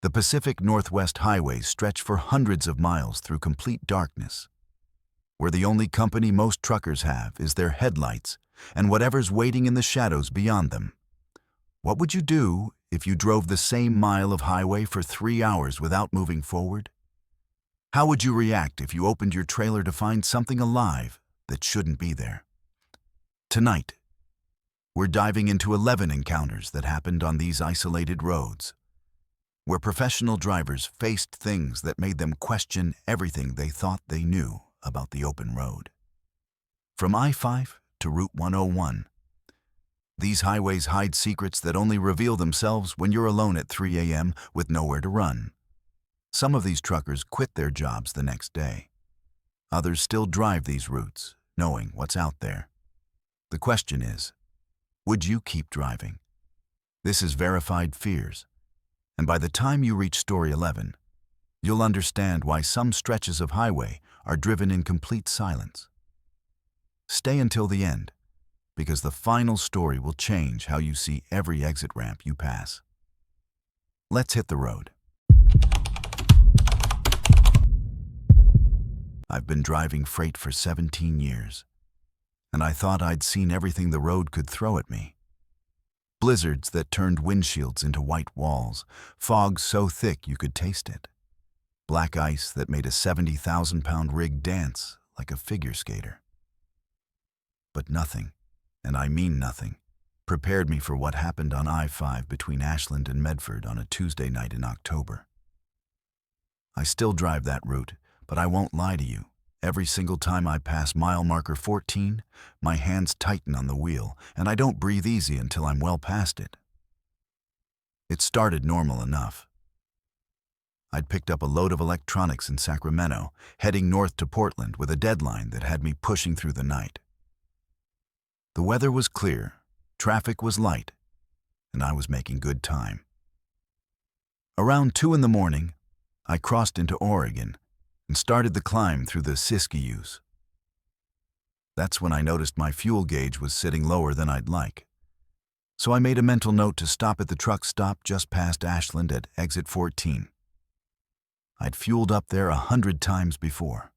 The Pacific Northwest highways stretch for hundreds of miles through complete darkness, where the only company most truckers have is their headlights and whatever's waiting in the shadows beyond them. What would you do if you drove the same mile of highway for 3 hours without moving forward? How would you react if you opened your trailer to find something alive that shouldn't be there? Tonight, we're diving into 11 encounters that happened on these isolated roads, where professional drivers faced things that made them question everything they thought they knew about the open road. From I-5 to Route 101, these highways hide secrets that only reveal themselves when you're alone at 3 a.m. with nowhere to run. Some of these truckers quit their jobs the next day. Others still drive these routes, knowing what's out there. The question is, would you keep driving? This is Verified Fears, and by the time you reach Story 11, you'll understand why some stretches of highway are driven in complete silence. Stay until the end, because the final story will change how you see every exit ramp you pass. Let's hit the road. I've been driving freight for 17 years, and I thought I'd seen everything the road could throw at me. Blizzards that turned windshields into white walls, fog so thick you could taste it, black ice that made a 70,000-pound rig dance like a figure skater. But nothing, and I mean nothing, prepared me for what happened on I-5 between Ashland and Medford on a Tuesday night in October. I still drive that route, but I won't lie to you. Every single time I pass mile marker 14, my hands tighten on the wheel, and I don't breathe easy until I'm well past it. It started normal enough. I'd picked up a load of electronics in Sacramento, heading north to Portland with a deadline that had me pushing through the night. The weather was clear, traffic was light, and I was making good time. Around 2 in the morning, I crossed into Oregon and started the climb through the Siskiyous. That's when I noticed my fuel gauge was sitting lower than I'd like. So I made a mental note to stop at the truck stop just past Ashland at exit 14. I'd fueled up there 100 times before.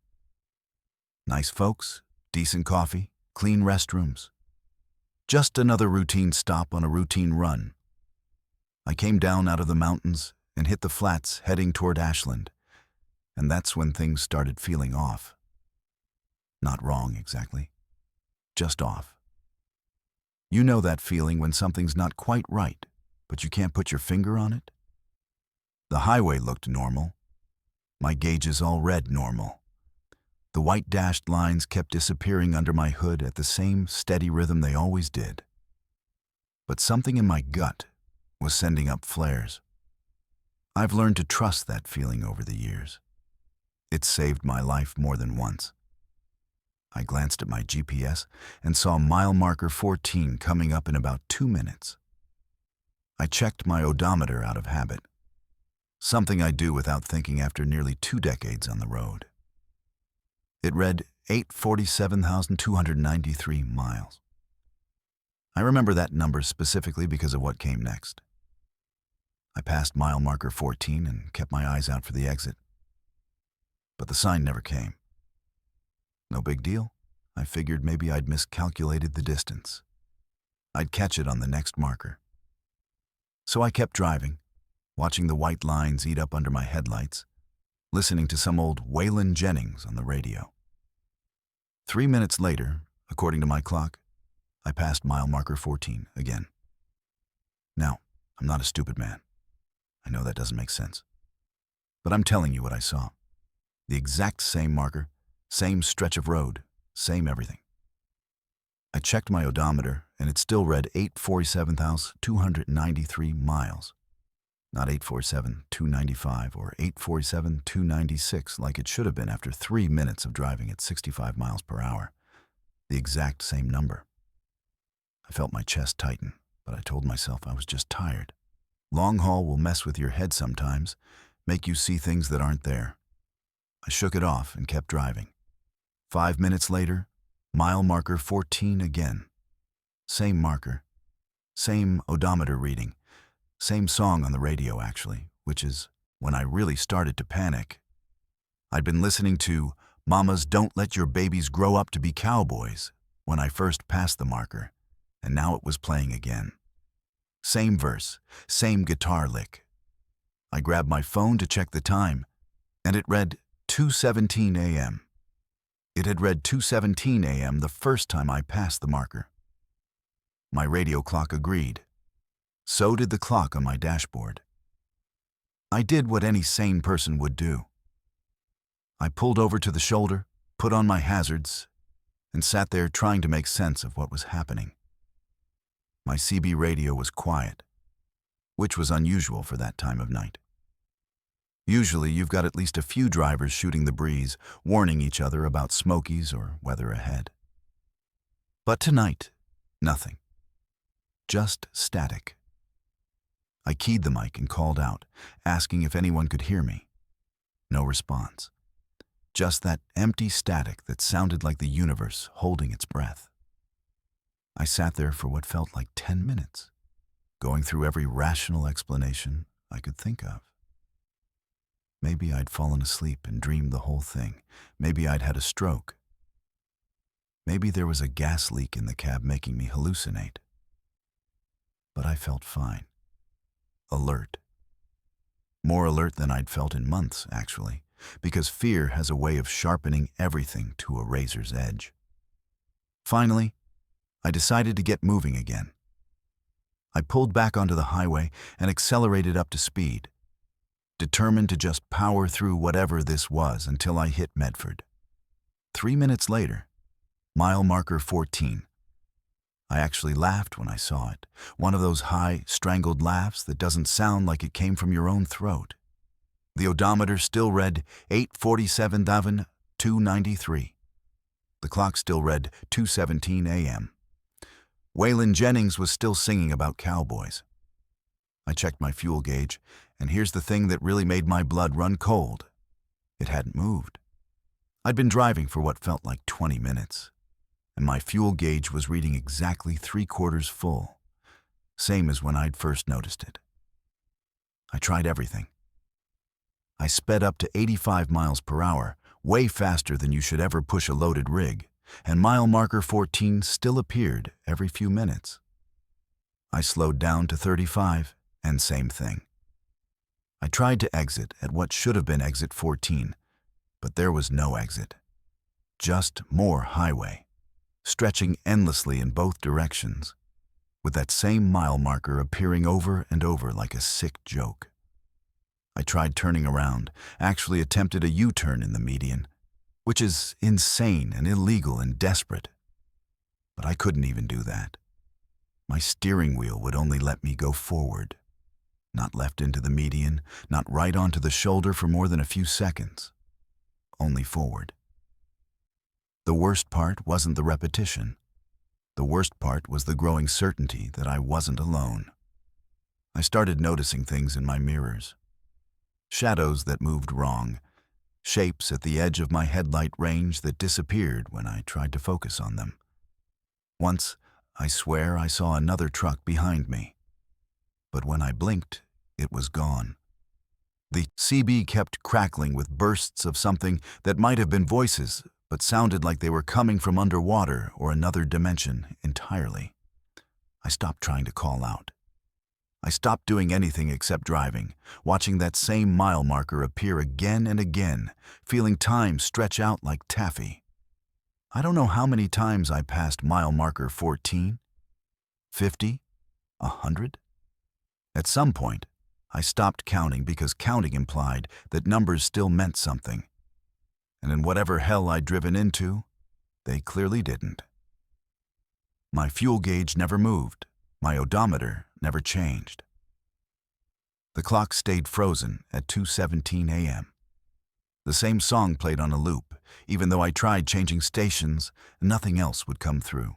Nice folks, decent coffee, clean restrooms. Just another routine stop on a routine run. I came down out of the mountains and hit the flats heading toward Ashland, and that's when things started feeling off. Not wrong exactly, just off. You know that feeling when something's not quite right, but you can't put your finger on it? The highway looked normal. My gauges all read normal. The white dashed lines kept disappearing under my hood at the same steady rhythm they always did. But something in my gut was sending up flares. I've learned to trust that feeling over the years. It saved my life more than once. I glanced at my GPS and saw mile marker 14 coming up in about 2 minutes. I checked my odometer out of habit, something I do without thinking after nearly 2 decades on the road. It read 847,293 miles. I remember that number specifically because of what came next. I passed mile marker 14 and kept my eyes out for the exit. But the sign never came. No big deal. I figured maybe I'd miscalculated the distance. I'd catch it on the next marker. So I kept driving, watching the white lines eat up under my headlights, listening to some old Waylon Jennings on the radio. 3 minutes later, according to my clock, I passed mile marker 14 again. Now, I'm not a stupid man. I know that doesn't make sense. But I'm telling you what I saw. The exact same marker, same stretch of road, same everything. I checked my odometer, and it still read 847,293 miles. Not 847,295 or 847,296 like it should have been after 3 minutes of driving at 65 miles per hour. The exact same number. I felt my chest tighten, but I told myself I was just tired. Long haul will mess with your head sometimes, make you see things that aren't there. I shook it off and kept driving. 5 minutes later, mile marker 14 again. Same marker, same odometer reading, same song on the radio actually, which is when I really started to panic. I'd been listening to Mamas Don't Let Your Babies Grow Up to Be Cowboys when I first passed the marker, and now it was playing again. Same verse, same guitar lick. I grabbed my phone to check the time, and it read 2:17 a.m. It had read 2:17 a.m. the first time I passed the marker. My radio clock agreed. So did the clock on my dashboard. I did what any sane person would do. I pulled over to the shoulder, put on my hazards, and sat there trying to make sense of what was happening. My CB radio was quiet, which was unusual for that time of night. Usually, you've got at least a few drivers shooting the breeze, warning each other about smokies or weather ahead. But tonight, nothing. Just static. I keyed the mic and called out, asking if anyone could hear me. No response. Just that empty static that sounded like the universe holding its breath. I sat there for what felt like 10 minutes, going through every rational explanation I could think of. Maybe I'd fallen asleep and dreamed the whole thing. Maybe I'd had a stroke. Maybe there was a gas leak in the cab making me hallucinate. But I felt fine. Alert. More alert than I'd felt in months, actually, because fear has a way of sharpening everything to a razor's edge. Finally, I decided to get moving again. I pulled back onto the highway and accelerated up to speed, determined to just power through whatever this was until I hit Medford. 3 minutes later, mile marker 14. I actually laughed when I saw it, one of those high, strangled laughs that doesn't sound like it came from your own throat. The odometer still read 8:47,293. The clock still read 2:17 a.m. Waylon Jennings was still singing about cowboys. I checked my fuel gauge, and here's the thing that really made my blood run cold. It hadn't moved. I'd been driving for what felt like 20 minutes, and my fuel gauge was reading exactly 3/4 full, same as when I'd first noticed it. I tried everything. I sped up to 85 miles per hour, way faster than you should ever push a loaded rig, and mile marker 14 still appeared every few minutes. I slowed down to 35, and same thing. I tried to exit at what should have been exit 14, but there was no exit. Just more highway, stretching endlessly in both directions, with that same mile marker appearing over and over like a sick joke. I tried turning around, actually attempted a U-turn in the median, which is insane and illegal and desperate. But I couldn't even do that. My steering wheel would only let me go forward, not left into the median, not right onto the shoulder for more than a few seconds, only forward. The worst part wasn't the repetition. The worst part was the growing certainty that I wasn't alone. I started noticing things in my mirrors. Shadows that moved wrong, shapes at the edge of my headlight range that disappeared when I tried to focus on them. Once, I swear I saw another truck behind me. But when I blinked, it was gone. The CB kept crackling with bursts of something that might have been voices, but sounded like they were coming from underwater or another dimension entirely. I stopped trying to call out. I stopped doing anything except driving, watching that same mile marker appear again and again, feeling time stretch out like taffy. I don't know how many times I passed mile marker 14, 50, 100. At some point, I stopped counting because counting implied that numbers still meant something. And in whatever hell I'd driven into, they clearly didn't. My fuel gauge never moved. My odometer never changed. The clock stayed frozen at 2:17 a.m. The same song played on a loop. Even though I tried changing stations, nothing else would come through.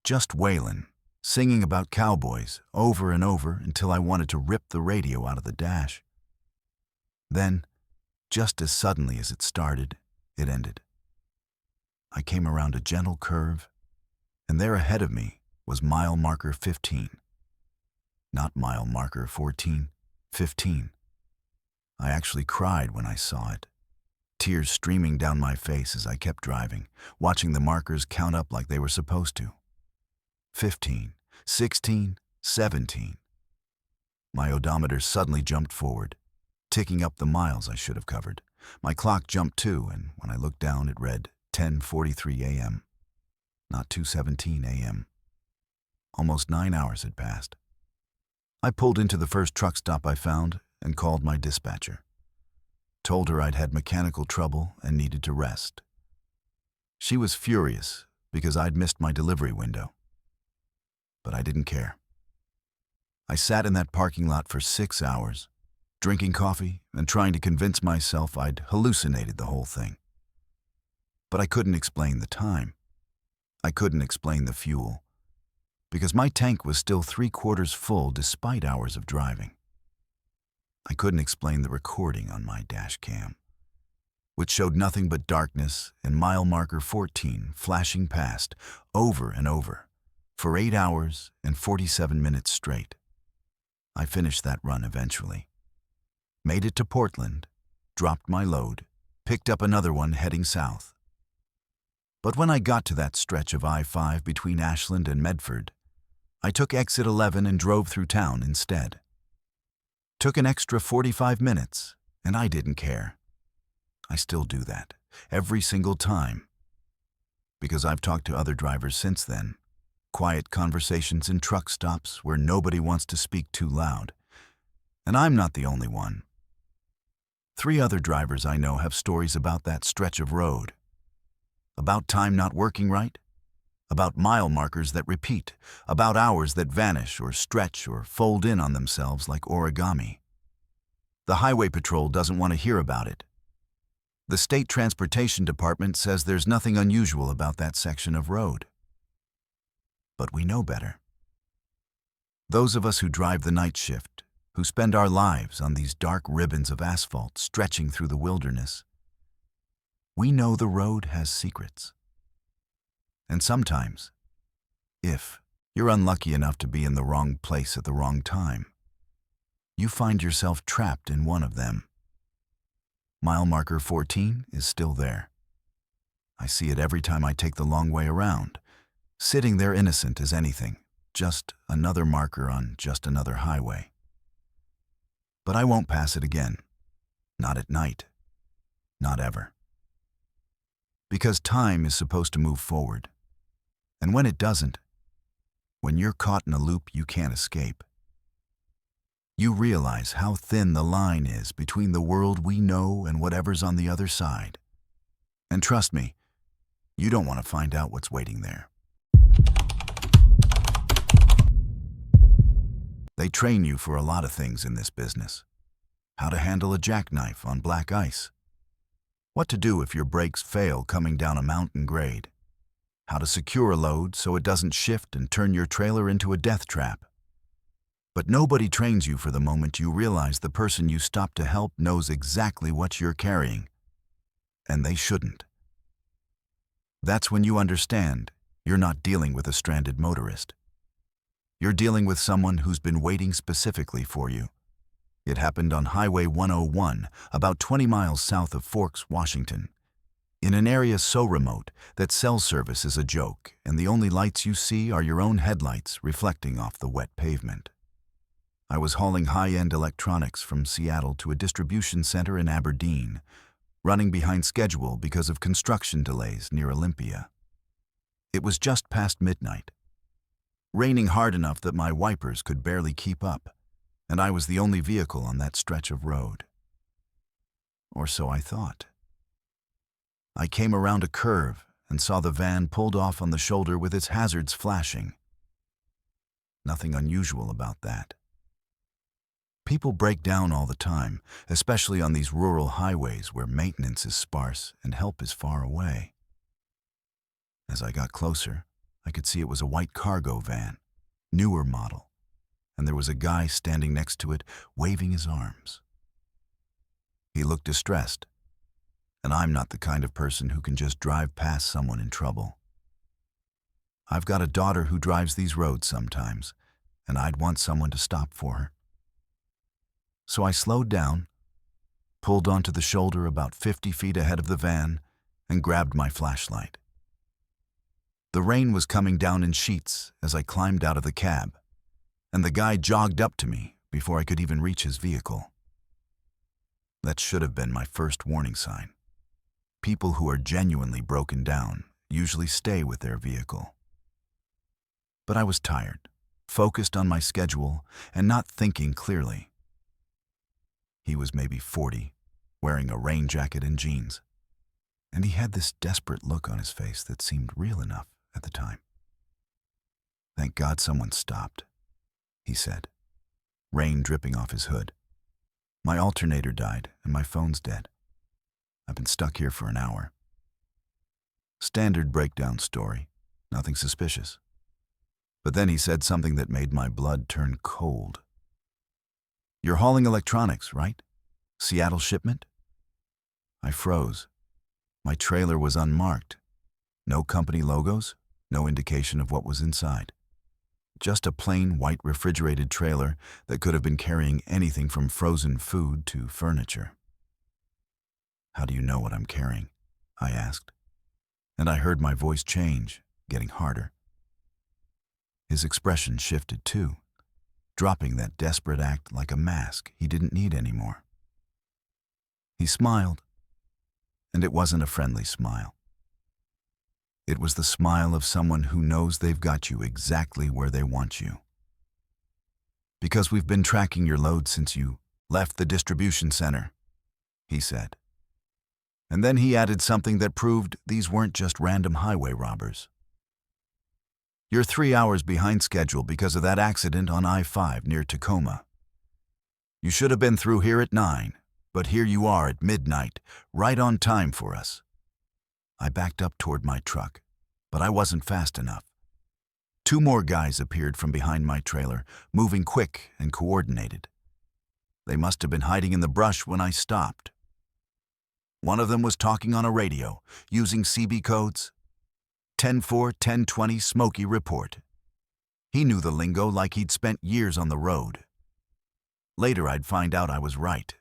Just Waylon, singing about cowboys over and over until I wanted to rip the radio out of the dash. Then, just as suddenly as it started, it ended. I came around a gentle curve, and there ahead of me was mile marker 15. Not mile marker 14, 15. I actually cried when I saw it, tears streaming down my face as I kept driving, watching the markers count up like they were supposed to. 15, 16, 17. My odometer suddenly jumped forward, ticking up the miles I should have covered. My clock jumped too, and when I looked down, it read 10:43 a.m., not 2:17 a.m. Almost 9 hours had passed. I pulled into the first truck stop I found and called my dispatcher. Told her I'd had mechanical trouble and needed to rest. She was furious because I'd missed my delivery window. But I didn't care. I sat in that parking lot for 6 hours, drinking coffee and trying to convince myself I'd hallucinated the whole thing. But I couldn't explain the time. I couldn't explain the fuel, because my tank was still 3/4 full despite hours of driving. I couldn't explain the recording on my dash cam, which showed nothing but darkness and mile marker 14 flashing past over and over for 8 hours and 47 minutes straight. I finished that run eventually. Made it to Portland, dropped my load, picked up another one heading south. But when I got to that stretch of I-5 between Ashland and Medford, I took exit 11 and drove through town instead. Took an extra 45 minutes, and I didn't care. I still do that, every single time. Because I've talked to other drivers since then. Quiet conversations in truck stops where nobody wants to speak too loud. And I'm not the only one. 3 other drivers I know have stories about that stretch of road. About time not working right. About mile markers that repeat. About hours that vanish or stretch or fold in on themselves like origami. The Highway Patrol doesn't want to hear about it. The State Transportation Department says there's nothing unusual about that section of road. But we know better. Those of us who drive the night shift, who spend our lives on these dark ribbons of asphalt stretching through the wilderness, we know the road has secrets. And sometimes, if you're unlucky enough to be in the wrong place at the wrong time, you find yourself trapped in one of them. Mile marker 14 is still there. I see it every time I take the long way around, sitting there innocent as anything, just another marker on just another highway. But I won't pass it again. Not at night. Not ever. Because time is supposed to move forward. And when it doesn't, when you're caught in a loop you can't escape, you realize how thin the line is between the world we know and whatever's on the other side. And trust me, you don't want to find out what's waiting there. They train you for a lot of things in this business. How to handle a jackknife on black ice. What to do if your brakes fail coming down a mountain grade. How to secure a load so it doesn't shift and turn your trailer into a death trap. But nobody trains you for the moment you realize the person you stop to help knows exactly what you're carrying. And they shouldn't. That's when you understand you're not dealing with a stranded motorist. You're dealing with someone who's been waiting specifically for you. It happened on Highway 101, about 20 miles south of Forks, Washington, in an area so remote that cell service is a joke and the only lights you see are your own headlights reflecting off the wet pavement. I was hauling high-end electronics from Seattle to a distribution center in Aberdeen, running behind schedule because of construction delays near Olympia. It was just past midnight. Raining hard enough that my wipers could barely keep up, and I was the only vehicle on that stretch of road. Or so I thought. I came around a curve and saw the van pulled off on the shoulder with its hazards flashing. Nothing unusual about that. People break down all the time, especially on these rural highways where maintenance is sparse and help is far away. As I got closer, I could see it was a white cargo van, newer model, and there was a guy standing next to it, waving his arms. He looked distressed, and I'm not the kind of person who can just drive past someone in trouble. I've got a daughter who drives these roads sometimes, and I'd want someone to stop for her. So I slowed down, pulled onto the shoulder about 50 feet ahead of the van, and grabbed my flashlight. The rain was coming down in sheets as I climbed out of the cab, and the guy jogged up to me before I could even reach his vehicle. That should have been my first warning sign. People who are genuinely broken down usually stay with their vehicle. But I was tired, focused on my schedule, and not thinking clearly. He was maybe 40, wearing a rain jacket and jeans, and he had this desperate look on his face that seemed real enough at the time. "Thank God someone stopped," he said, rain dripping off his hood. "My alternator died and my phone's dead. I've been stuck here for an hour." Standard breakdown story, nothing suspicious. But then he said something that made my blood turn cold. "You're hauling electronics, right? Seattle shipment?" I froze. My trailer was unmarked. No company logos, no indication of what was inside. Just a plain white refrigerated trailer that could have been carrying anything from frozen food to furniture. "How do you know what I'm carrying?" I asked, and I heard my voice change, getting harder. His expression shifted too, dropping that desperate act like a mask he didn't need anymore. He smiled, and it wasn't a friendly smile. It was the smile of someone who knows they've got you exactly where they want you. "Because we've been tracking your load since you left the distribution center," he said. And then he added something that proved these weren't just random highway robbers. "You're 3 hours behind schedule because of that accident on I-5 near Tacoma. You should have been through here at 9, but here you are at midnight, right on time for us." I backed up toward my truck, but I wasn't fast enough. 2 more guys appeared from behind my trailer, moving quick and coordinated. They must have been hiding in the brush when I stopped. One of them was talking on a radio, using CB codes. 10-4, 10-20, Smoky Report. He knew the lingo like he'd spent years on the road. Later I'd find out I was right.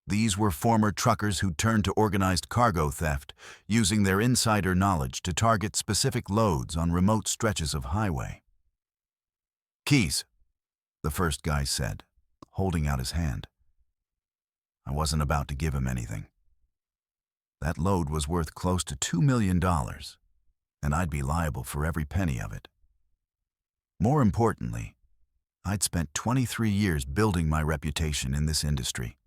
These were former truckers who turned to organized cargo theft, using their insider knowledge to target specific loads on remote stretches of highway. "Keys," the first guy said, holding out his hand. I wasn't about to give him anything. That load was worth close to $2 million, and I'd be liable for every penny of it. More importantly, I'd spent 23 years building my reputation in this industry,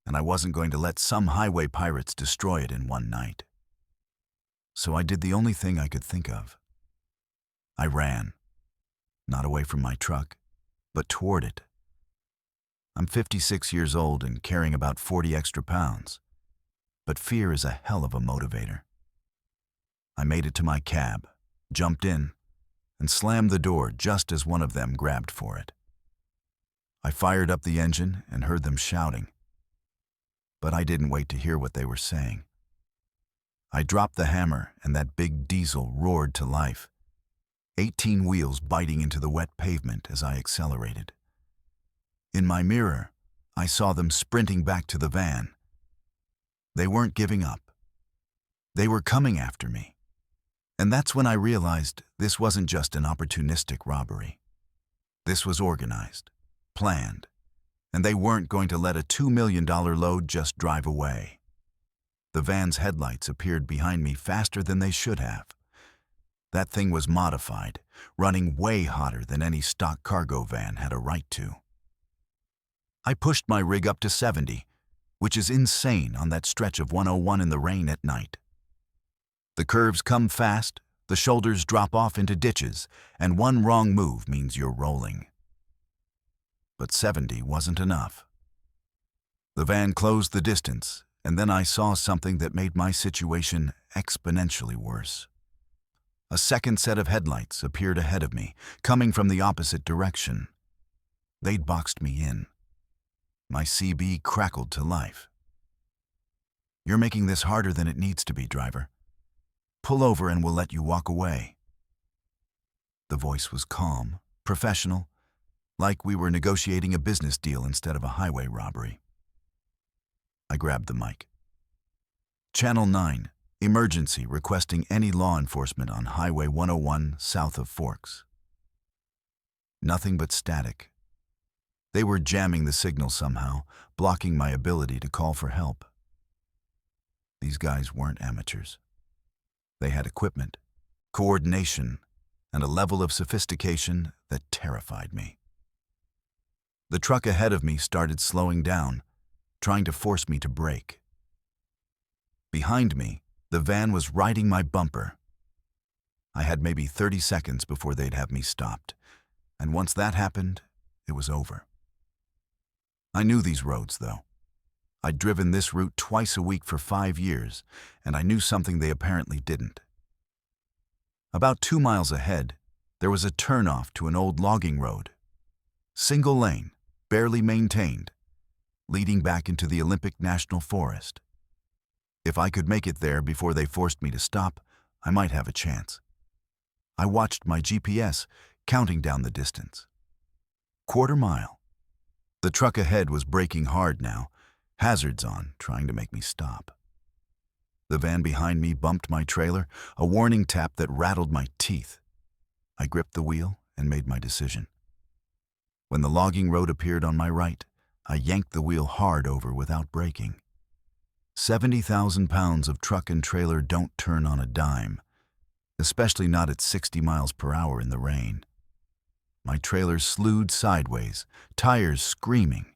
and I wasn't going to let some highway pirates destroy it in one night. So I did the only thing I could think of. I ran, not away from my truck, but toward it. I'm 56 years old and carrying about 40 extra pounds, but fear is a hell of a motivator. I made it to my cab, jumped in, and slammed the door just as one of them grabbed for it. I fired up the engine and heard them shouting, but I didn't wait to hear what they were saying. I dropped the hammer and that big diesel roared to life, 18 wheels biting into the wet pavement as I accelerated. In my mirror, I saw them sprinting back to the van. They weren't giving up. They were coming after me. And that's when I realized this wasn't just an opportunistic robbery. This was organized, planned, and they weren't going to let a $2 million load just drive away. The van's headlights appeared behind me faster than they should have. That thing was modified, running way hotter than any stock cargo van had a right to. I pushed my rig up to 70, which is insane on that stretch of 101 in the rain at night. The curves come fast, the shoulders drop off into ditches, and one wrong move means you're rolling. But 70 wasn't enough. The van closed the distance, and then I saw something that made my situation exponentially worse. A second set of headlights appeared ahead of me, coming from the opposite direction. They'd boxed me in. My CB crackled to life. "You're making this harder than it needs to be, driver. Pull over and we'll let you walk away." The voice was calm, professional, like we were negotiating a business deal instead of a highway robbery. I grabbed the mic. Channel 9, emergency requesting any law enforcement on Highway 101 south of Forks. Nothing but static. They were jamming the signal somehow, blocking my ability to call for help. These guys weren't amateurs. They had equipment, coordination, and a level of sophistication that terrified me. The truck ahead of me started slowing down, trying to force me to brake. Behind me, the van was riding my bumper. I had maybe 30 seconds before they'd have me stopped, and once that happened, it was over. I knew these roads, though. I'd driven this route twice a week for 5 years, and I knew something they apparently didn't. About 2 miles ahead, there was a turnoff to an old logging road. Single lane, barely maintained, leading back into the Olympic National Forest. If I could make it there before they forced me to stop, I might have a chance. I watched my GPS, counting down the distance. 1/4 mile. The truck ahead was braking hard now, hazards on, trying to make me stop. The van behind me bumped my trailer, a warning tap that rattled my teeth. I gripped the wheel and made my decision. When the logging road appeared on my right, I yanked the wheel hard over without braking. 70,000 pounds of truck and trailer don't turn on a dime, especially not at 60 miles per hour in the rain. My trailer slewed sideways, tires screaming,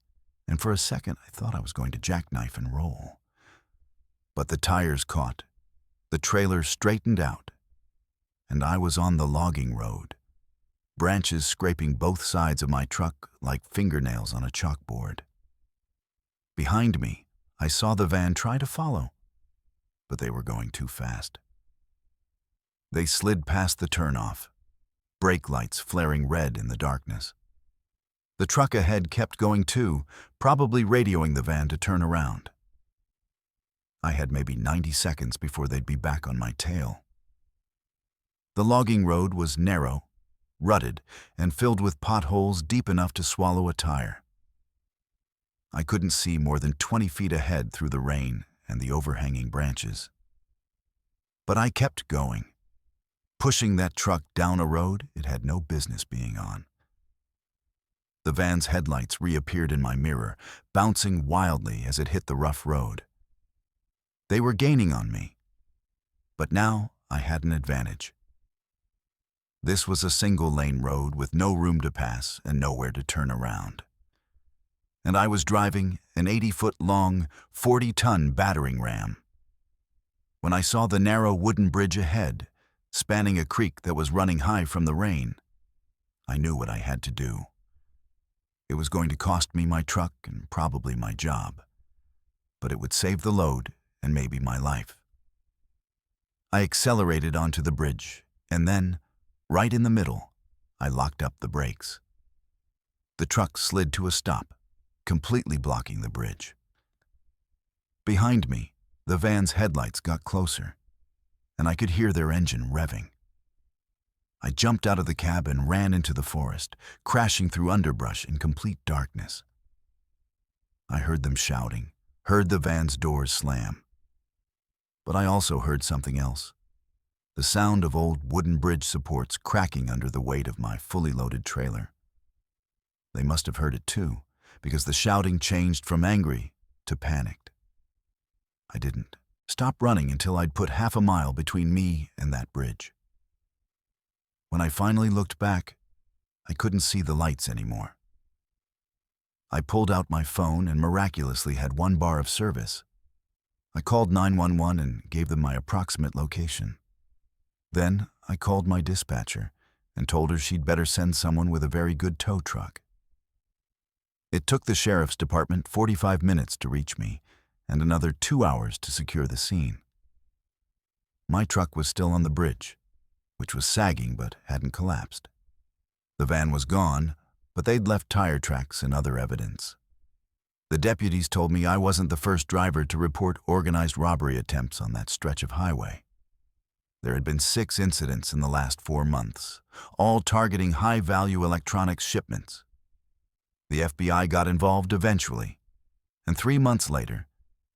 and for a second I thought I was going to jackknife and roll. But the tires caught, the trailer straightened out, and I was on the logging road, branches scraping both sides of my truck like fingernails on a chalkboard. Behind me, I saw the van try to follow, but they were going too fast. They slid past the turnoff, brake lights flaring red in the darkness. The truck ahead kept going too, probably radioing the van to turn around. I had maybe 90 seconds before they'd be back on my tail. The logging road was narrow, rutted, and filled with potholes deep enough to swallow a tire. I couldn't see more than 20 feet ahead through the rain and the overhanging branches. But I kept going, pushing that truck down a road it had no business being on. The van's headlights reappeared in my mirror, bouncing wildly as it hit the rough road. They were gaining on me, but now I had an advantage. This was a single-lane road with no room to pass and nowhere to turn around. And I was driving an 80-foot-long, 40-ton battering ram. When I saw the narrow wooden bridge ahead, spanning a creek that was running high from the rain, I knew what I had to do. It was going to cost me my truck and probably my job, but it would save the load and maybe my life. I accelerated onto the bridge, and then, right in the middle, I locked up the brakes. The truck slid to a stop, completely blocking the bridge. Behind me, the van's headlights got closer, and I could hear their engine revving. I jumped out of the cab and ran into the forest, crashing through underbrush in complete darkness. I heard them shouting, heard the van's doors slam. But I also heard something else. The sound of old wooden bridge supports cracking under the weight of my fully loaded trailer. They must have heard it too, because the shouting changed from angry to panicked. I didn't stop running until I'd put half a mile between me and that bridge. When I finally looked back, I couldn't see the lights anymore. I pulled out my phone and miraculously had 1 bar of service. I called 911 and gave them my approximate location. Then I called my dispatcher and told her she'd better send someone with a very good tow truck. It took the sheriff's department 45 minutes to reach me and another 2 hours to secure the scene. My truck was still on the bridge, which was sagging but hadn't collapsed. The van was gone, but they'd left tire tracks and other evidence. The deputies told me I wasn't the first driver to report organized robbery attempts on that stretch of highway. There had been 6 incidents in the last 4 months, all targeting high-value electronics shipments. The FBI got involved eventually, and 3 months later,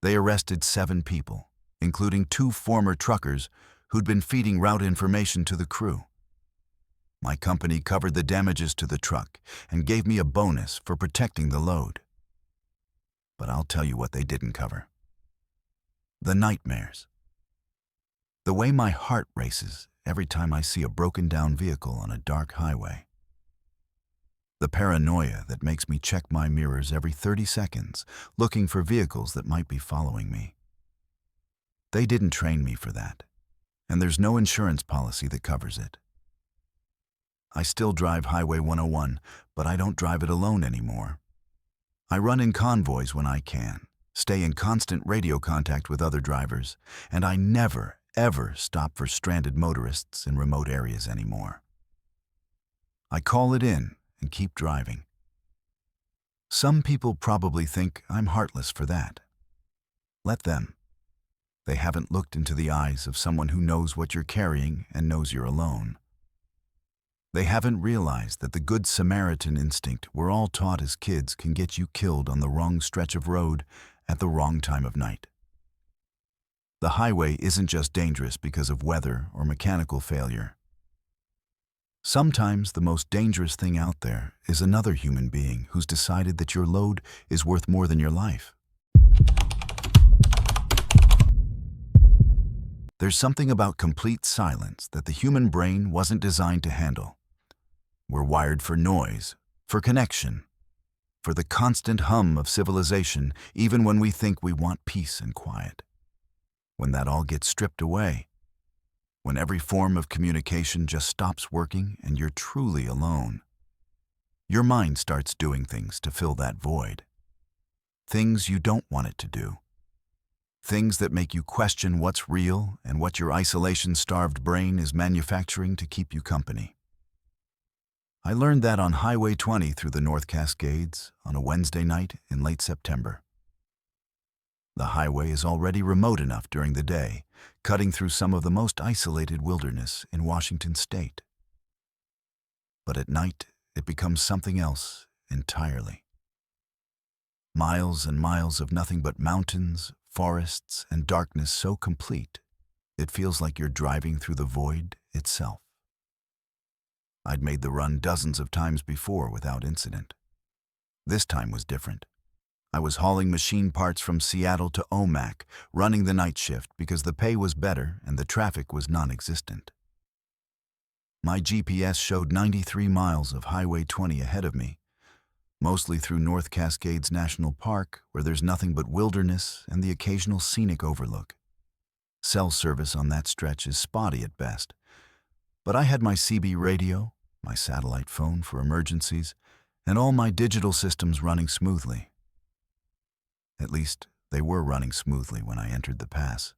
they arrested 7 people, including 2 former truckers who'd been feeding route information to the crew. My company covered the damages to the truck and gave me a bonus for protecting the load. But I'll tell you what they didn't cover. The nightmares. The way my heart races every time I see a broken-down vehicle on a dark highway. The paranoia that makes me check my mirrors every 30 seconds, looking for vehicles that might be following me. They didn't train me for that, and there's no insurance policy that covers it. I still drive Highway 101, but I don't drive it alone anymore. I run in convoys when I can, stay in constant radio contact with other drivers, and I never, ever stop for stranded motorists in remote areas anymore. I call it in and keep driving. Some people probably think I'm heartless for that. Let them. They haven't looked into the eyes of someone who knows what you're carrying and knows you're alone. They haven't realized that the Good Samaritan instinct we're all taught as kids can get you killed on the wrong stretch of road at the wrong time of night. The highway isn't just dangerous because of weather or mechanical failure. Sometimes the most dangerous thing out there is another human being who's decided that your load is worth more than your life. There's something about complete silence that the human brain wasn't designed to handle. We're wired for noise, for connection, for the constant hum of civilization, even when we think we want peace and quiet. When that all gets stripped away, when every form of communication just stops working and you're truly alone, your mind starts doing things to fill that void. Things you don't want it to do. Things that make you question what's real and what your isolation-starved brain is manufacturing to keep you company. I learned that on Highway 20 through the North Cascades on a Wednesday night in late September. The highway is already remote enough during the day, cutting through some of the most isolated wilderness in Washington state. But at night, it becomes something else entirely. Miles and miles of nothing but mountains, forests, and darkness so complete, it feels like you're driving through the void itself. I'd made the run dozens of times before without incident. This time was different. I was hauling machine parts from Seattle to Omak, running the night shift because the pay was better and the traffic was non-existent. My GPS showed 93 miles of Highway 20 ahead of me, mostly through North Cascades National Park, where there's nothing but wilderness and the occasional scenic overlook. Cell service on that stretch is spotty at best, but I had my CB radio, my satellite phone for emergencies, and all my digital systems running smoothly. At least, they were running smoothly when I entered the pass.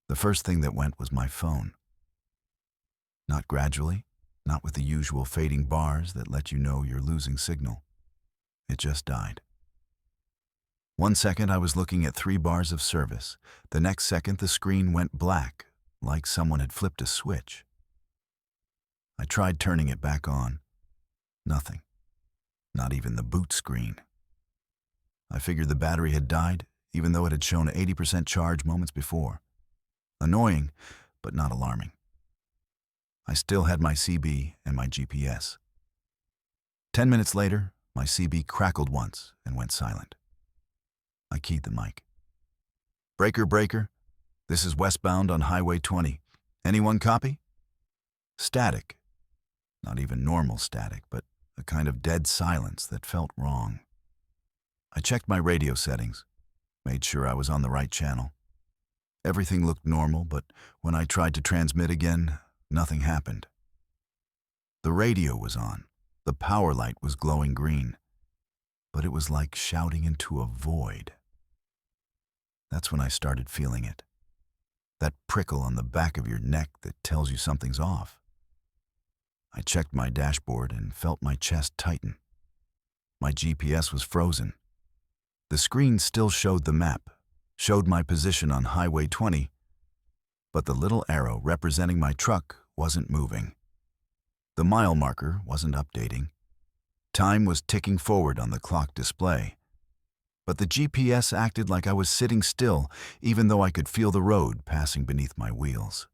The first thing that went was my phone. Not gradually, not with the usual fading bars that let you know you're losing signal. It just died. 1 second I was looking at 3 bars of service. The next second the screen went black, like someone had flipped a switch. I tried turning it back on. Nothing. Not even the boot screen. I figured the battery had died, even though it had shown 80% charge moments before. Annoying, but not alarming. I still had my CB and my GPS. 10 minutes later, my CB crackled once and went silent. I keyed the mic. "Breaker, breaker. This is westbound on Highway 20. Anyone copy?" Static. Not even normal static, but a kind of dead silence that felt wrong. I checked my radio settings, made sure I was on the right channel. Everything looked normal, but when I tried to transmit again, nothing happened. The radio was on. The power light was glowing green, but it was like shouting into a void. That's when I started feeling it. That prickle on the back of your neck that tells you something's off. I checked my dashboard and felt my chest tighten. My GPS was frozen. The screen still showed the map, showed my position on Highway 20, but the little arrow representing my truck wasn't moving. The mile marker wasn't updating. Time was ticking forward on the clock display, but the GPS acted like I was sitting still, even though I could feel the road passing beneath my wheels.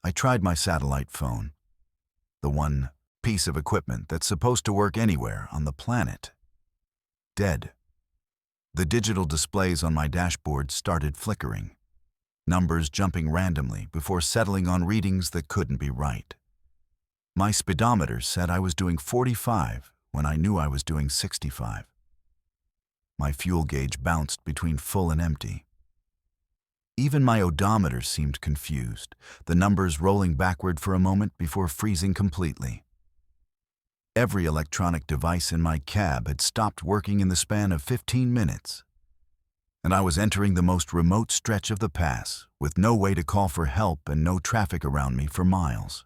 I tried my satellite phone, the one piece of equipment that's supposed to work anywhere on the planet. Dead. The digital displays on my dashboard started flickering, numbers jumping randomly before settling on readings that couldn't be right. My speedometer said I was doing 45 when I knew I was doing 65. My fuel gauge bounced between full and empty. Even my odometer seemed confused, the numbers rolling backward for a moment before freezing completely. Every electronic device in my cab had stopped working in the span of 15 minutes, and I was entering the most remote stretch of the pass with no way to call for help and no traffic around me for miles.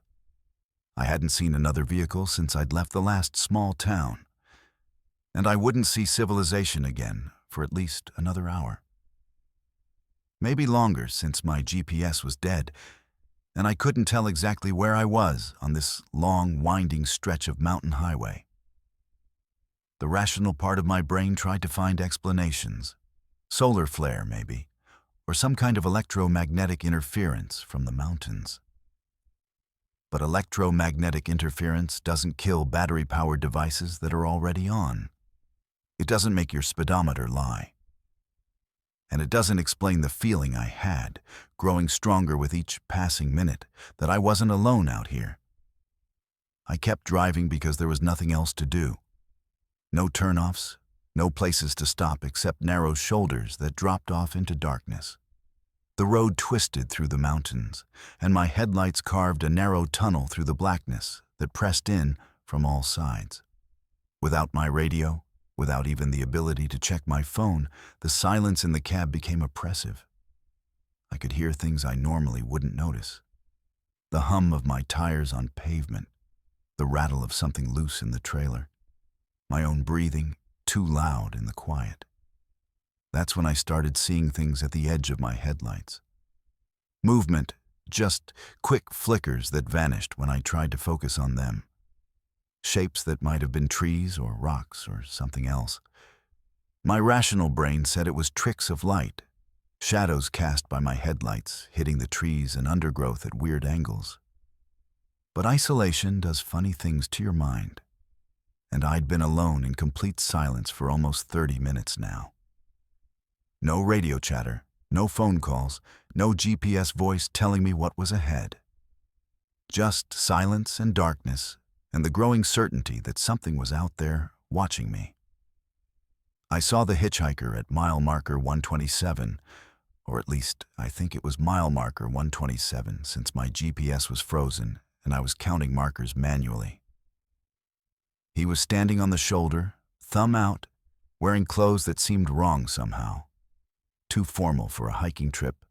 I hadn't seen another vehicle since I'd left the last small town, and I wouldn't see civilization again for at least another hour. Maybe longer, since my GPS was dead, and I couldn't tell exactly where I was on this long, winding stretch of mountain highway. The rational part of my brain tried to find explanations. Solar flare, maybe, or some kind of electromagnetic interference from the mountains. But electromagnetic interference doesn't kill battery-powered devices that are already on. It doesn't make your speedometer lie. And it doesn't explain the feeling I had, growing stronger with each passing minute, that I wasn't alone out here. I kept driving because there was nothing else to do. No turnoffs, no places to stop except narrow shoulders that dropped off into darkness. The road twisted through the mountains, and my headlights carved a narrow tunnel through the blackness that pressed in from all sides. Without my radio, without even the ability to check my phone, the silence in the cab became oppressive. I could hear things I normally wouldn't notice. The hum of my tires on pavement, the rattle of something loose in the trailer, my own breathing, too loud in the quiet. That's when I started seeing things at the edge of my headlights. Movement, just quick flickers that vanished when I tried to focus on them. Shapes that might have been trees or rocks or something else. My rational brain said it was tricks of light, shadows cast by my headlights hitting the trees and undergrowth at weird angles. But isolation does funny things to your mind, and I'd been alone in complete silence for almost 30 minutes now. No radio chatter, no phone calls, no GPS voice telling me what was ahead. Just silence and darkness, and the growing certainty that something was out there watching me. I saw the hitchhiker at mile marker 127, or at least I think it was mile marker 127 since my GPS was frozen and I was counting markers manually. He was standing on the shoulder, thumb out, wearing clothes that seemed wrong somehow. Too formal for a hiking trip,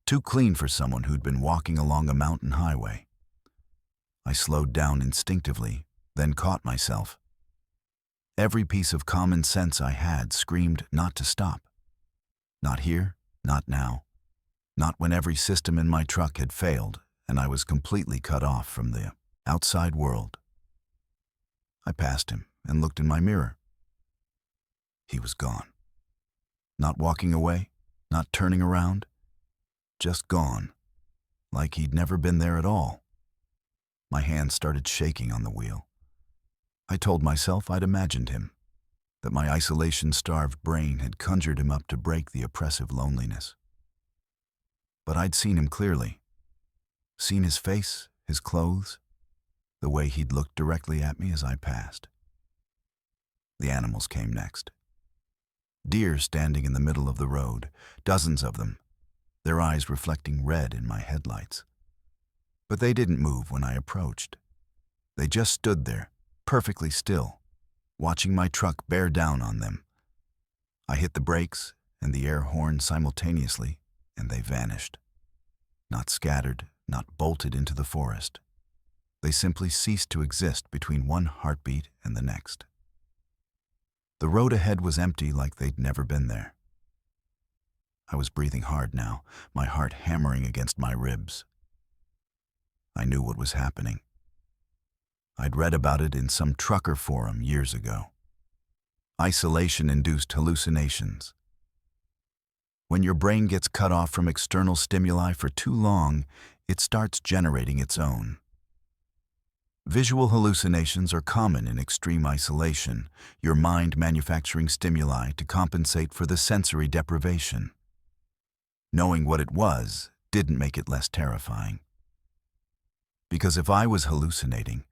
too clean for someone who'd been walking along a mountain highway. I slowed down instinctively, then caught myself. Every piece of common sense I had screamed not to stop. Not here, not now, not when every system in my truck had failed and I was completely cut off from the outside world. I passed him and looked in my mirror. He was gone. Not walking away, not turning around, just gone, like he'd never been there at all. My hands started shaking on the wheel. I told myself I'd imagined him, that my isolation-starved brain had conjured him up to break the oppressive loneliness. But I'd seen him clearly. Seen his face, his clothes, the way he'd looked directly at me as I passed. The animals came next. Deer standing in the middle of the road, dozens of them, their eyes reflecting red in my headlights. But they didn't move when I approached. They just stood there, perfectly still, watching my truck bear down on them. I hit the brakes and the air horn simultaneously, and they vanished. Not scattered, not bolted into the forest. They simply ceased to exist between one heartbeat and the next. The road ahead was empty like they'd never been there. I was breathing hard now, my heart hammering against my ribs. I knew what was happening. I'd read about it in some trucker forum years ago. Isolation-induced hallucinations. When your brain gets cut off from external stimuli for too long, it starts generating its own. Visual hallucinations are common in extreme isolation, your mind manufacturing stimuli to compensate for the sensory deprivation. Knowing what it was didn't make it less terrifying. Because if I was hallucinating,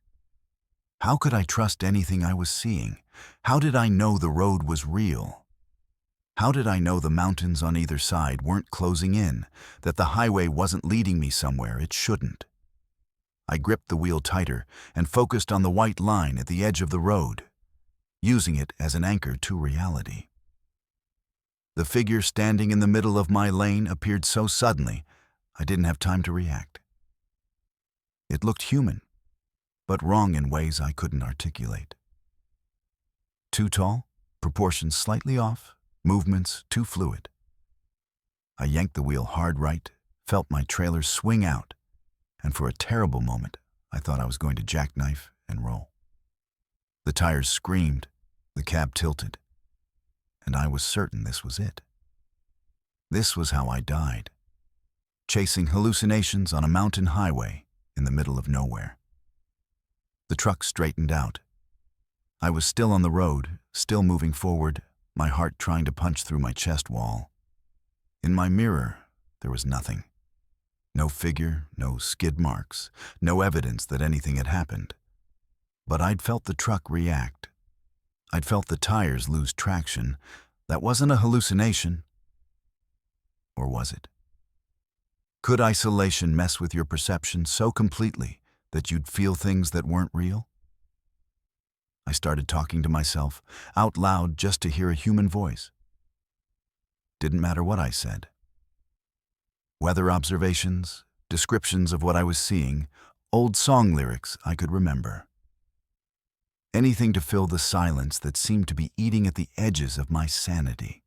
how could I trust anything I was seeing? How did I know the road was real? How did I know the mountains on either side weren't closing in, that the highway wasn't leading me somewhere it shouldn't? I gripped the wheel tighter and focused on the white line at the edge of the road, using it as an anchor to reality. The figure standing in the middle of my lane appeared so suddenly, I didn't have time to react. It looked human, but wrong in ways I couldn't articulate. Too tall, proportions slightly off, movements too fluid. I yanked the wheel hard right, felt my trailer swing out, and for a terrible moment, I thought I was going to jackknife and roll. The tires screamed, the cab tilted, and I was certain this was it. This was how I died, chasing hallucinations on a mountain highway in the middle of nowhere. The truck straightened out. I was still on the road, still moving forward, my heart trying to punch through my chest wall. In my mirror, there was nothing. No figure, no skid marks, no evidence that anything had happened. But I'd felt the truck react. I'd felt the tires lose traction. That wasn't a hallucination. Or was it? Could isolation mess with your perception so completely that you'd feel things that weren't real? I started talking to myself, out loud just to hear a human voice. Didn't matter what I said. Weather observations, descriptions of what I was seeing, old song lyrics I could remember. Anything to fill the silence that seemed to be eating at the edges of my sanity.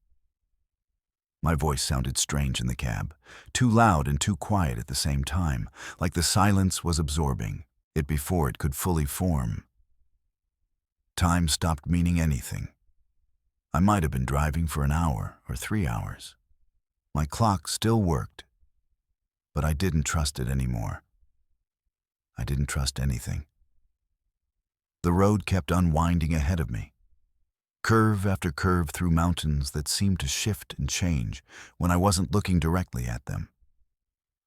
My voice sounded strange in the cab, too loud and too quiet at the same time, like the silence was absorbing it before it could fully form. Time stopped meaning anything. I might have been driving for an hour or 3 hours. My clock still worked, but I didn't trust it anymore. I didn't trust anything. The road kept unwinding ahead of me. Curve after curve through mountains that seemed to shift and change when I wasn't looking directly at them.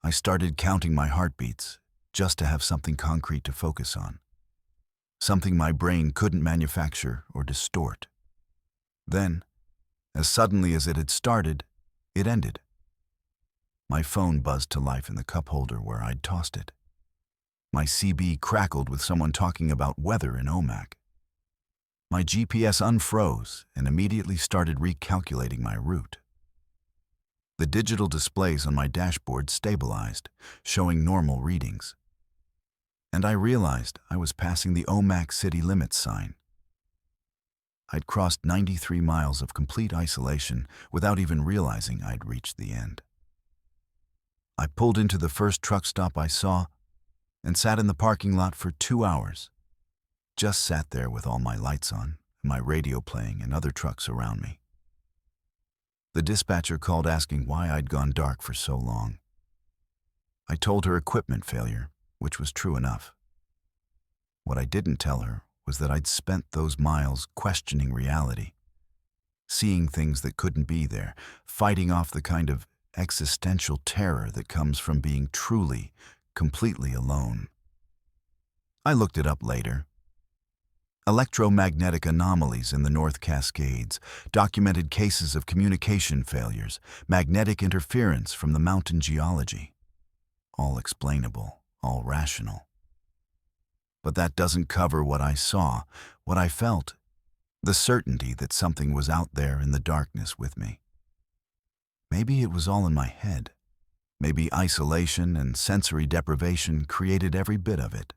I started counting my heartbeats just to have something concrete to focus on. Something my brain couldn't manufacture or distort. Then, as suddenly as it had started, it ended. My phone buzzed to life in the cup holder where I'd tossed it. My CB crackled with someone talking about weather in Omak. My GPS unfroze and immediately started recalculating my route. The digital displays on my dashboard stabilized, showing normal readings. And I realized I was passing the Omak city limits sign. I'd crossed 93 miles of complete isolation without even realizing I'd reached the end. I pulled into the first truck stop I saw and sat in the parking lot for 2 hours. Just sat there with all my lights on, my radio playing, and other trucks around me. The dispatcher called asking why I'd gone dark for so long. I told her equipment failure, which was true enough. What I didn't tell her was that I'd spent those miles questioning reality, seeing things that couldn't be there, fighting off the kind of existential terror that comes from being truly, completely alone. I looked it up later. Electromagnetic anomalies in the North Cascades, documented cases of communication failures, magnetic interference from the mountain geology. All explainable, all rational. But that doesn't cover what I saw, what I felt, the certainty that something was out there in the darkness with me. Maybe it was all in my head. Maybe isolation and sensory deprivation created every bit of it.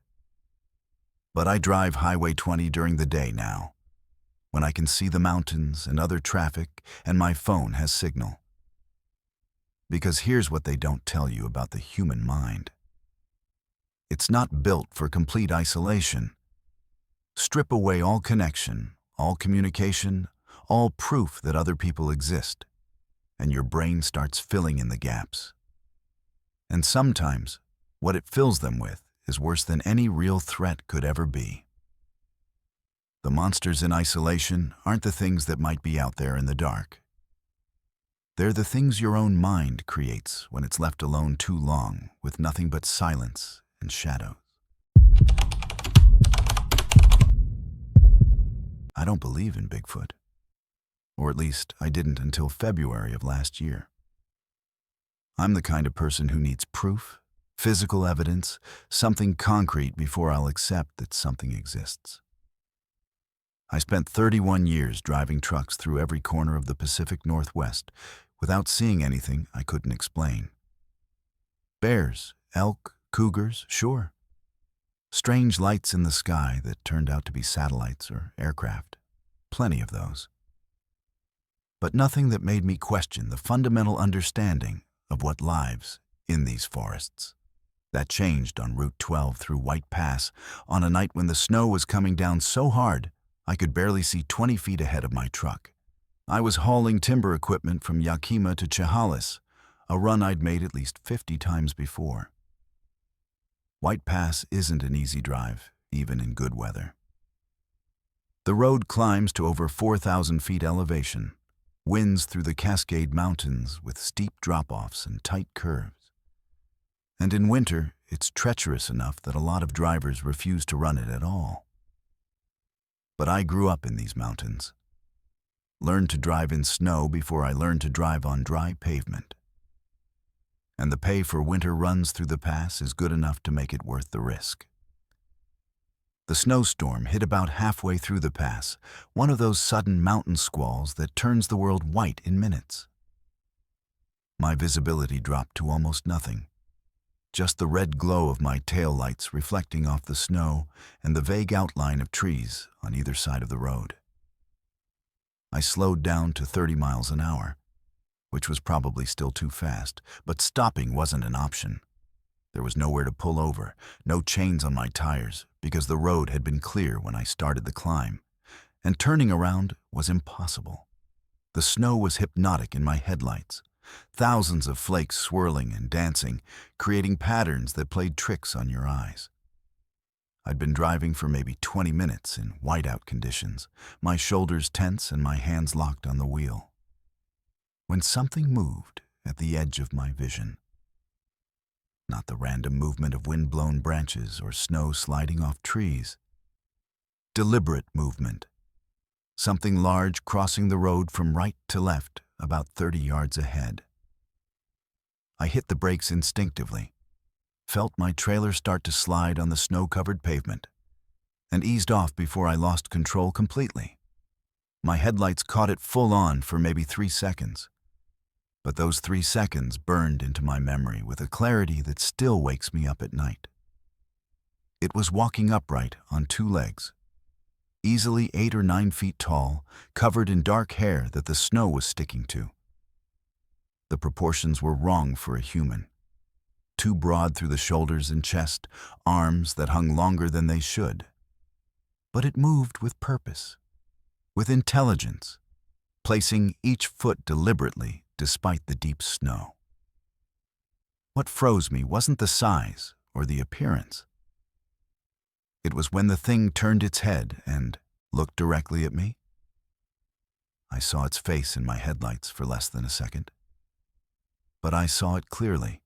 But I drive Highway 20 during the day now, when I can see the mountains and other traffic and my phone has signal. Because here's what they don't tell you about the human mind. It's not built for complete isolation. Strip away all connection, all communication, all proof that other people exist, and your brain starts filling in the gaps. And sometimes, what it fills them with is worse than any real threat could ever be. The monsters in isolation aren't the things that might be out there in the dark. They're the things your own mind creates when it's left alone too long with nothing but silence and shadows. I don't believe in Bigfoot. Or at least I didn't until February of last year. I'm the kind of person who needs proof, physical evidence, something concrete before I'll accept that something exists. I spent 31 years driving trucks through every corner of the Pacific Northwest without seeing anything I couldn't explain. Bears, elk, cougars, sure. Strange lights in the sky that turned out to be satellites or aircraft. Plenty of those. But nothing that made me question the fundamental understanding of what lives in these forests. That changed on Route 12 through White Pass on a night when the snow was coming down so hard I could barely see 20 feet ahead of my truck. I was hauling timber equipment from Yakima to Chehalis, a run I'd made at least 50 times before. White Pass isn't an easy drive, even in good weather. The road climbs to over 4,000 feet elevation, winds through the Cascade Mountains with steep drop-offs and tight curves. And in winter, it's treacherous enough that a lot of drivers refuse to run it at all. But I grew up in these mountains. Learned to drive in snow before I learned to drive on dry pavement. And the pay for winter runs through the pass is good enough to make it worth the risk. The snowstorm hit about halfway through the pass, one of those sudden mountain squalls that turns the world white in minutes. My visibility dropped to almost nothing. Just the red glow of my taillights reflecting off the snow and the vague outline of trees on either side of the road. I slowed down to 30 miles an hour, which was probably still too fast, but stopping wasn't an option. There was nowhere to pull over, no chains on my tires, because the road had been clear when I started the climb, and turning around was impossible. The snow was hypnotic in my headlights, thousands of flakes swirling and dancing, creating patterns that played tricks on your eyes. I'd been driving for maybe 20 minutes in whiteout conditions, my shoulders tense and my hands locked on the wheel, when something moved at the edge of my vision. Not the random movement of wind-blown branches or snow sliding off trees. Deliberate movement. Something large crossing the road from right to left, about 30 yards ahead. I hit the brakes instinctively, felt my trailer start to slide on the snow-covered pavement, and eased off before I lost control completely. My headlights caught it full on for maybe 3 seconds. But those 3 seconds burned into my memory with a clarity that still wakes me up at night. It was walking upright on 2 legs, easily 8 or 9 feet tall, covered in dark hair that the snow was sticking to. The proportions were wrong for a human. Too broad through the shoulders and chest, arms that hung longer than they should. But it moved with purpose, with intelligence, placing each foot deliberately despite the deep snow. What froze me wasn't the size or the appearance. It was when the thing turned its head and looked directly at me. I saw its face in my headlights for less than a second. But I saw it clearly.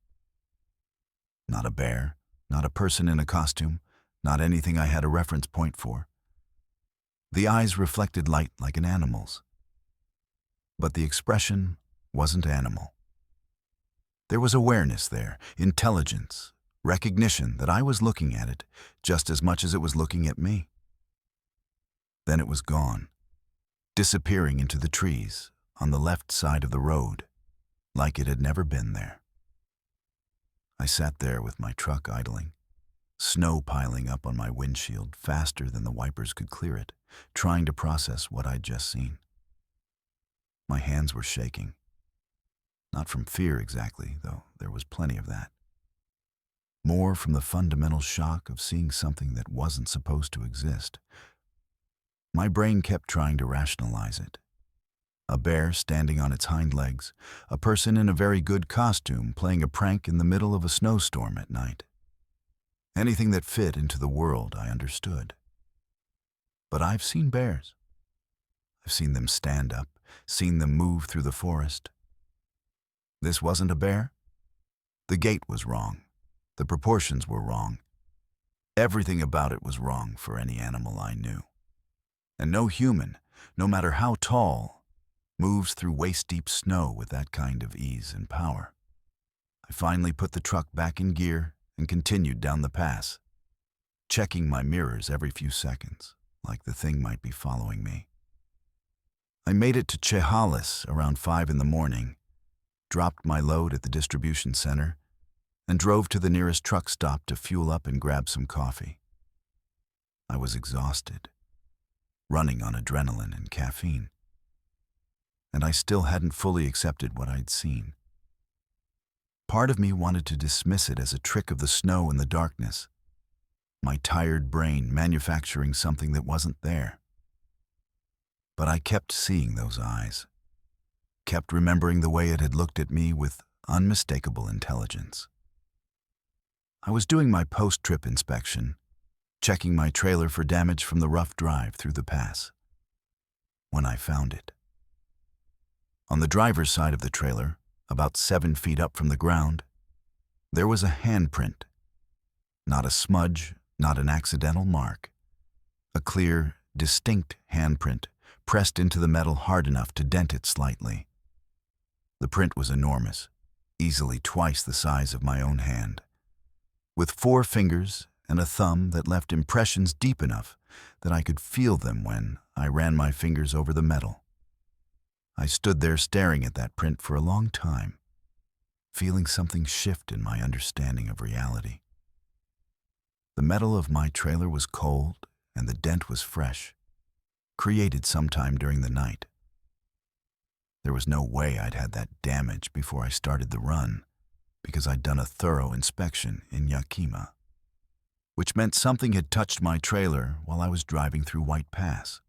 Not a bear, not a person in a costume, not anything I had a reference point for. The eyes reflected light like an animal's. But the expression wasn't animal. There was awareness there, intelligence, recognition that I was looking at it just as much as it was looking at me. Then it was gone, disappearing into the trees on the left side of the road, like it had never been there. I sat there with my truck idling, snow piling up on my windshield faster than the wipers could clear it, trying to process what I'd just seen. My hands were shaking. Not from fear exactly, though there was plenty of that. More from the fundamental shock of seeing something that wasn't supposed to exist, My brain kept trying to rationalize it. A bear standing on its hind legs, a person in a very good costume playing a prank in the middle of a snowstorm at night. Anything that fit into the world I understood. But I've seen bears. I've seen them stand up, seen them move through the forest. This wasn't a bear? The gait was wrong. The proportions were wrong. Everything about it was wrong for any animal I knew. And no human, no matter how tall, moves through waist-deep snow with that kind of ease and power. I finally put the truck back in gear and continued down the pass, checking my mirrors every few seconds, like the thing might be following me. I made it to Chehalis around 5 in the morning, dropped my load at the distribution center, and drove to the nearest truck stop to fuel up and grab some coffee. I was exhausted, running on adrenaline and caffeine, and I still hadn't fully accepted what I'd seen. Part of me wanted to dismiss it as a trick of the snow and the darkness, my tired brain manufacturing something that wasn't there. But I kept seeing those eyes, kept remembering the way it had looked at me with unmistakable intelligence. I was doing my post-trip inspection, checking my trailer for damage from the rough drive through the pass, when I found it. On the driver's side of the trailer, about 7 feet up from the ground, there was a handprint. Not a smudge, not an accidental mark. A clear, distinct handprint pressed into the metal hard enough to dent it slightly. The print was enormous, easily twice the size of my own hand, with 4 fingers and a thumb that left impressions deep enough that I could feel them when I ran my fingers over the metal. I stood there staring at that print for a long time, feeling something shift in my understanding of reality. The metal of my trailer was cold and the dent was fresh, created sometime during the night. There was no way I'd had that damage before I started the run, because I'd done a thorough inspection in Yakima, which meant something had touched my trailer while I was driving through White Pass.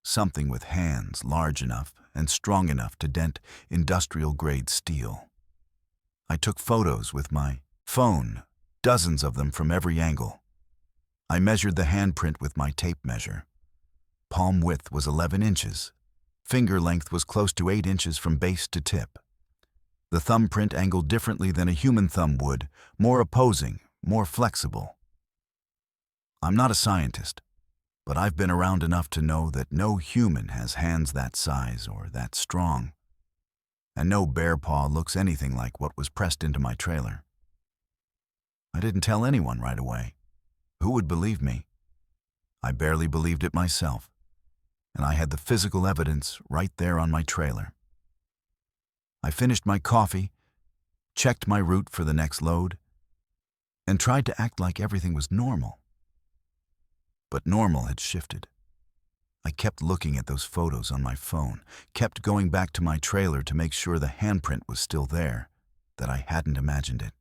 Something with hands large enough and strong enough to dent industrial-grade steel. I took photos with my phone, dozens of them from every angle. I measured the handprint with my tape measure. Palm width was 11 inches. Finger length was close to 8 inches from base to tip. The thumbprint angled differently than a human thumb would, more opposing, more flexible. I'm not a scientist, but I've been around enough to know that no human has hands that size or that strong, and no bear paw looks anything like what was pressed into my trailer. I didn't tell anyone right away. Who would believe me? I barely believed it myself, and I had the physical evidence right there on my trailer. I finished my coffee, checked my route for the next load, and tried to act like everything was normal. But normal had shifted. I kept looking at those photos on my phone, kept going back to my trailer to make sure the handprint was still there, that I hadn't imagined it.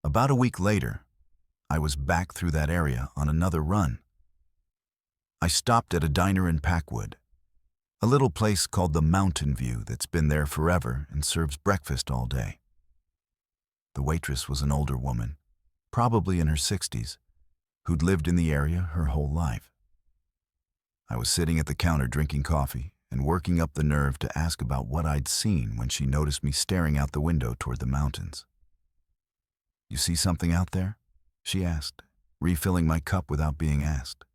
About a week later, I was back through that area on another run. I stopped at a diner in Packwood, a little place called the Mountain View that's been there forever and serves breakfast all day. The waitress was an older woman, probably in her 60s, who'd lived in the area her whole life. I was sitting at the counter drinking coffee and working up the nerve to ask about what I'd seen when she noticed me staring out the window toward the mountains. "You see something out there?" she asked, refilling my cup without being asked.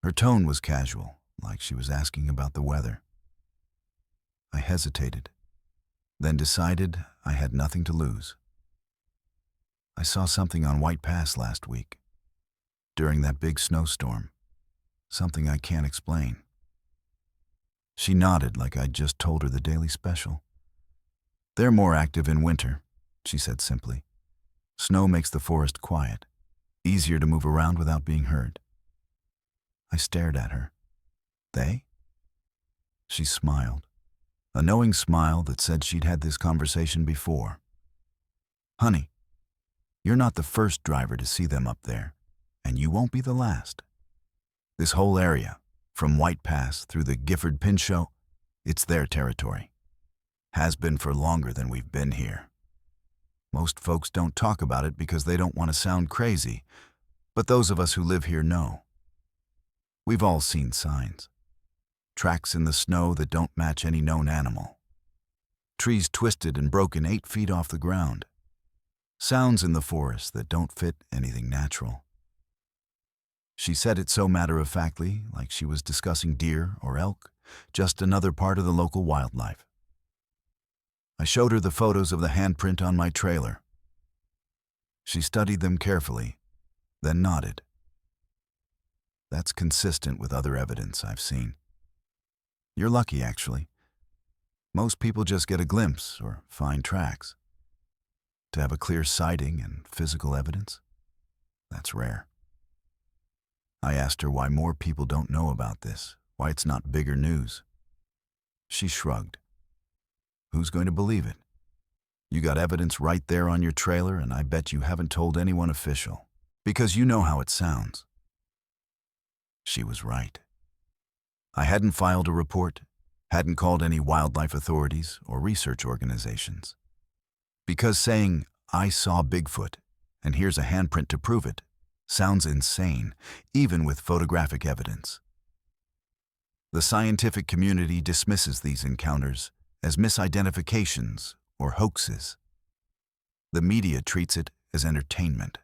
Her tone was casual, like she was asking about the weather. I hesitated, then decided I had nothing to lose. "I saw something on White Pass last week, during that big snowstorm, something I can't explain." She nodded like I'd just told her the daily special. "They're more active in winter," she said simply. "Snow makes the forest quiet, easier to move around without being heard." I stared at her. "They?" She smiled, a knowing smile that said she'd had this conversation before. "Honey, you're not the first driver to see them up there, and you won't be the last." This whole area, from White Pass through the Gifford Pinchot, it's their territory. Has been for longer than we've been here. Most folks don't talk about it because they don't want to sound crazy, but those of us who live here know. We've all seen signs. Tracks in the snow that don't match any known animal. Trees twisted and broken 8 feet off the ground. Sounds in the forest that don't fit anything natural. She said it so matter-of-factly, like she was discussing deer or elk, just another part of the local wildlife. I showed her the photos of the handprint on my trailer. She studied them carefully, then nodded. That's consistent with other evidence I've seen. You're lucky, actually. Most people just get a glimpse or find tracks. To have a clear sighting and physical evidence, that's rare. I asked her why more people don't know about this, why it's not bigger news. She shrugged. Who's going to believe it? You got evidence right there on your trailer, and I bet you haven't told anyone official, because you know how it sounds. She was right. I hadn't filed a report, hadn't called any wildlife authorities or research organizations. Because saying, I saw Bigfoot, and here's a handprint to prove it, sounds insane, even with photographic evidence. The scientific community dismisses these encounters as misidentifications or hoaxes. The media treats it as entertainment.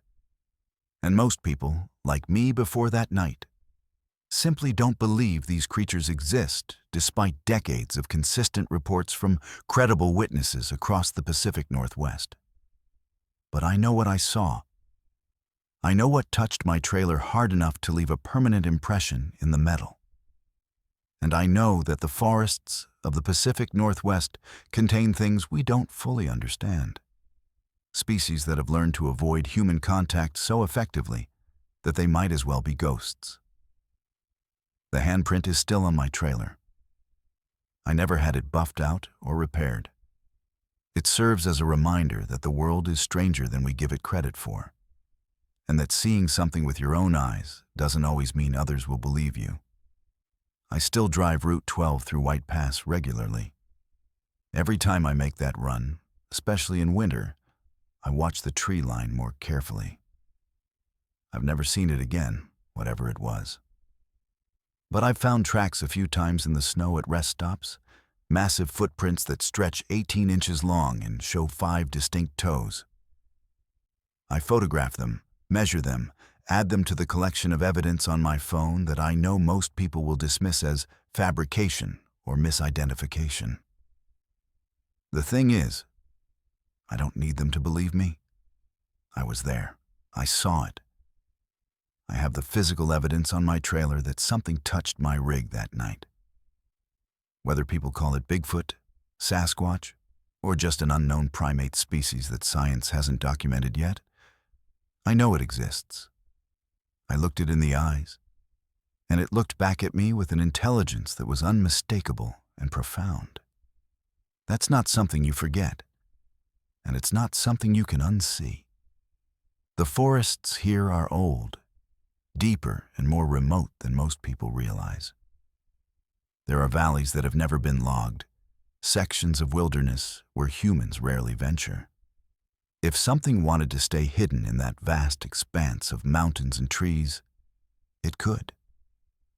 And most people, like me before that night, simply don't believe these creatures exist despite decades of consistent reports from credible witnesses across the Pacific Northwest. But I know what I saw. I know what touched my trailer hard enough to leave a permanent impression in the metal. And I know that the forests of the Pacific Northwest contain things we don't fully understand. Species that have learned to avoid human contact so effectively that they might as well be ghosts. The handprint is still on my trailer. I never had it buffed out or repaired. It serves as a reminder that the world is stranger than we give it credit for, and that seeing something with your own eyes doesn't always mean others will believe you. I still drive Route 12 through White Pass regularly. Every time I make that run, especially in winter, I watch the tree line more carefully. I've never seen it again, whatever it was. But I've found tracks a few times in the snow at rest stops, massive footprints that stretch 18 inches long and show 5 distinct toes. I photograph them, measure them, add them to the collection of evidence on my phone that I know most people will dismiss as fabrication or misidentification. The thing is, I don't need them to believe me. I was there. I saw it. I have the physical evidence on my trailer that something touched my rig that night. Whether people call it Bigfoot, Sasquatch, or just an unknown primate species that science hasn't documented yet, I know it exists. I looked it in the eyes, and it looked back at me with an intelligence that was unmistakable and profound. That's not something you forget, and it's not something you can unsee. The forests here are old, deeper and more remote than most people realize. There are valleys that have never been logged, sections of wilderness where humans rarely venture. If something wanted to stay hidden in that vast expanse of mountains and trees, it could.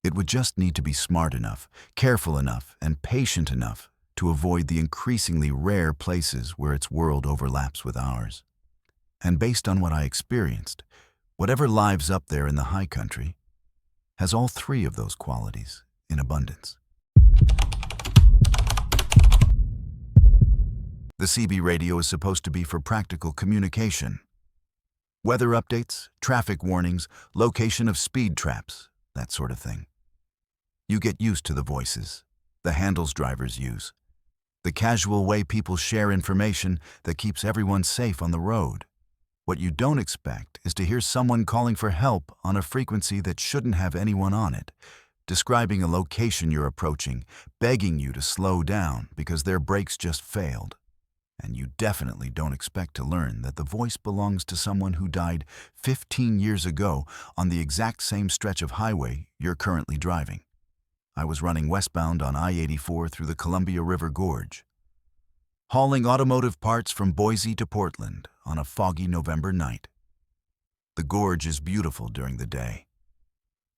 It would just need to be smart enough, careful enough, and patient enough to avoid the increasingly rare places where its world overlaps with ours. And based on what I experienced, whatever lives up there in the high country has all 3 of those qualities in abundance. The CB radio is supposed to be for practical communication. Weather updates, traffic warnings, location of speed traps, that sort of thing. You get used to the voices, the handles drivers use, the casual way people share information that keeps everyone safe on the road. What you don't expect is to hear someone calling for help on a frequency that shouldn't have anyone on it, describing a location you're approaching, begging you to slow down because their brakes just failed. And you definitely don't expect to learn that the voice belongs to someone who died 15 years ago on the exact same stretch of highway you're currently driving. I was running westbound on I-84 through the Columbia River Gorge, hauling automotive parts from Boise to Portland on a foggy November night. The gorge is beautiful during the day,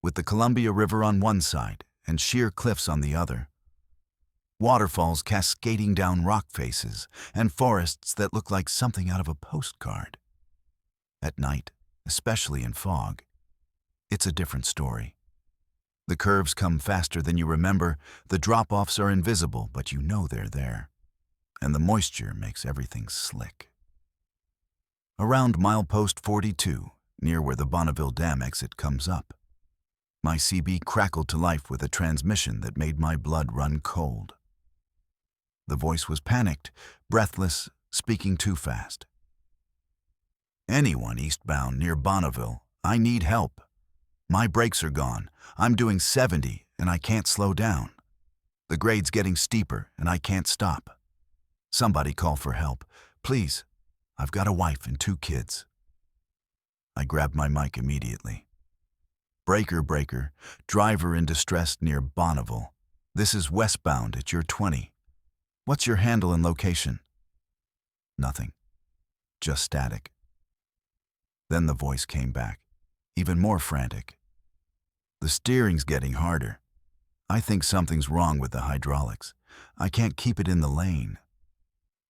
with the Columbia River on one side and sheer cliffs on the other. Waterfalls cascading down rock faces, and forests that look like something out of a postcard. At night, especially in fog, it's a different story. The curves come faster than you remember, the drop-offs are invisible, but you know they're there. And the moisture makes everything slick. Around milepost 42, near where the Bonneville Dam exit comes up, my CB crackled to life with a transmission that made my blood run cold. The voice was panicked, breathless, speaking too fast. "Anyone eastbound near Bonneville, I need help. My brakes are gone. I'm doing 70 and I can't slow down. The grade's getting steeper and I can't stop. Somebody call for help. Please, I've got a wife and 2 kids." I grabbed my mic immediately. "Breaker, breaker, driver in distress near Bonneville. This is westbound at your 20. What's your handle and location?" Nothing. Just static. Then the voice came back, even more frantic. "The steering's getting harder. I think something's wrong with the hydraulics. I can't keep it in the lane.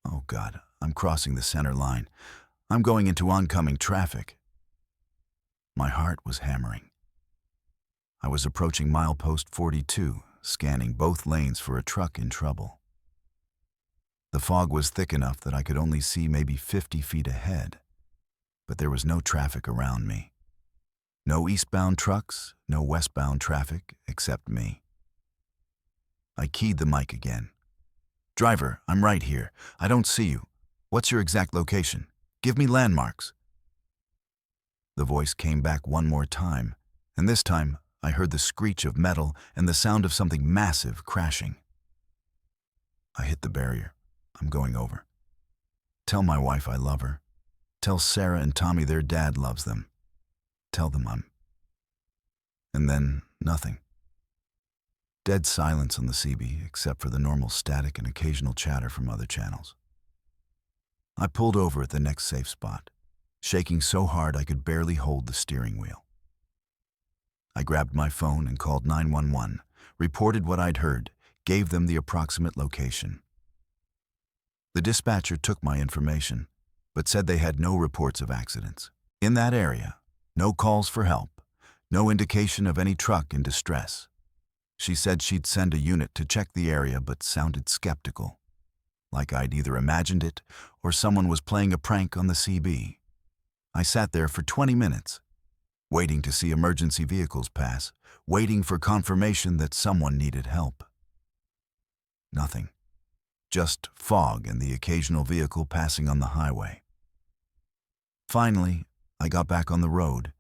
Oh God, I'm crossing the center line. I'm going into oncoming traffic." My heart was hammering. I was approaching milepost 42, scanning both lanes for a truck in trouble. The fog was thick enough that I could only see maybe 50 feet ahead, but there was no traffic around me. No eastbound trucks, no westbound traffic, except me. I keyed the mic again. "Driver, I'm right here. I don't see you. What's your exact location? Give me landmarks." The voice came back one more time, and this time I heard the screech of metal and the sound of something massive crashing. I hit the barrier. "I'm going over. Tell my wife I love her. Tell Sarah and Tommy their dad loves them. Tell them I'm..." And then nothing. Dead silence on the CB, except for the normal static and occasional chatter from other channels. I pulled over at the next safe spot, shaking so hard I could barely hold the steering wheel. I grabbed my phone and called 911, reported what I'd heard, gave them the approximate location. The dispatcher took my information, but said they had no reports of accidents. In that area, no calls for help, no indication of any truck in distress. She said she'd send a unit to check the area, but sounded skeptical, like I'd either imagined it or someone was playing a prank on the CB. I sat there for 20 minutes, waiting to see emergency vehicles pass, waiting for confirmation that someone needed help. Nothing. Just fog and the occasional vehicle passing on the highway. Finally, I got back on the road,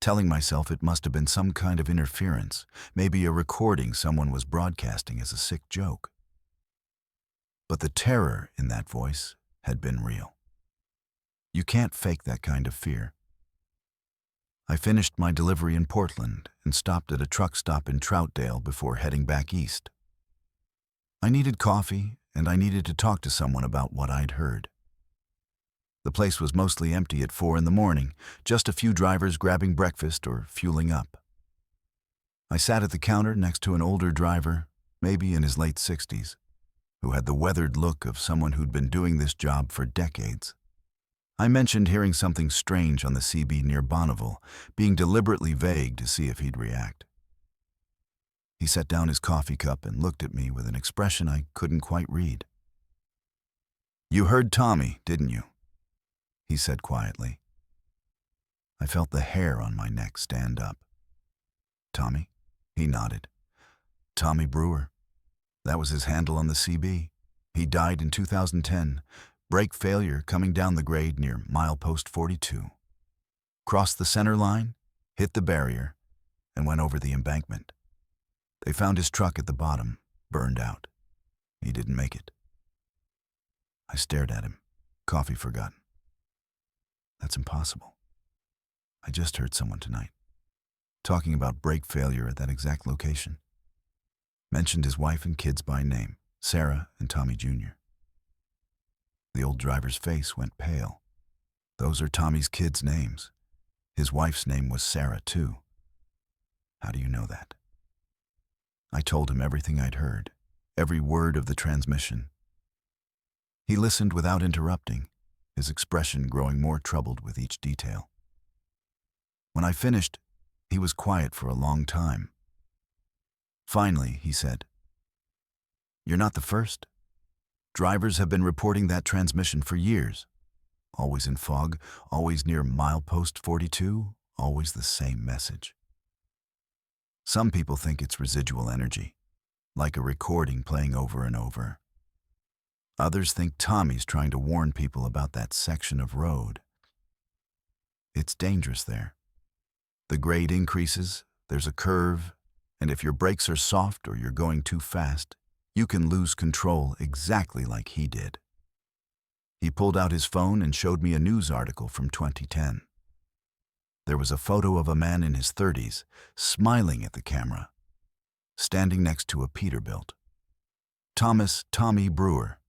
telling myself it must have been some kind of interference, maybe a recording someone was broadcasting as a sick joke. But the terror in that voice had been real. You can't fake that kind of fear. I finished my delivery in Portland and stopped at a truck stop in Troutdale before heading back east. I needed coffee, and I needed to talk to someone about what I'd heard. The place was mostly empty at 4 in the morning, just a few drivers grabbing breakfast or fueling up. I sat at the counter next to an older driver, maybe in his late 60s, who had the weathered look of someone who'd been doing this job for decades. I mentioned hearing something strange on the CB near Bonneville, being deliberately vague to see if he'd react. He set down his coffee cup and looked at me with an expression I couldn't quite read. "You heard Tommy, didn't you?" he said quietly. I felt the hair on my neck stand up. "Tommy?" He nodded. "Tommy Brewer. That was his handle on the CB. He died in 2010. Brake failure coming down the grade near milepost 42. Crossed the center line, hit the barrier, and went over the embankment. They found his truck at the bottom, burned out. He didn't make it." I I stared at him, coffee forgotten. That's impossible. I just heard someone tonight, talking about brake failure at that exact location. Mentioned his wife and kids by name, Sarah and Tommy Jr. The old driver's face went pale. Those are Tommy's kids' names. His wife's name was Sarah, too. How do you know that? I told him everything I'd heard, every word of the transmission. He listened without interrupting, his expression growing more troubled with each detail. When I finished, he was quiet for a long time. Finally, he said, "You're not the first. Drivers have been reporting that transmission for years. Always in fog, always near milepost 42, always the same message. Some people think it's residual energy, like a recording playing over and over. Others think Tommy's trying to warn people about that section of road. It's dangerous there. The grade increases, there's a curve, and if your brakes are soft or you're going too fast, you can lose control exactly like he did." He pulled out his phone and showed me a news article from 2010. There was a photo of a man in his 30s, smiling at the camera, standing next to a Peterbilt. Thomas "Tommy" Brewer,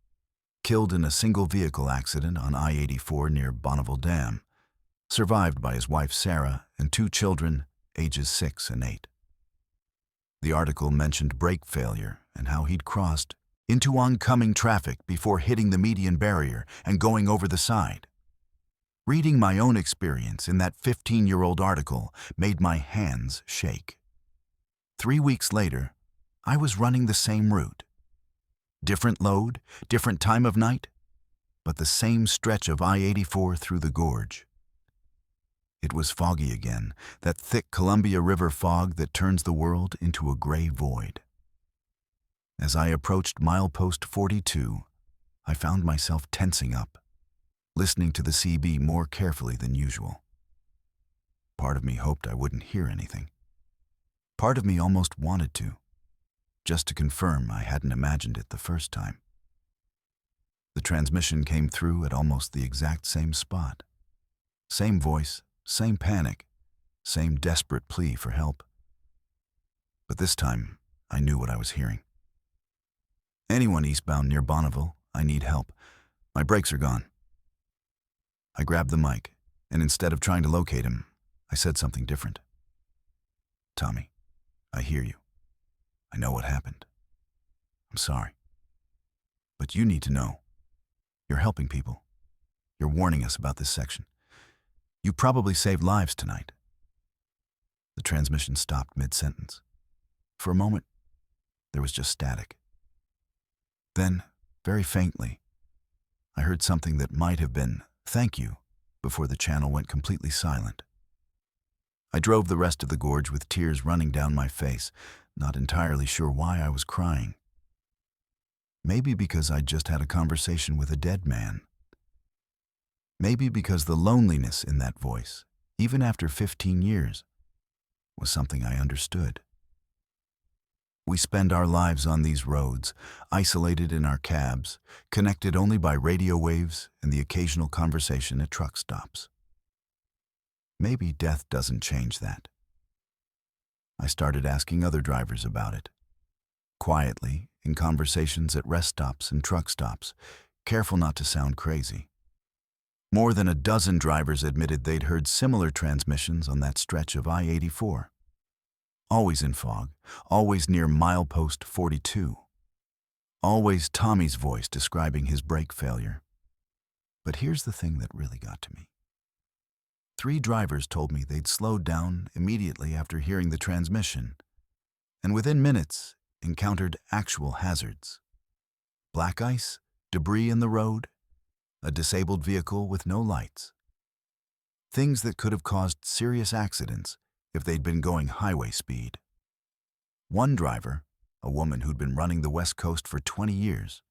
killed in a single vehicle accident on I-84 near Bonneville Dam, survived by his wife Sarah and 2 children, ages 6 and 8. The article mentioned brake failure and how he'd crossed into oncoming traffic before hitting the median barrier and going over the side. Reading my own experience in that 15-year-old article made my hands shake. 3 weeks later, I was running the same route. Different load, different time of night, but the same stretch of I-84 through the gorge. It was foggy again, that thick Columbia River fog that turns the world into a gray void. As I approached milepost 42, I found myself tensing up, listening to the CB more carefully than usual. Part of me hoped I wouldn't hear anything. Part of me almost wanted to, just to confirm I hadn't imagined it the first time. The transmission came through at almost the exact same spot. Same voice, same panic, same desperate plea for help. But this time, I knew what I was hearing. "Anyone eastbound near Bonneville, I need help. My brakes are gone." I grabbed the mic, and instead of trying to locate him, I said something different. "Tommy, I hear you. I know what happened. I'm sorry. But you need to know. You're helping people. You're warning us about this section. You probably saved lives tonight." The transmission stopped mid-sentence. For a moment, there was just static. Then, very faintly, I heard something that might have been "thank you" before the channel went completely silent. I drove the rest of the gorge with tears running down my face, not entirely sure why I was crying. Maybe because I'd just had a conversation with a dead man. Maybe because the loneliness in that voice, even after 15 years, was something I understood. We spend our lives on these roads, isolated in our cabs, connected only by radio waves and the occasional conversation at truck stops. Maybe death doesn't change that. I started asking other drivers about it. Quietly, in conversations at rest stops and truck stops, careful not to sound crazy. More than a dozen drivers admitted they'd heard similar transmissions on that stretch of I-84. Always in fog, always near milepost 42. Always Tommy's voice describing his brake failure. But here's the thing that really got to me. 3 drivers told me they'd slowed down immediately after hearing the transmission, and within minutes encountered actual hazards. Black ice, debris in the road, a disabled vehicle with no lights. Things that could have caused serious accidents if they'd been going highway speed. One driver, a woman who'd been running the West Coast for 20 years,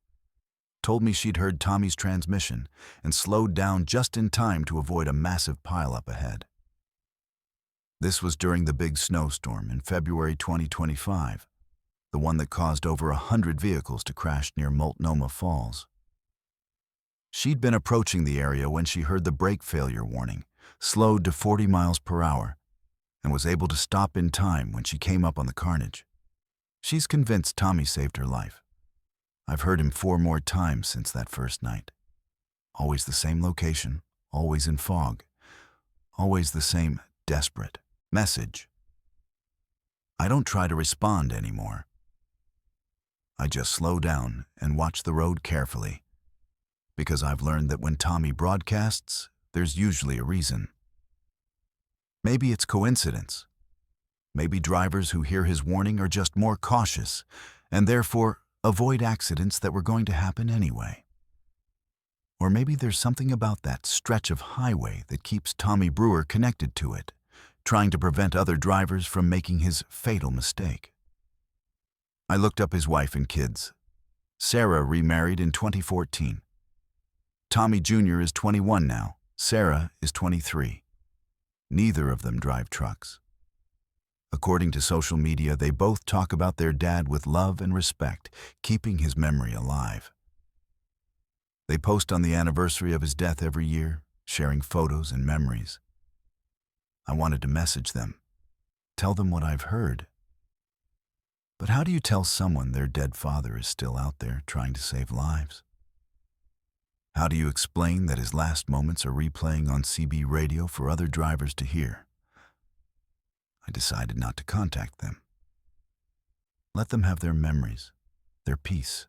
told me she'd heard Tommy's transmission and slowed down just in time to avoid a massive pileup ahead. This was during the big snowstorm in February 2025, the one that caused over 100 vehicles to crash near Multnomah Falls. She'd been approaching the area when she heard the brake failure warning, slowed to 40 miles per hour, and was able to stop in time when she came up on the carnage. She's convinced Tommy saved her life. I've heard him 4 more times since that first night. Always the same location, always in fog, always the same desperate message. I don't try to respond anymore. I just slow down and watch the road carefully, because I've learned that when Tommy broadcasts, there's usually a reason. Maybe it's coincidence. Maybe drivers who hear his warning are just more cautious and therefore avoid accidents that were going to happen anyway. Or maybe there's something about that stretch of highway that keeps Tommy Brewer connected to it, trying to prevent other drivers from making his fatal mistake. I looked up his wife and kids. Sarah remarried in 2014. Tommy Jr. is 21 now. Sarah is 23. Neither of them drive trucks. According to social media, they both talk about their dad with love and respect, keeping his memory alive. They post on the anniversary of his death every year, sharing photos and memories. I wanted to message them, tell them what I've heard. But how do you tell someone their dead father is still out there trying to save lives? How do you explain that his last moments are replaying on CB radio for other drivers to hear? I decided not to contact them. Let them have their memories, their peace.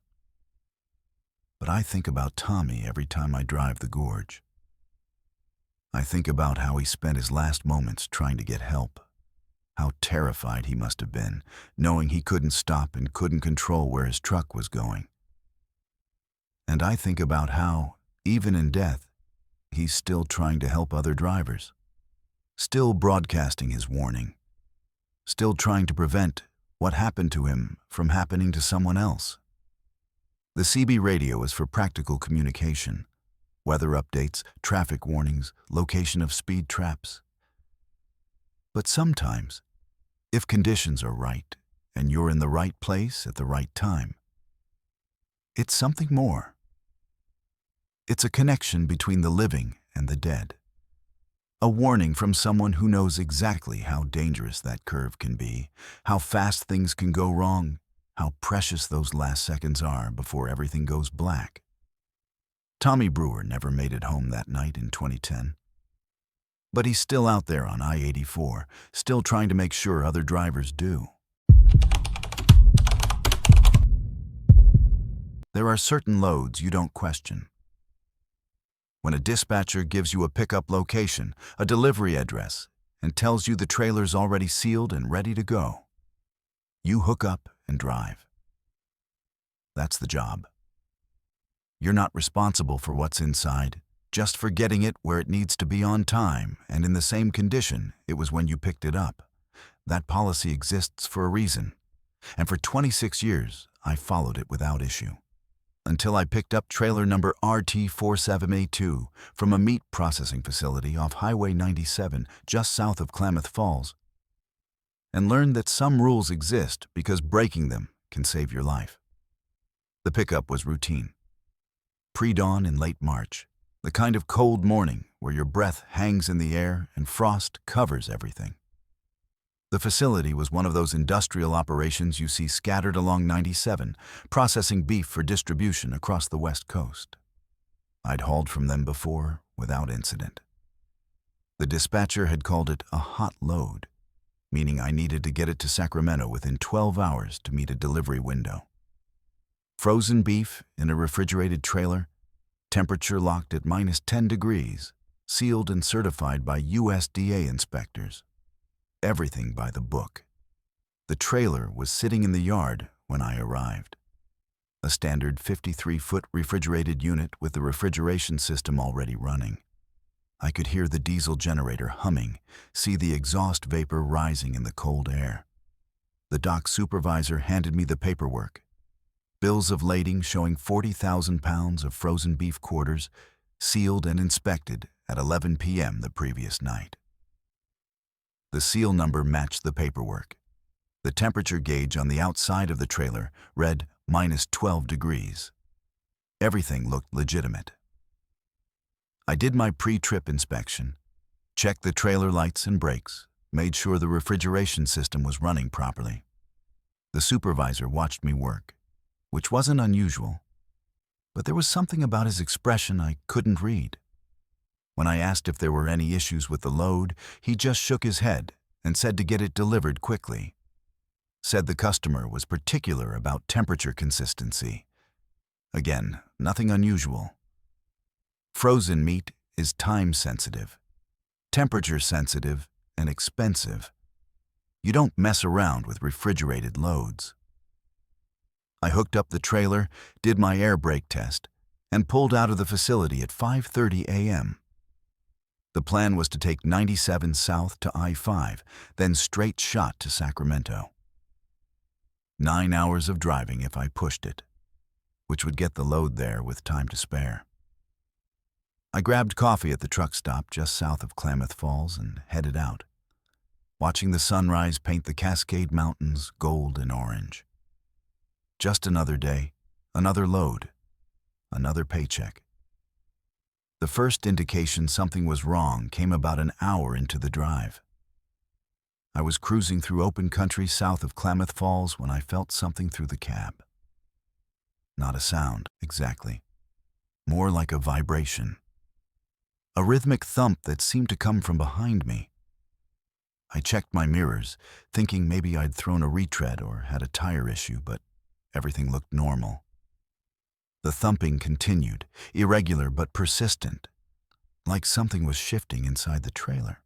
But I think about Tommy every time I drive the gorge. I think about how he spent his last moments trying to get help. How terrified he must have been, knowing he couldn't stop and couldn't control where his truck was going. And I think about how, even in death, he's still trying to help other drivers, still broadcasting his warning, still trying to prevent what happened to him from happening to someone else. The CB radio is for practical communication, weather updates, traffic warnings, location of speed traps. But sometimes, if conditions are right and you're in the right place at the right time, it's something more. It's a connection between the living and the dead. A warning from someone who knows exactly how dangerous that curve can be, how fast things can go wrong, how precious those last seconds are before everything goes black. Tommy Brewer never made it home that night in 2010. But he's still out there on I-84, still trying to make sure other drivers do. There are certain loads you don't question. When a dispatcher gives you a pickup location, a delivery address, and tells you the trailer's already sealed and ready to go, you hook up and drive. That's the job. You're not responsible for what's inside, just for getting it where it needs to be on time and in the same condition it was when you picked it up. That policy exists for a reason, and for 26 years I followed it without issue. Until I picked up trailer number RT47A2 from a meat processing facility off Highway 97 just south of Klamath Falls, and learned that some rules exist because breaking them can save your life. The pickup was routine. Pre-dawn in late March, the kind of cold morning where your breath hangs in the air and frost covers everything. The facility was one of those industrial operations you see scattered along 97, processing beef for distribution across the West Coast. I'd hauled from them before without incident. The dispatcher had called it a hot load, meaning I needed to get it to Sacramento within 12 hours to meet a delivery window. Frozen beef in a refrigerated trailer, temperature locked at -10 degrees, sealed and certified by USDA inspectors. Everything by the book. The trailer was sitting in the yard when I arrived. A standard 53-foot refrigerated unit with the refrigeration system already running. I could hear the diesel generator humming, see the exhaust vapor rising in the cold air. The dock supervisor handed me the paperwork. Bills of lading showing 40,000 pounds of frozen beef quarters, sealed and inspected at 11 p.m. the previous night. The seal number matched the paperwork. The temperature gauge on the outside of the trailer read -12 degrees. Everything looked legitimate. I did my pre-trip inspection, checked the trailer lights and brakes, made sure the refrigeration system was running properly. The supervisor watched me work, which wasn't unusual, but there was something about his expression I couldn't read. When I asked if there were any issues with the load, he just shook his head and said to get it delivered quickly. Said the customer was particular about temperature consistency. Again, nothing unusual. Frozen meat is time-sensitive, temperature-sensitive, and expensive. You don't mess around with refrigerated loads. I hooked up the trailer, did my air brake test, and pulled out of the facility at 5:30 a.m. The plan was to take 97 south to I-5, then straight shot to Sacramento. 9 hours of driving if I pushed it, which would get the load there with time to spare. I grabbed coffee at the truck stop just south of Klamath Falls and headed out, watching the sunrise paint the Cascade Mountains gold and orange. Just another day, another load, another paycheck. The first indication something was wrong came about an hour into the drive. I was cruising through open country south of Klamath Falls when I felt something through the cab. Not a sound, exactly. More like a vibration. A rhythmic thump that seemed to come from behind me. I checked my mirrors, thinking maybe I'd thrown a retread or had a tire issue, but everything looked normal. The thumping continued, irregular but persistent, like something was shifting inside the trailer.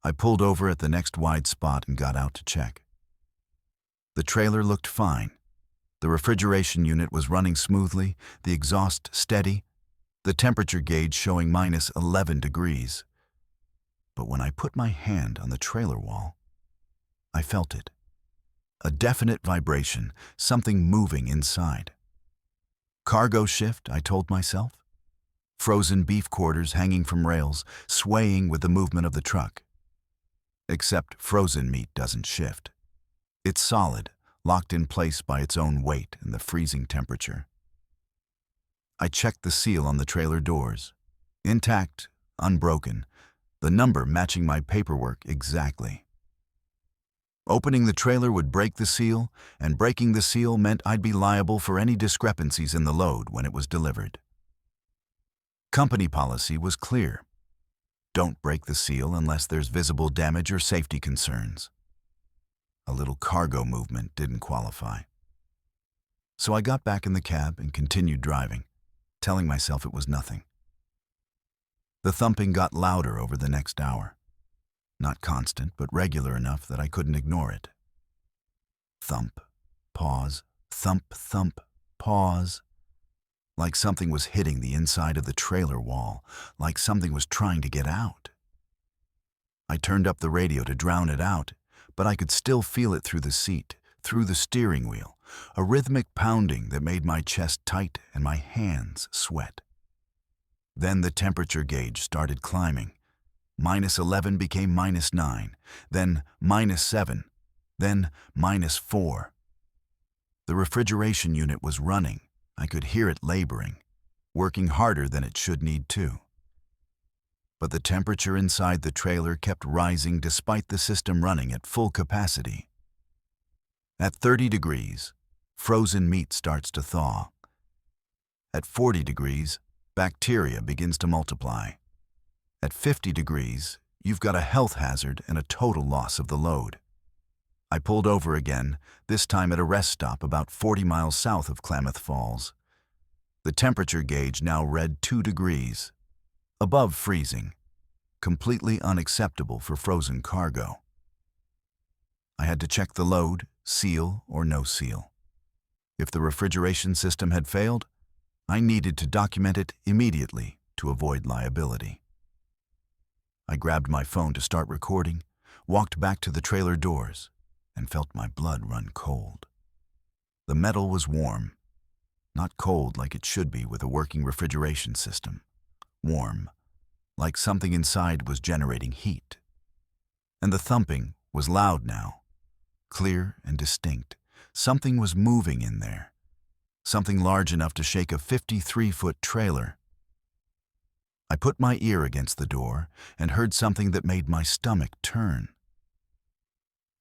I pulled over at the next wide spot and got out to check. The trailer looked fine. The refrigeration unit was running smoothly, the exhaust steady, the temperature gauge showing minus 11 degrees. But when I put my hand on the trailer wall, I felt it. A definite vibration, something moving inside. Cargo shift, I told myself. Frozen beef quarters hanging from rails, swaying with the movement of the truck. Except frozen meat doesn't shift. It's solid, locked in place by its own weight and the freezing temperature. I checked the seal on the trailer doors. Intact, unbroken, the number matching my paperwork exactly. Opening the trailer would break the seal, and breaking the seal meant I'd be liable for any discrepancies in the load when it was delivered. Company policy was clear. Don't break the seal unless there's visible damage or safety concerns. A little cargo movement didn't qualify. So I got back in the cab and continued driving, telling myself it was nothing. The thumping got louder over the next hour. Not constant, but regular enough that I couldn't ignore it. Thump, pause, thump, thump, pause. Like something was hitting the inside of the trailer wall, like something was trying to get out. I turned up the radio to drown it out, but I could still feel it through the seat, through the steering wheel, a rhythmic pounding that made my chest tight and my hands sweat. Then the temperature gauge started climbing. Minus 11 became minus 9, then minus 7, then minus 4. The refrigeration unit was running. I could hear it laboring, working harder than it should need to. But the temperature inside the trailer kept rising despite the system running at full capacity. At 30 degrees, frozen meat starts to thaw. At 40 degrees, bacteria begins to multiply. At 50 degrees, you've got a health hazard and a total loss of the load. I pulled over again, this time at a rest stop about 40 miles south of Klamath Falls. The temperature gauge now read 2 degrees, above freezing, completely unacceptable for frozen cargo. I had to check the load, seal or no seal. If the refrigeration system had failed, I needed to document it immediately to avoid liability. I grabbed my phone to start recording, walked back to the trailer doors, and felt my blood run cold. The metal was warm, not cold like it should be with a working refrigeration system. Warm, like something inside was generating heat. And the thumping was loud now, clear and distinct. Something was moving in there, something large enough to shake a 53-foot trailer. I put my ear against the door and heard something that made my stomach turn.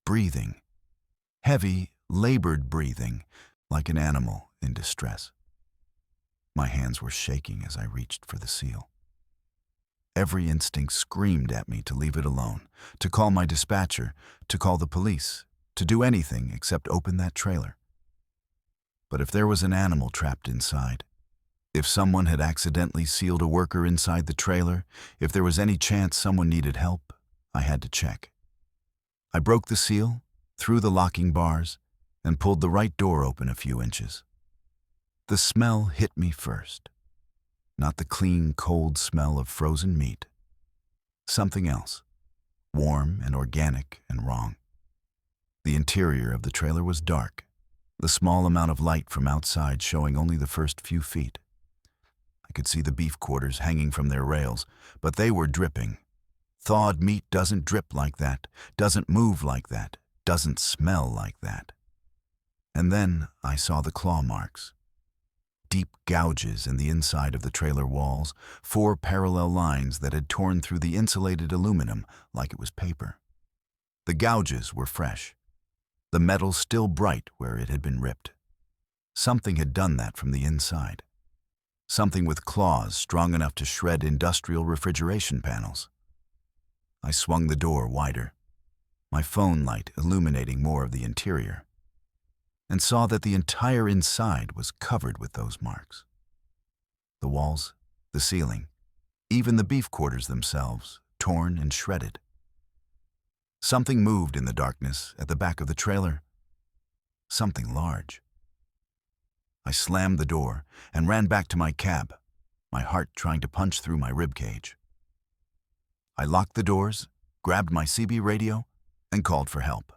Breathing. Heavy, labored breathing, like an animal in distress. My hands were shaking as I reached for the seal. Every instinct screamed at me to leave it alone, to call my dispatcher, to call the police, to do anything except open that trailer. But if there was an animal trapped inside, if someone had accidentally sealed a worker inside the trailer, if there was any chance someone needed help, I had to check. I broke the seal, threw the locking bars, and pulled the right door open a few inches. The smell hit me first. Not the clean, cold smell of frozen meat. Something else, warm and organic and wrong. The interior of the trailer was dark, the small amount of light from outside showing only the first few feet. I could see the beef quarters hanging from their rails, but they were dripping. Thawed meat doesn't drip like that, doesn't move like that, doesn't smell like that. And then I saw the claw marks. Deep gouges in the inside of the trailer walls, 4 parallel lines that had torn through the insulated aluminum like it was paper. The gouges were fresh, the metal still bright where it had been ripped. Something had done that from the inside. Something with claws strong enough to shred industrial refrigeration panels. I swung the door wider, my phone light illuminating more of the interior, and saw that the entire inside was covered with those marks. The walls, the ceiling, even the beef quarters themselves, torn and shredded. Something moved in the darkness at the back of the trailer. Something large. I slammed the door and ran back to my cab, my heart trying to punch through my ribcage. I locked the doors, grabbed my CB radio, and called for help.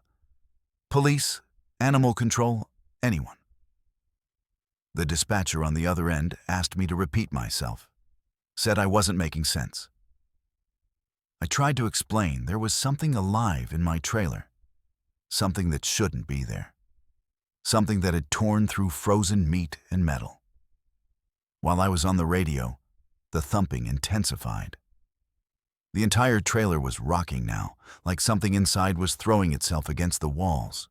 Police, animal control, anyone. The dispatcher on the other end asked me to repeat myself, said I wasn't making sense. I tried to explain there was something alive in my trailer, something that shouldn't be there, something that had torn through frozen meat and metal. While I was on the radio, the thumping intensified. The entire trailer was rocking now, like something inside was throwing itself against the walls.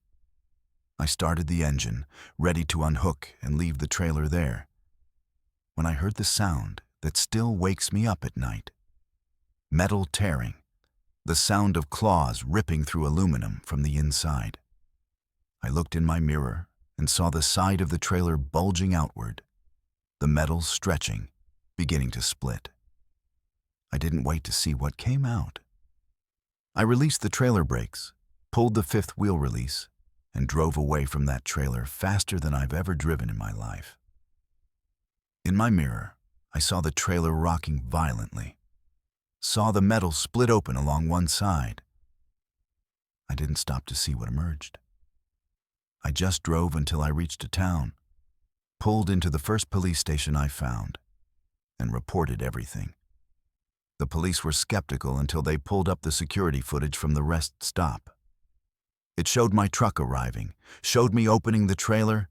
I started the engine, ready to unhook and leave the trailer there, when I heard the sound that still wakes me up at night. Metal tearing, the sound of claws ripping through aluminum from the inside. I looked in my mirror and saw the side of the trailer bulging outward, the metal stretching, beginning to split. I didn't wait to see what came out. I released the trailer brakes, pulled the 5th wheel release, and drove away from that trailer faster than I've ever driven in my life. In my mirror, I saw the trailer rocking violently, saw the metal split open along one side. I didn't stop to see what emerged. I just drove until I reached a town, pulled into the first police station I found, and reported everything. The police were skeptical until they pulled up the security footage from the rest stop. It showed my truck arriving, showed me opening the trailer,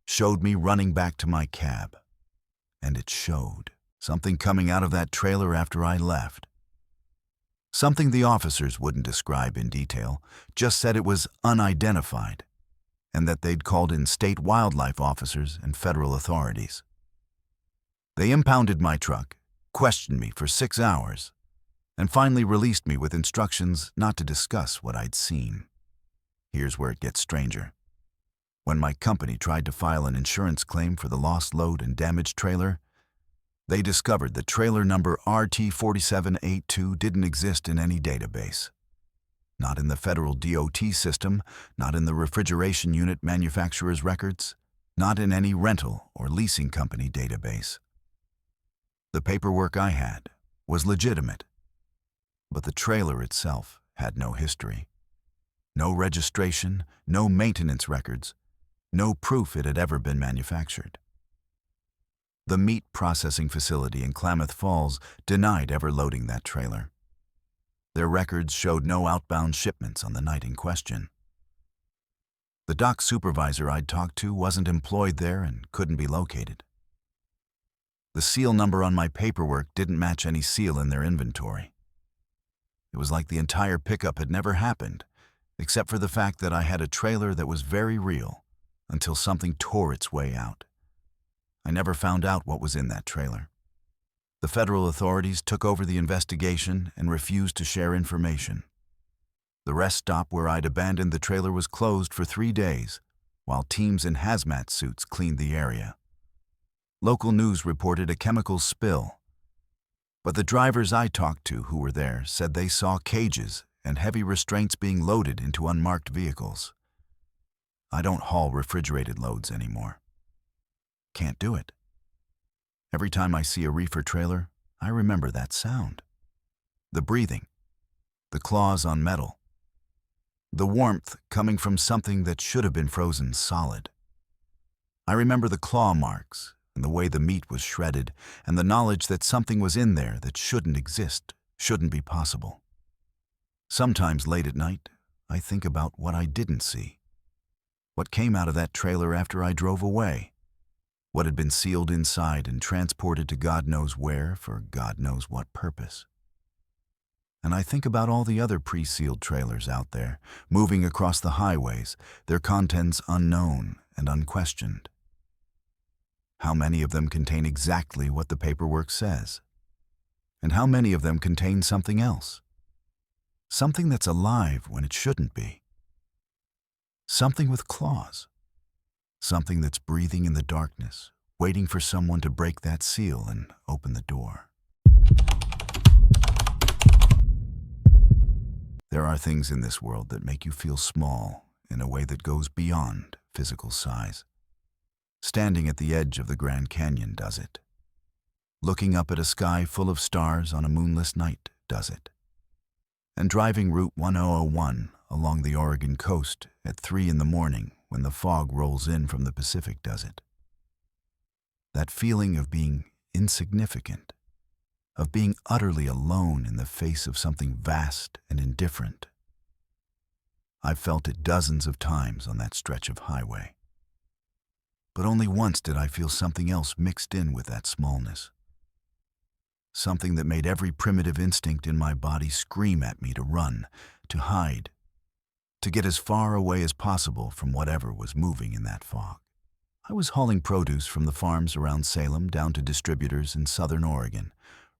showed me running back to my cab. And it showed something coming out of that trailer after I left. Something the officers wouldn't describe in detail, just said it was unidentified, and that they'd called in state wildlife officers and federal authorities. They impounded my truck, questioned me for 6 hours, and finally released me with instructions not to discuss what I'd seen. Here's where it gets stranger. When my company tried to file an insurance claim for the lost load and damaged trailer, they discovered that trailer number RT4782 didn't exist in any database. Not in the federal DOT system, not in the refrigeration unit manufacturer's records, not in any rental or leasing company database. The paperwork I had was legitimate, but the trailer itself had no history. No registration, no maintenance records, no proof it had ever been manufactured. The meat processing facility in Klamath Falls denied ever loading that trailer. Their records showed no outbound shipments on the night in question. The dock supervisor I'd talked to wasn't employed there and couldn't be located. The seal number on my paperwork didn't match any seal in their inventory. It was like the entire pickup had never happened, except for the fact that I had a trailer that was very real, until something tore its way out. I never found out what was in that trailer. The federal authorities took over the investigation and refused to share information. The rest stop where I'd abandoned the trailer was closed for 3 days, while teams in hazmat suits cleaned the area. Local news reported a chemical spill, but the drivers I talked to who were there said they saw cages and heavy restraints being loaded into unmarked vehicles. I don't haul refrigerated loads anymore. Can't do it. Every time I see a reefer trailer, I remember that sound. The breathing, the claws on metal, the warmth coming from something that should have been frozen solid. I remember the claw marks and the way the meat was shredded and the knowledge that something was in there that shouldn't exist, shouldn't be possible. Sometimes late at night, I think about what I didn't see. What came out of that trailer after I drove away. What had been sealed inside and transported to God knows where for God knows what purpose. And I think about all the other pre-sealed trailers out there, moving across the highways, their contents unknown and unquestioned. How many of them contain exactly what the paperwork says? And how many of them contain something else? Something that's alive when it shouldn't be. Something with claws. Something that's breathing in the darkness, waiting for someone to break that seal and open the door. There are things in this world that make you feel small in a way that goes beyond physical size. Standing at the edge of the Grand Canyon does it. Looking up at a sky full of stars on a moonless night does it. And driving Route 1001 along the Oregon coast at 3 in the morning when the fog rolls in from the Pacific does it. That feeling of being insignificant, of being utterly alone in the face of something vast and indifferent. I've felt it dozens of times on that stretch of highway. But only once did I feel something else mixed in with that smallness. Something that made every primitive instinct in my body scream at me to run, to hide, to get as far away as possible from whatever was moving in that fog. I was hauling produce from the farms around Salem down to distributors in southern Oregon,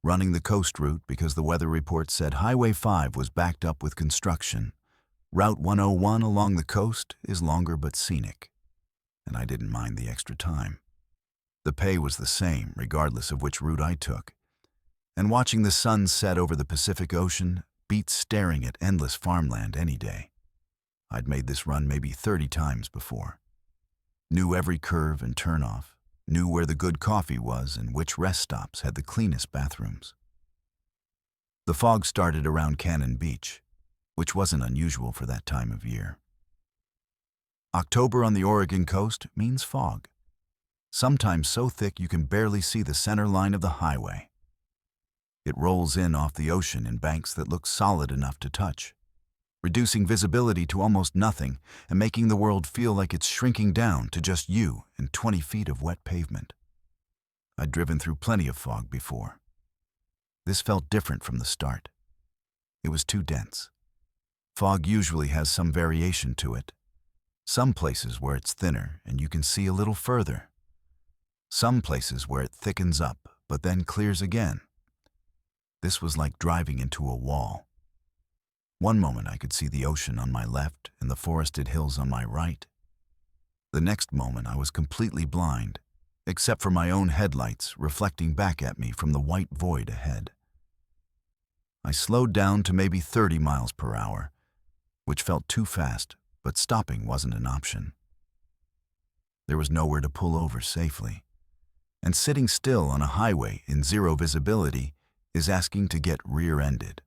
running the coast route because the weather report said Highway 5 was backed up with construction. Route 101 along the coast is longer but scenic, and I didn't mind the extra time. The pay was the same regardless of which route I took, and watching the sun set over the Pacific Ocean beats staring at endless farmland any day. I'd made this run maybe 30 times before. Knew every curve and turnoff, knew where the good coffee was and which rest stops had the cleanest bathrooms. The fog started around Cannon Beach, which wasn't unusual for that time of year. October on the Oregon coast means fog, sometimes so thick you can barely see the center line of the highway. It rolls in off the ocean in banks that look solid enough to touch, reducing visibility to almost nothing and making the world feel like it's shrinking down to just you and 20 feet of wet pavement. I'd driven through plenty of fog before. This felt different from the start. It was too dense. Fog usually has some variation to it. Some places where it's thinner and you can see a little further. Some places where it thickens up but then clears again. This was like driving into a wall. One moment I could see the ocean on my left and the forested hills on my right. The next moment I was completely blind, except for my own headlights reflecting back at me from the white void ahead. I slowed down to maybe 30 miles per hour, which felt too fast, but stopping wasn't an option. There was nowhere to pull over safely, and sitting still on a highway in zero visibility is asking to get rear-ended.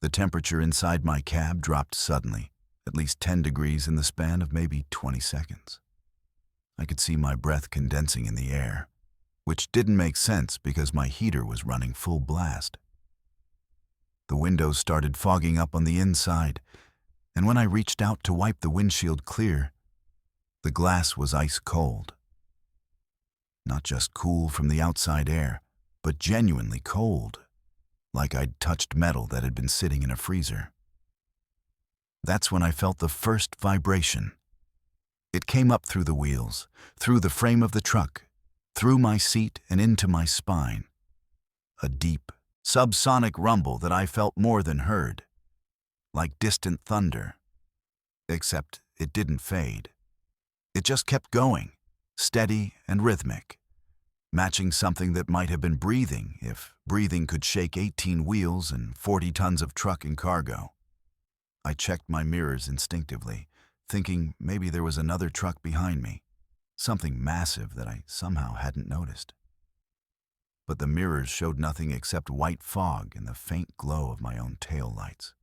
The temperature inside my cab dropped suddenly, at least 10 degrees in the span of maybe 20 seconds. I could see my breath condensing in the air, which didn't make sense because my heater was running full blast. The windows started fogging up on the inside, and when I reached out to wipe the windshield clear, the glass was ice cold. Not just cool from the outside air, but genuinely cold, like I'd touched metal that had been sitting in a freezer. That's when I felt the first vibration. It came up through the wheels, through the frame of the truck, through my seat and into my spine. A deep, subsonic rumble that I felt more than heard, like distant thunder. Except it didn't fade. It just kept going, steady and rhythmic, matching something that might have been breathing if breathing could shake 18 wheels and 40 tons of truck and cargo. I checked my mirrors instinctively, thinking maybe there was another truck behind me, something massive that I somehow hadn't noticed. But the mirrors showed nothing except white fog and the faint glow of my own tail lights.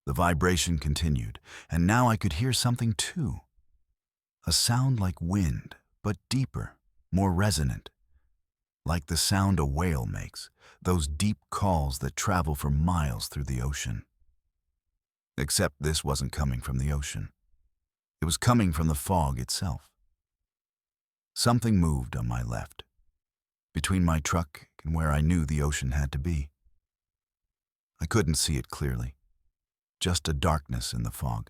The vibration continued, and now I could hear something too. A sound like wind, but deeper, more resonant. Like the sound a whale makes, those deep calls that travel for miles through the ocean. Except this wasn't coming from the ocean. It was coming from the fog itself. Something moved on my left, between my truck and where I knew the ocean had to be. I couldn't see it clearly, just a darkness in the fog,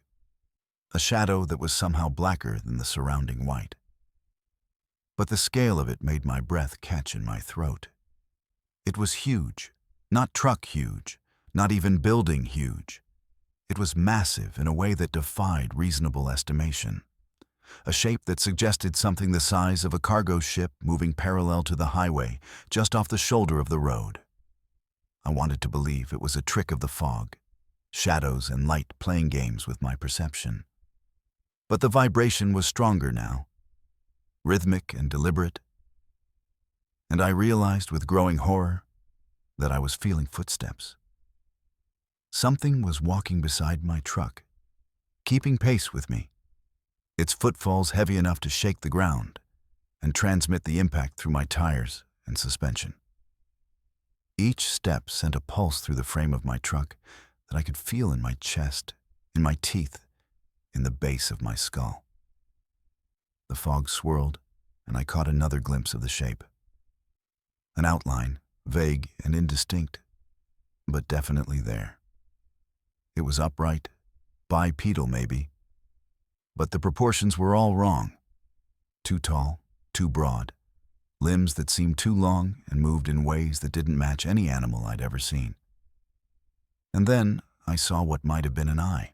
a shadow that was somehow blacker than the surrounding white. But the scale of it made my breath catch in my throat. It was huge, not truck huge, not even building huge. It was massive in a way that defied reasonable estimation. A shape that suggested something the size of a cargo ship moving parallel to the highway, just off the shoulder of the road. I wanted to believe it was a trick of the fog, shadows and light playing games with my perception. But the vibration was stronger now, rhythmic and deliberate, and I realized with growing horror that I was feeling footsteps. Something was walking beside my truck, keeping pace with me, its footfalls heavy enough to shake the ground and transmit the impact through my tires and suspension. Each step sent a pulse through the frame of my truck that I could feel in my chest, in my teeth, in the base of my skull. The fog swirled, and I caught another glimpse of the shape. An outline, vague and indistinct, but definitely there. It was upright, bipedal maybe, but the proportions were all wrong. Too tall, too broad, limbs that seemed too long and moved in ways that didn't match any animal I'd ever seen. And then I saw what might have been an eye.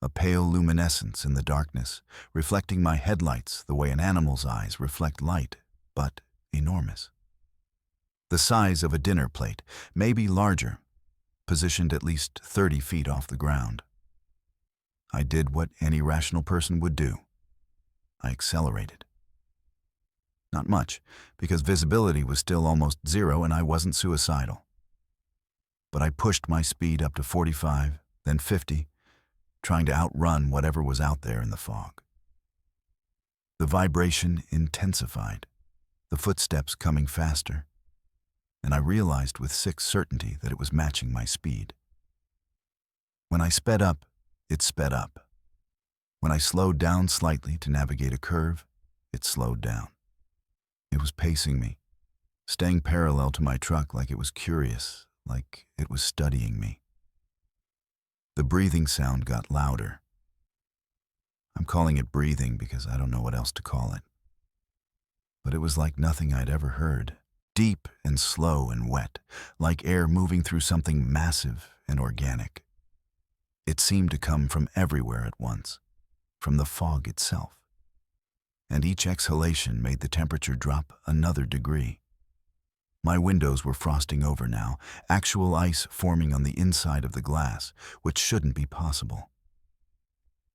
A pale luminescence in the darkness, reflecting my headlights the way an animal's eyes reflect light, but enormous. The size of a dinner plate, maybe larger, positioned at least 30 feet off the ground. I did what any rational person would do. I accelerated. Not much, because visibility was still almost zero and I wasn't suicidal. But I pushed my speed up to 45, then 50, trying to outrun whatever was out there in the fog. The vibration intensified, the footsteps coming faster, and I realized with sick certainty that it was matching my speed. When I sped up, it sped up. When I slowed down slightly to navigate a curve, it slowed down. It was pacing me, staying parallel to my truck like it was curious, like it was studying me. The breathing sound got louder. I'm calling it breathing because I don't know what else to call it. But it was like nothing I'd ever heard. Deep and slow and wet, like air moving through something massive and organic. It seemed to come from everywhere at once, from the fog itself. And each exhalation made the temperature drop another degree. My windows were frosting over now, actual ice forming on the inside of the glass, which shouldn't be possible.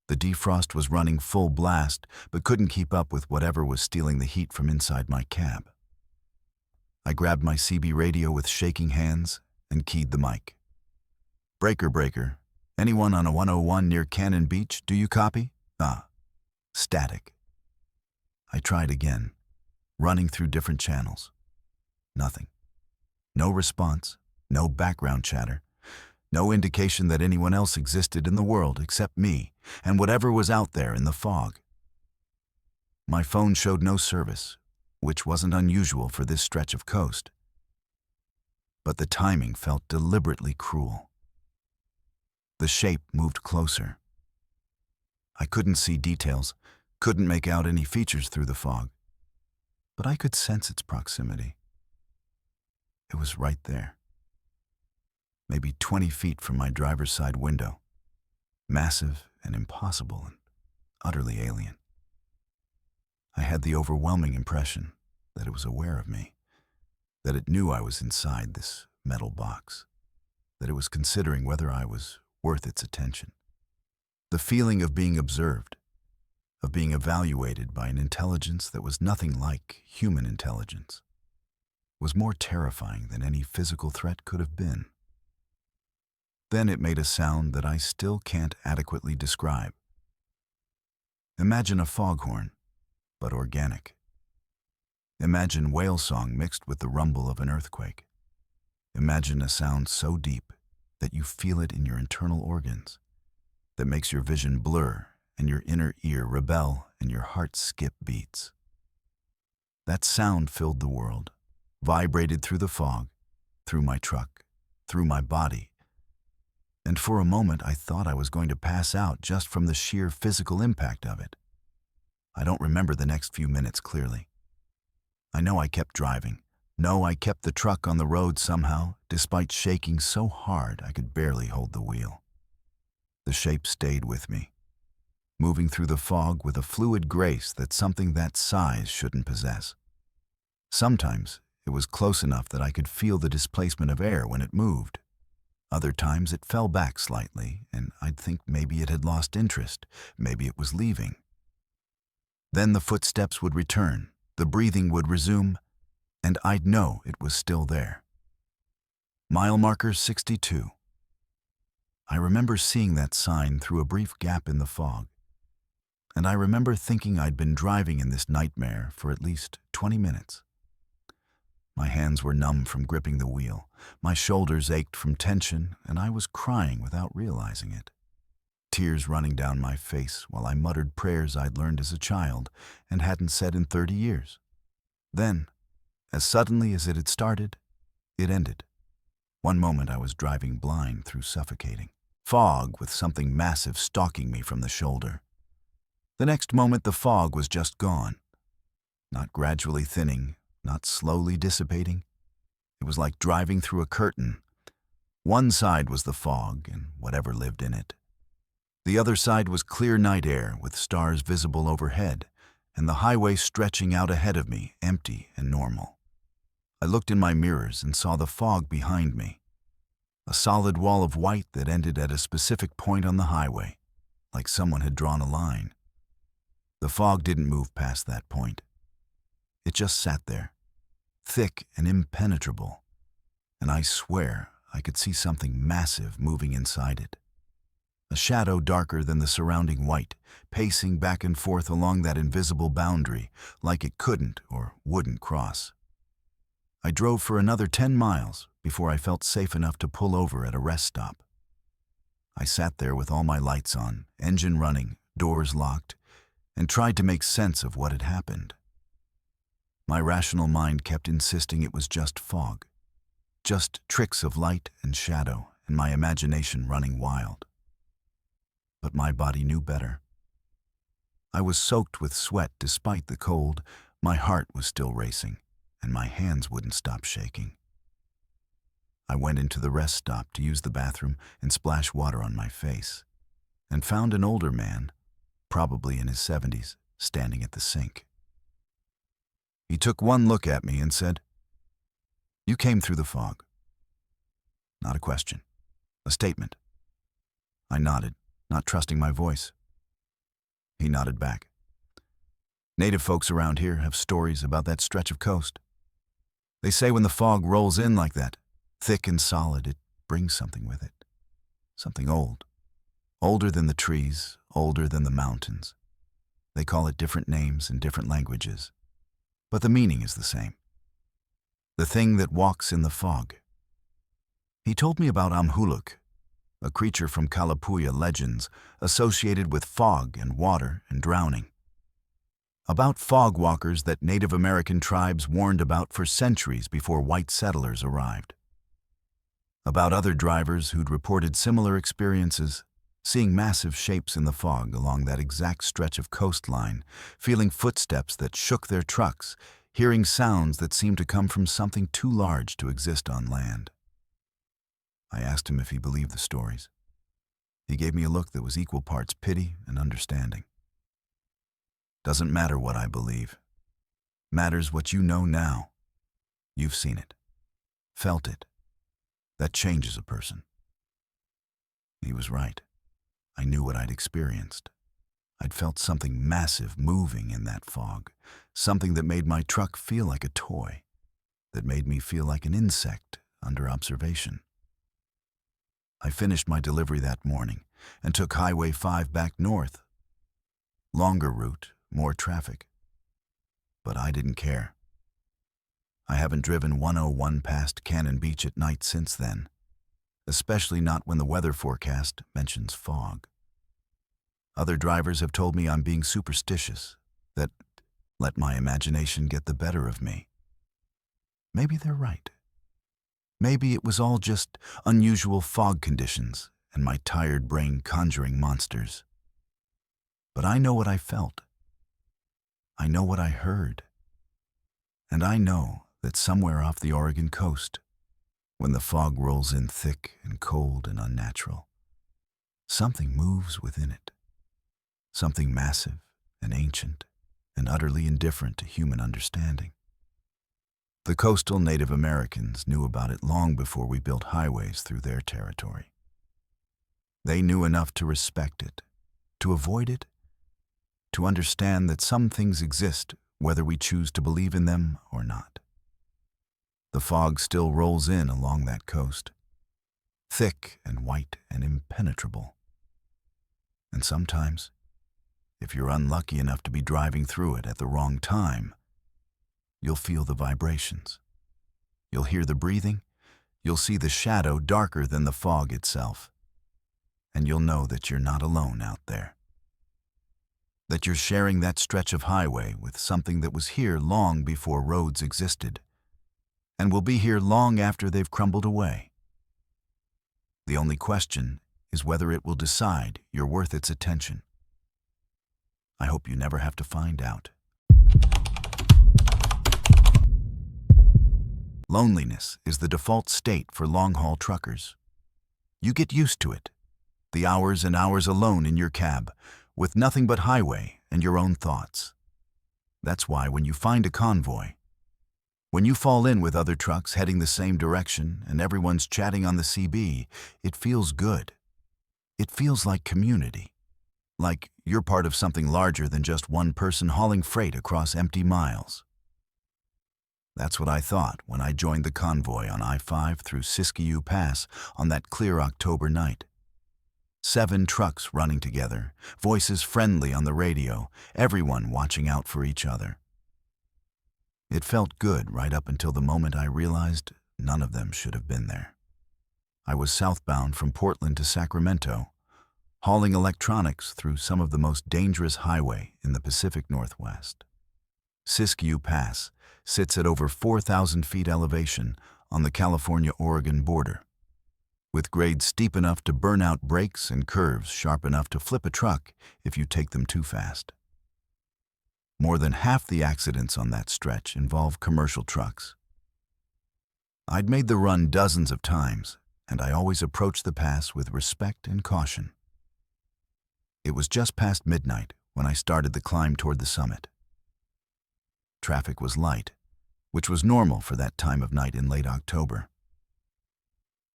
The defrost was running full blast, but couldn't keep up with whatever was stealing the heat from inside my cab. I grabbed my CB radio with shaking hands and keyed the mic. Breaker, breaker. Anyone on a 101 near Cannon Beach, do you copy? Static. I tried again, running through different channels. Nothing. No response, no background chatter, no indication that anyone else existed in the world except me and whatever was out there in the fog. My phone showed no service, which wasn't unusual for this stretch of coast. But the timing felt deliberately cruel. The shape moved closer. I couldn't see details, couldn't make out any features through the fog, but I could sense its proximity. It was right there, maybe 20 feet from my driver's side window, massive and impossible and utterly alien. I had the overwhelming impression that it was aware of me, that it knew I was inside this metal box, that it was considering whether I was worth its attention. The feeling of being observed, of being evaluated by an intelligence that was nothing like human intelligence, was more terrifying than any physical threat could have been. Then it made a sound that I still can't adequately describe. Imagine a foghorn, but organic. Imagine whale song mixed with the rumble of an earthquake. Imagine a sound so deep that you feel it in your internal organs, that makes your vision blur and your inner ear rebel and your heart skip beats. That sound filled the world, vibrated through the fog, through my truck, through my body. And for a moment I thought I was going to pass out just from the sheer physical impact of it. I don't remember the next few minutes clearly. I know I kept driving. No, I kept the truck on the road somehow, despite shaking so hard I could barely hold the wheel. The shape stayed with me, moving through the fog with a fluid grace that something that size shouldn't possess. Sometimes it was close enough that I could feel the displacement of air when it moved. Other times it fell back slightly, and I'd think maybe it had lost interest, maybe it was leaving. Then the footsteps would return, the breathing would resume, and I'd know it was still there. Mile marker 62. I remember seeing that sign through a brief gap in the fog, and I remember thinking I'd been driving in this nightmare for at least 20 minutes. My hands were numb from gripping the wheel, my shoulders ached from tension, and I was crying without realizing it. Tears running down my face while I muttered prayers I'd learned as a child and hadn't said in 30 years. Then, as suddenly as it had started, it ended. One moment I was driving blind through suffocating fog with something massive stalking me from the shoulder. The next moment the fog was just gone. Not gradually thinning, not slowly dissipating. It was like driving through a curtain. One side was the fog and whatever lived in it. The other side was clear night air with stars visible overhead, and the highway stretching out ahead of me, empty and normal. I looked in my mirrors and saw the fog behind me, a solid wall of white that ended at a specific point on the highway, like someone had drawn a line. The fog didn't move past that point. It just sat there, thick and impenetrable, and I swear I could see something massive moving inside it. A shadow darker than the surrounding white, pacing back and forth along that invisible boundary, like it couldn't or wouldn't cross. I drove for another 10 miles before I felt safe enough to pull over at a rest stop. I sat there with all my lights on, engine running, doors locked, and tried to make sense of what had happened. My rational mind kept insisting it was just fog, just tricks of light and shadow, and my imagination running wild. But my body knew better. I was soaked with sweat despite the cold, my heart was still racing, and my hands wouldn't stop shaking. I went into the rest stop to use the bathroom and splash water on my face, and found an older man, probably in his 70s, standing at the sink. He took one look at me and said, "You came through the fog." Not a question, a statement. I nodded, not trusting my voice. He nodded back. "Native folks around here have stories about that stretch of coast. They say when the fog rolls in like that, thick and solid, it brings something with it. Something old. Older than the trees, older than the mountains. They call it different names in different languages, but the meaning is the same. The thing that walks in the fog." He told me about Amhuluk, a creature from Kalapuya legends associated with fog and water and drowning. About fog walkers that Native American tribes warned about for centuries before white settlers arrived. About other drivers who'd reported similar experiences, seeing massive shapes in the fog along that exact stretch of coastline, feeling footsteps that shook their trucks, hearing sounds that seemed to come from something too large to exist on land. I asked him if he believed the stories. He gave me a look that was equal parts pity and understanding. Doesn't matter what I believe. Matters what you know now. You've seen it, felt it. That changes a person. He was right. I knew what I'd experienced. I'd felt something massive moving in that fog, something that made my truck feel like a toy, that made me feel like an insect under observation. I finished my delivery that morning and took Highway 5 back north. Longer route, more traffic. But I didn't care. I haven't driven 101 past Cannon Beach at night since then, especially not when the weather forecast mentions fog. Other drivers have told me I'm being superstitious, that let my imagination get the better of me. Maybe they're right. Maybe it was all just unusual fog conditions and my tired brain conjuring monsters. But I know what I felt. I know what I heard. And I know that somewhere off the Oregon coast, when the fog rolls in thick and cold and unnatural, something moves within it. Something massive and ancient and utterly indifferent to human understanding. The coastal Native Americans knew about it long before we built highways through their territory. They knew enough to respect it, to avoid it, to understand that some things exist whether we choose to believe in them or not. The fog still rolls in along that coast, thick and white and impenetrable. And sometimes, if you're unlucky enough to be driving through it at the wrong time, you'll feel the vibrations. You'll hear the breathing. You'll see the shadow darker than the fog itself. And you'll know that you're not alone out there. That you're sharing that stretch of highway with something that was here long before roads existed, and will be here long after they've crumbled away. The only question is whether it will decide you're worth its attention. I hope you never have to find out. Loneliness is the default state for long-haul truckers. You get used to it. The hours and hours alone in your cab, with nothing but highway and your own thoughts. That's why when you find a convoy, when you fall in with other trucks heading the same direction and everyone's chatting on the CB, it feels good. It feels like community. Like you're part of something larger than just one person hauling freight across empty miles. That's what I thought when I joined the convoy on I-5 through Siskiyou Pass on that clear October night. 7 trucks running together, voices friendly on the radio, everyone watching out for each other. It felt good right up until the moment I realized none of them should have been there. I was southbound from Portland to Sacramento, hauling electronics through some of the most dangerous highway in the Pacific Northwest. Siskiyou Pass sits at over 4,000 feet elevation on the California-Oregon border, with grades steep enough to burn out brakes and curves sharp enough to flip a truck if you take them too fast. More than half the accidents on that stretch involve commercial trucks. I'd made the run dozens of times, and I always approached the pass with respect and caution. It was just past midnight when I started the climb toward the summit. Traffic was light, which was normal for that time of night in late October.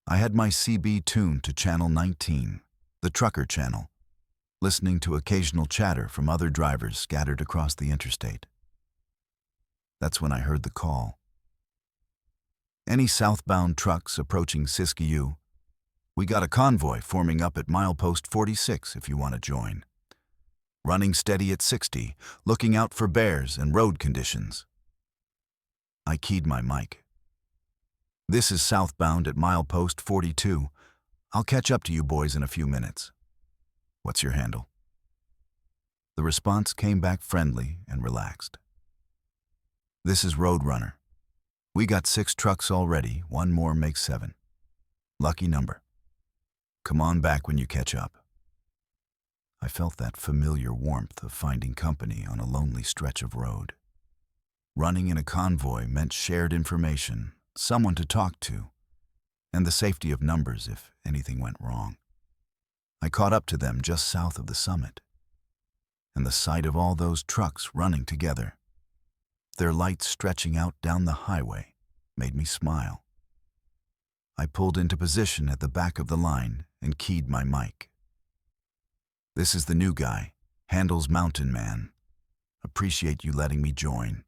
I had my CB tuned to channel 19, the trucker channel, listening to occasional chatter from other drivers scattered across the interstate. That's when I heard the call. Any southbound trucks approaching Siskiyou? We got a convoy forming up at milepost 46 if you want to join. Running steady at 60, looking out for bears and road conditions. I keyed my mic. This is southbound at milepost 42. I'll catch up to you boys in a few minutes. What's your handle? The response came back friendly and relaxed. "This is Roadrunner. We got 6 trucks already, 1 more makes 7. Lucky number. Come on back when you catch up." I felt that familiar warmth of finding company on a lonely stretch of road. Running in a convoy meant shared information, someone to talk to, and the safety of numbers if anything went wrong. I caught up to them just south of the summit, and the sight of all those trucks running together, their lights stretching out down the highway, made me smile. I pulled into position at the back of the line and keyed my mic. "This is the new guy, handles Mountain Man. Appreciate you letting me join."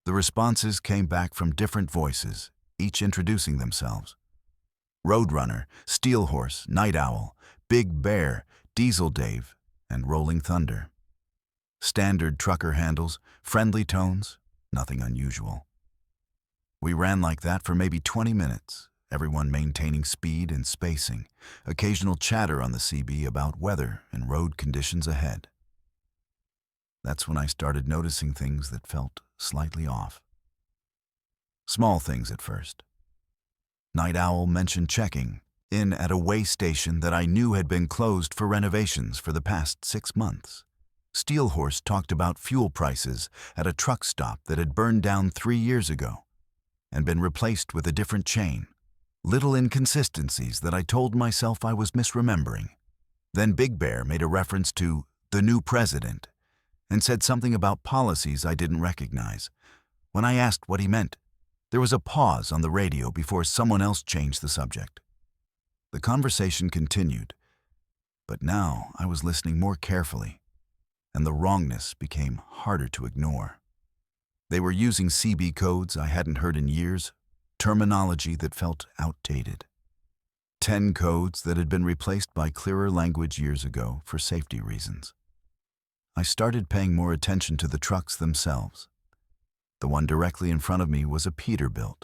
The responses came back from different voices, each introducing themselves. Roadrunner, Steel Horse, Night Owl, Big Bear, Diesel Dave, and Rolling Thunder. Standard trucker handles, friendly tones, nothing unusual. We ran like that for maybe 20 minutes, everyone maintaining speed and spacing, occasional chatter on the CB about weather and road conditions ahead. That's when I started noticing things that felt slightly off. Small things at first. Night Owl mentioned checking in at a way station that I knew had been closed for renovations for the past 6 months. Steel Horse talked about fuel prices at a truck stop that had burned down 3 years ago and been replaced with a different chain. Little inconsistencies that I told myself I was misremembering. Then Big Bear made a reference to the new president and said something about policies I didn't recognize. When I asked what he meant, there was a pause on the radio before someone else changed the subject. The conversation continued, but now I was listening more carefully, and the wrongness became harder to ignore. They were using CB codes I hadn't heard in years, terminology that felt outdated. 10 codes that had been replaced by clearer language years ago for safety reasons. I started paying more attention to the trucks themselves. The one directly in front of me was a Peterbilt,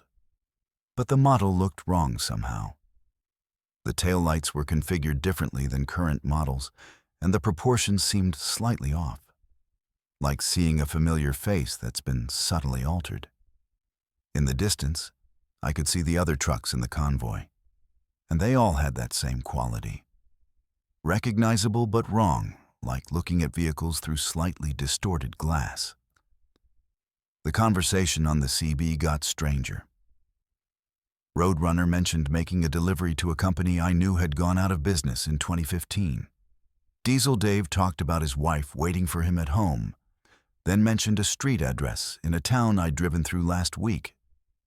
but the model looked wrong somehow. The taillights were configured differently than current models, and the proportions seemed slightly off, like seeing a familiar face that's been subtly altered. In the distance, I could see the other trucks in the convoy, and they all had that same quality. Recognizable but wrong, like looking at vehicles through slightly distorted glass. The conversation on the CB got stranger. Roadrunner mentioned making a delivery to a company I knew had gone out of business in 2015. Diesel Dave talked about his wife waiting for him at home, then mentioned a street address in a town I'd driven through last week,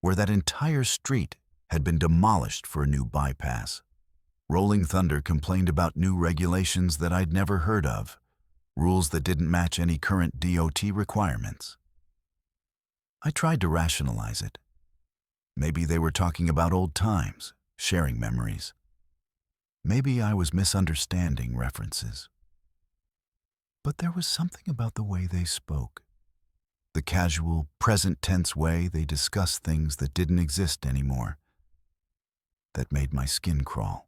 where that entire street had been demolished for a new bypass. Rolling Thunder complained about new regulations that I'd never heard of, rules that didn't match any current DOT requirements. I tried to rationalize it. Maybe they were talking about old times, sharing memories. Maybe I was misunderstanding references. But there was something about the way they spoke, the casual, present-tense way they discussed things that didn't exist anymore, that made my skin crawl.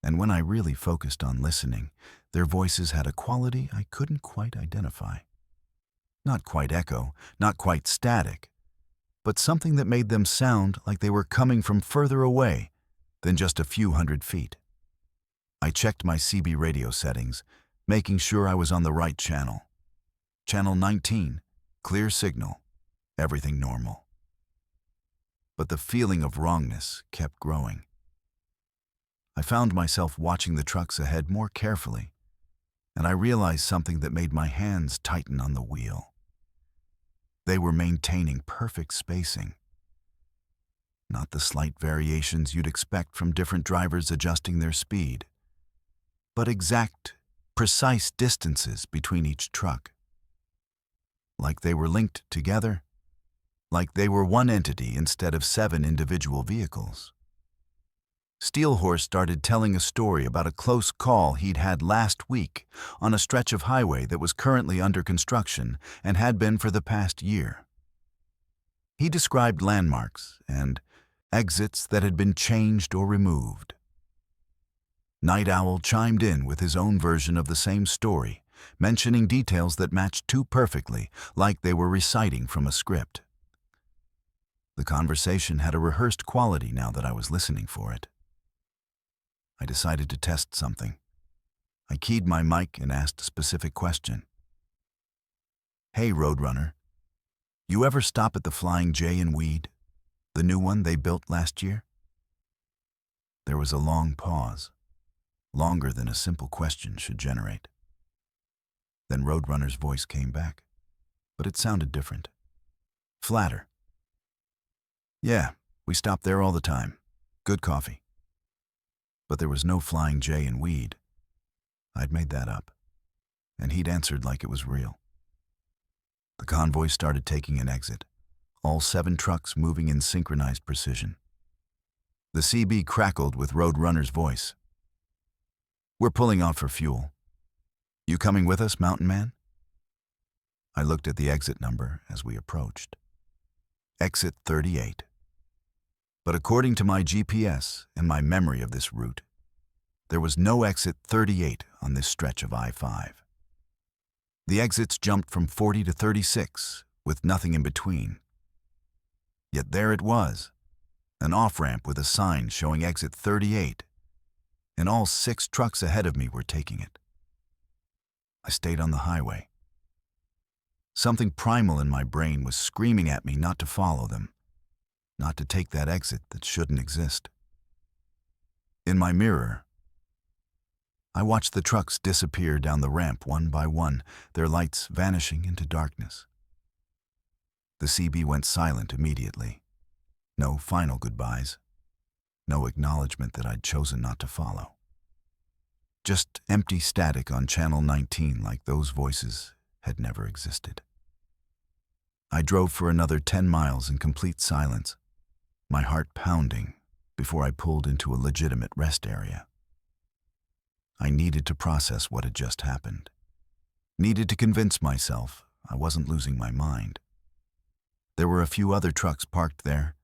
And when I really focused on listening, their voices had a quality I couldn't quite identify. Not quite echo, not quite static, but something that made them sound like they were coming from further away than just a few hundred feet. I checked my CB radio settings, making sure I was on the right channel. Channel 19, clear signal, everything normal. But the feeling of wrongness kept growing. I found myself watching the trucks ahead more carefully, and I realized something that made my hands tighten on the wheel. They were maintaining perfect spacing. Not the slight variations you'd expect from different drivers adjusting their speed, but exact, precise distances between each truck. Like they were linked together, like they were one entity instead of 7 individual vehicles. Steel Horse started telling a story about a close call he'd had last week on a stretch of highway that was currently under construction and had been for the past year. He described landmarks and exits that had been changed or removed. Night Owl chimed in with his own version of the same story, mentioning details that matched too perfectly, like they were reciting from a script. The conversation had a rehearsed quality now that I was listening for it. I decided to test something. I keyed my mic and asked a specific question. "Hey, Roadrunner, you ever stop at the Flying J in Weed, the new one they built last year?" There was a long pause, longer than a simple question should generate. Then Roadrunner's voice came back, but it sounded different, flatter. "Yeah, we stop there all the time. Good coffee." But there was no Flying J in Weed. I'd made that up, and he'd answered like it was real. The convoy started taking an exit, all 7 trucks moving in synchronized precision. The CB crackled with Roadrunner's voice. "We're pulling off for fuel. You coming with us, Mountain Man?" I looked at the exit number as we approached. Exit 38. But according to my GPS and my memory of this route, there was no exit 38 on this stretch of I-5. The exits jumped from 40 to 36, with nothing in between. Yet there it was, an off-ramp with a sign showing exit 38, and all 6 trucks ahead of me were taking it. I stayed on the highway. Something primal in my brain was screaming at me not to follow them, not to take that exit that shouldn't exist. In my mirror, I watched the trucks disappear down the ramp one by one, their lights vanishing into darkness. The CB went silent immediately. No final goodbyes. No acknowledgement that I'd chosen not to follow. Just empty static on Channel 19 like those voices had never existed. I drove for another 10 miles in complete silence, my heart pounding before I pulled into a legitimate rest area. I needed to process what had just happened. Needed to convince myself I wasn't losing my mind. There were a few other trucks parked there,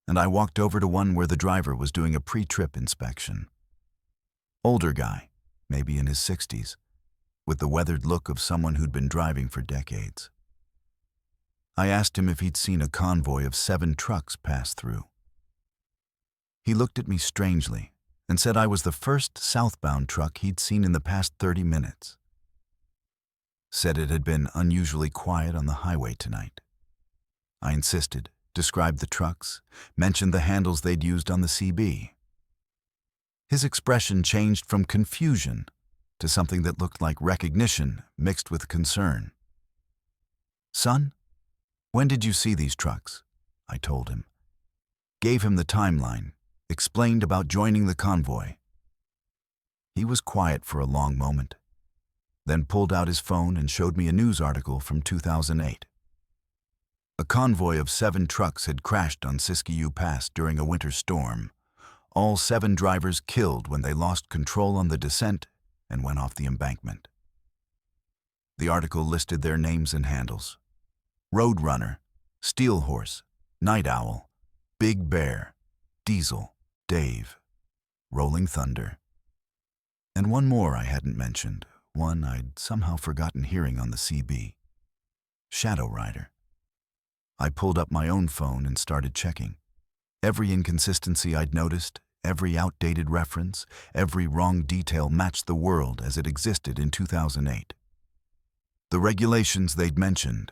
and I walked over to one where the driver was doing a pre-trip inspection. Older guy, maybe in his 60s, with the weathered look of someone who'd been driving for decades. I asked him if he'd seen a convoy of 7 trucks pass through. He looked at me strangely and said I was the first southbound truck he'd seen in the past 30 minutes. Said it had been unusually quiet on the highway tonight. I insisted, described the trucks, mentioned the handles they'd used on the CB. His expression changed from confusion to something that looked like recognition mixed with concern. "Son, when did you see these trucks?" I told him. Gave him the timeline, explained about joining the convoy. He was quiet for a long moment, then pulled out his phone and showed me a news article from 2008. A convoy of 7 trucks had crashed on Siskiyou Pass during a winter storm. All 7 drivers killed when they lost control on the descent and went off the embankment. The article listed their names and handles: Roadrunner, Steel Horse, Night Owl, Big Bear, Diesel, Dave, Rolling Thunder, and one more I hadn't mentioned, one I'd somehow forgotten hearing on the CB. Shadow Rider. I pulled up my own phone and started checking. Every inconsistency I'd noticed, every outdated reference, every wrong detail matched the world as it existed in 2008. The regulations they'd mentioned,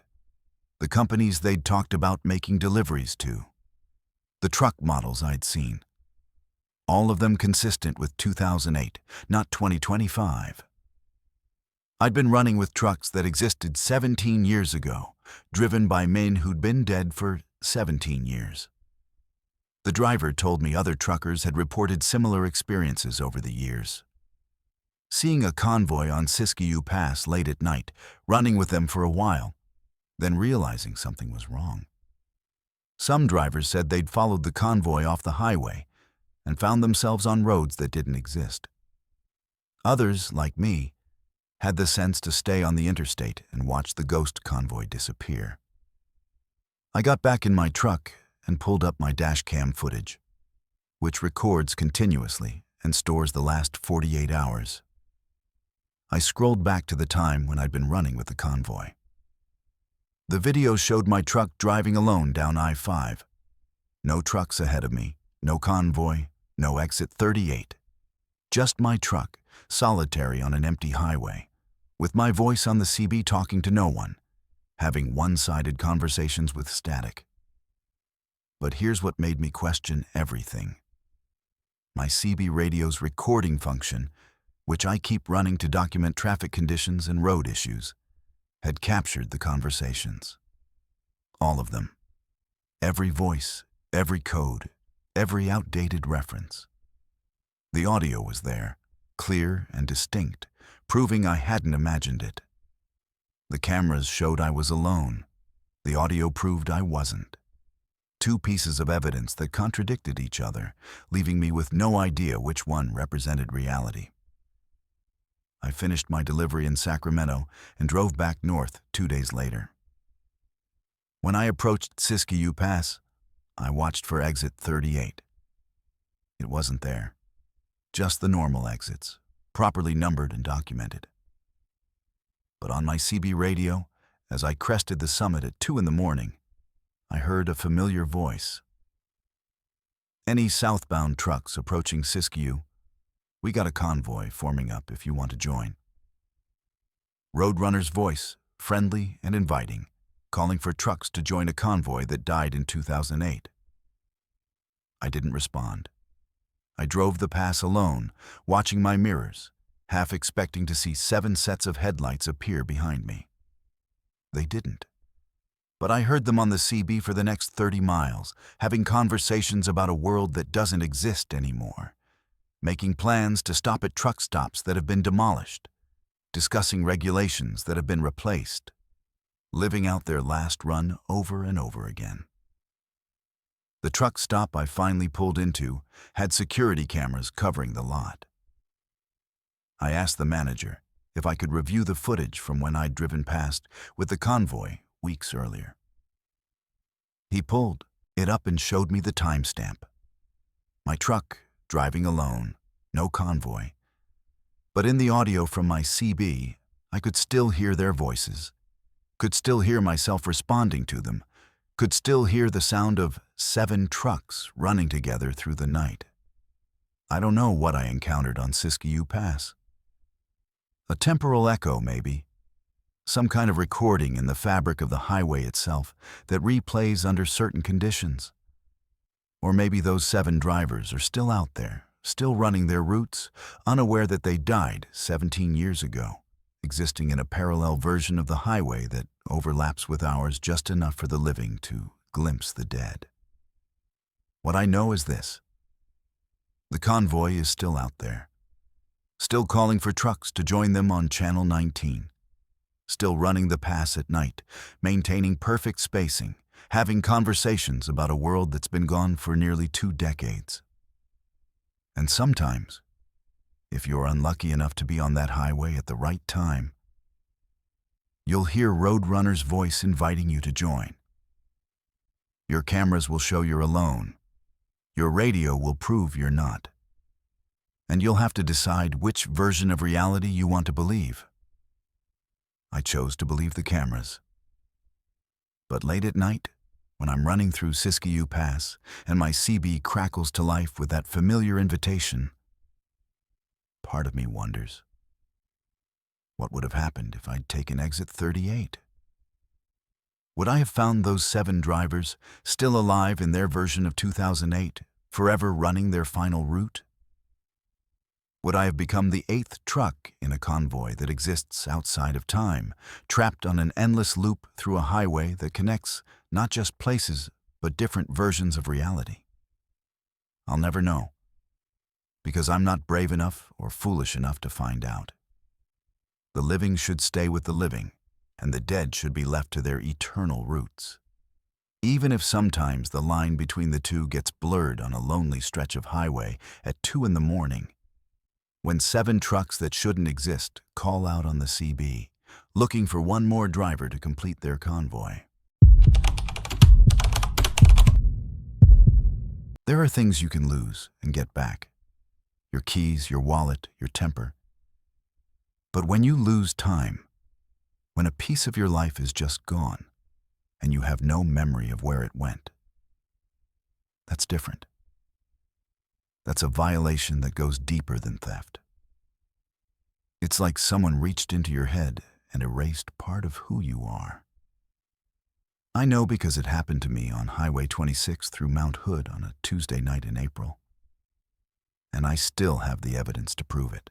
the companies they'd talked about making deliveries to, the truck models I'd seen, all of them consistent with 2008, not 2025. I'd been running with trucks that existed 17 years ago, driven by men who'd been dead for 17 years. The driver told me other truckers had reported similar experiences over the years. Seeing a convoy on Siskiyou Pass late at night, running with them for a while, then realizing something was wrong. Some drivers said they'd followed the convoy off the highway and found themselves on roads that didn't exist. Others, like me, had the sense to stay on the interstate and watch the ghost convoy disappear. I got back in my truck and pulled up my dash cam footage, which records continuously and stores the last 48 hours. I scrolled back to the time when I'd been running with the convoy. The video showed my truck driving alone down I-5. No trucks ahead of me, no convoy, no exit 38. Just my truck, solitary on an empty highway, with my voice on the CB talking to no one, having one-sided conversations with static. But here's what made me question everything. My CB radio's recording function, which I keep running to document traffic conditions and road issues, had captured the conversations. All of them. Every voice, every code, every outdated reference. The audio was there, clear and distinct, proving I hadn't imagined it. The cameras showed I was alone. The audio proved I wasn't. Two pieces of evidence that contradicted each other, leaving me with no idea which one represented reality. I finished my delivery in Sacramento and drove back north 2 days later. When I approached Siskiyou Pass, I watched for exit 38. It wasn't there. Just the normal exits, properly numbered and documented. But on my CB radio, as I crested the summit at 2 a.m, I heard a familiar voice. Any southbound trucks approaching Siskiyou, we got a convoy forming up if you want to join. Roadrunner's voice, friendly and inviting, calling for trucks to join a convoy that died in 2008. I didn't respond. I drove the pass alone, watching my mirrors, half expecting to see 7 sets of headlights appear behind me. They didn't. But I heard them on the CB for the next 30 miles, having conversations about a world that doesn't exist anymore, making plans to stop at truck stops that have been demolished, discussing regulations that have been replaced, living out their last run over and over again. The truck stop I finally pulled into had security cameras covering the lot. I asked the manager if I could review the footage from when I'd driven past with the convoy weeks earlier. He pulled it up and showed me the timestamp. My truck, driving alone, no convoy. But in the audio from my CB, I could still hear their voices, could still hear myself responding to them, could still hear the sound of 7 trucks running together through the night. I don't know what I encountered on Siskiyou Pass. A temporal echo, maybe. Some kind of recording in the fabric of the highway itself that replays under certain conditions. Or maybe those 7 drivers are still out there, still running their routes, unaware that they died 17 years ago, existing in a parallel version of the highway that overlaps with ours just enough for the living to glimpse the dead. What I know is this. The convoy is still out there, still calling for trucks to join them on Channel 19, still running the pass at night, maintaining perfect spacing, having conversations about a world that's been gone for nearly 2 decades. And sometimes, if you're unlucky enough to be on that highway at the right time, you'll hear Roadrunner's voice inviting you to join. Your cameras will show you're alone. Your radio will prove you're not. And you'll have to decide which version of reality you want to believe. I chose to believe the cameras. But late at night, when I'm running through Siskiyou Pass and my CB crackles to life with that familiar invitation, part of me wonders, what would have happened if I'd taken exit 38? Would I have found those 7 drivers still alive in their version of 2008, forever running their final route? Would I have become the 8th truck in a convoy that exists outside of time, trapped on an endless loop through a highway that connects not just places, but different versions of reality? I'll never know, because I'm not brave enough or foolish enough to find out. The living should stay with the living, and the dead should be left to their eternal roots. Even if sometimes the line between the two gets blurred on a lonely stretch of highway at 2 a.m, when 7 trucks that shouldn't exist call out on the CB, looking for one more driver to complete their convoy. There are things you can lose and get back. your keys, your wallet, your temper. But when you lose time, when a piece of your life is just gone, and you have no memory of where it went, that's different. That's a violation that goes deeper than theft. It's like someone reached into your head and erased part of who you are. I know because it happened to me on Highway 26 through Mount Hood on a Tuesday night in April. And I still have the evidence to prove it.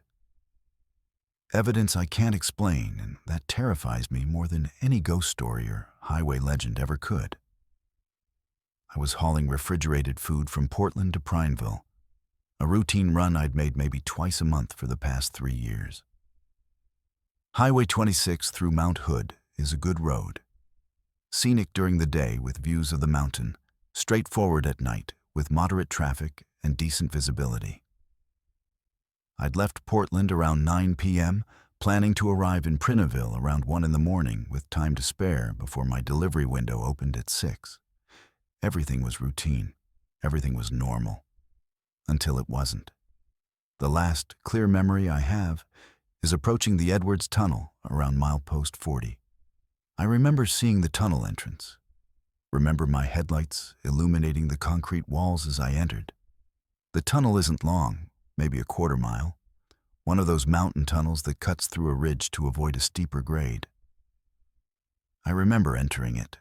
Evidence I can't explain, and that terrifies me more than any ghost story or highway legend ever could. I was hauling refrigerated food from Portland to Prineville, a routine run I'd made maybe twice a month for the past 3 years. Highway 26 through Mount Hood is a good road. Scenic during the day with views of the mountain, straightforward at night with moderate traffic and decent visibility. I'd left Portland around 9 p.m., planning to arrive in Prineville around 1 in the morning with time to spare before my delivery window opened at 6. Everything was routine. Everything was normal. Until it wasn't. The last clear memory I have is approaching the Edwards Tunnel around milepost 40. I remember seeing the tunnel entrance. Remember my headlights illuminating the concrete walls as I entered. The tunnel isn't long, maybe a quarter mile. One of those mountain tunnels that cuts through a ridge to avoid a steeper grade. I remember entering it.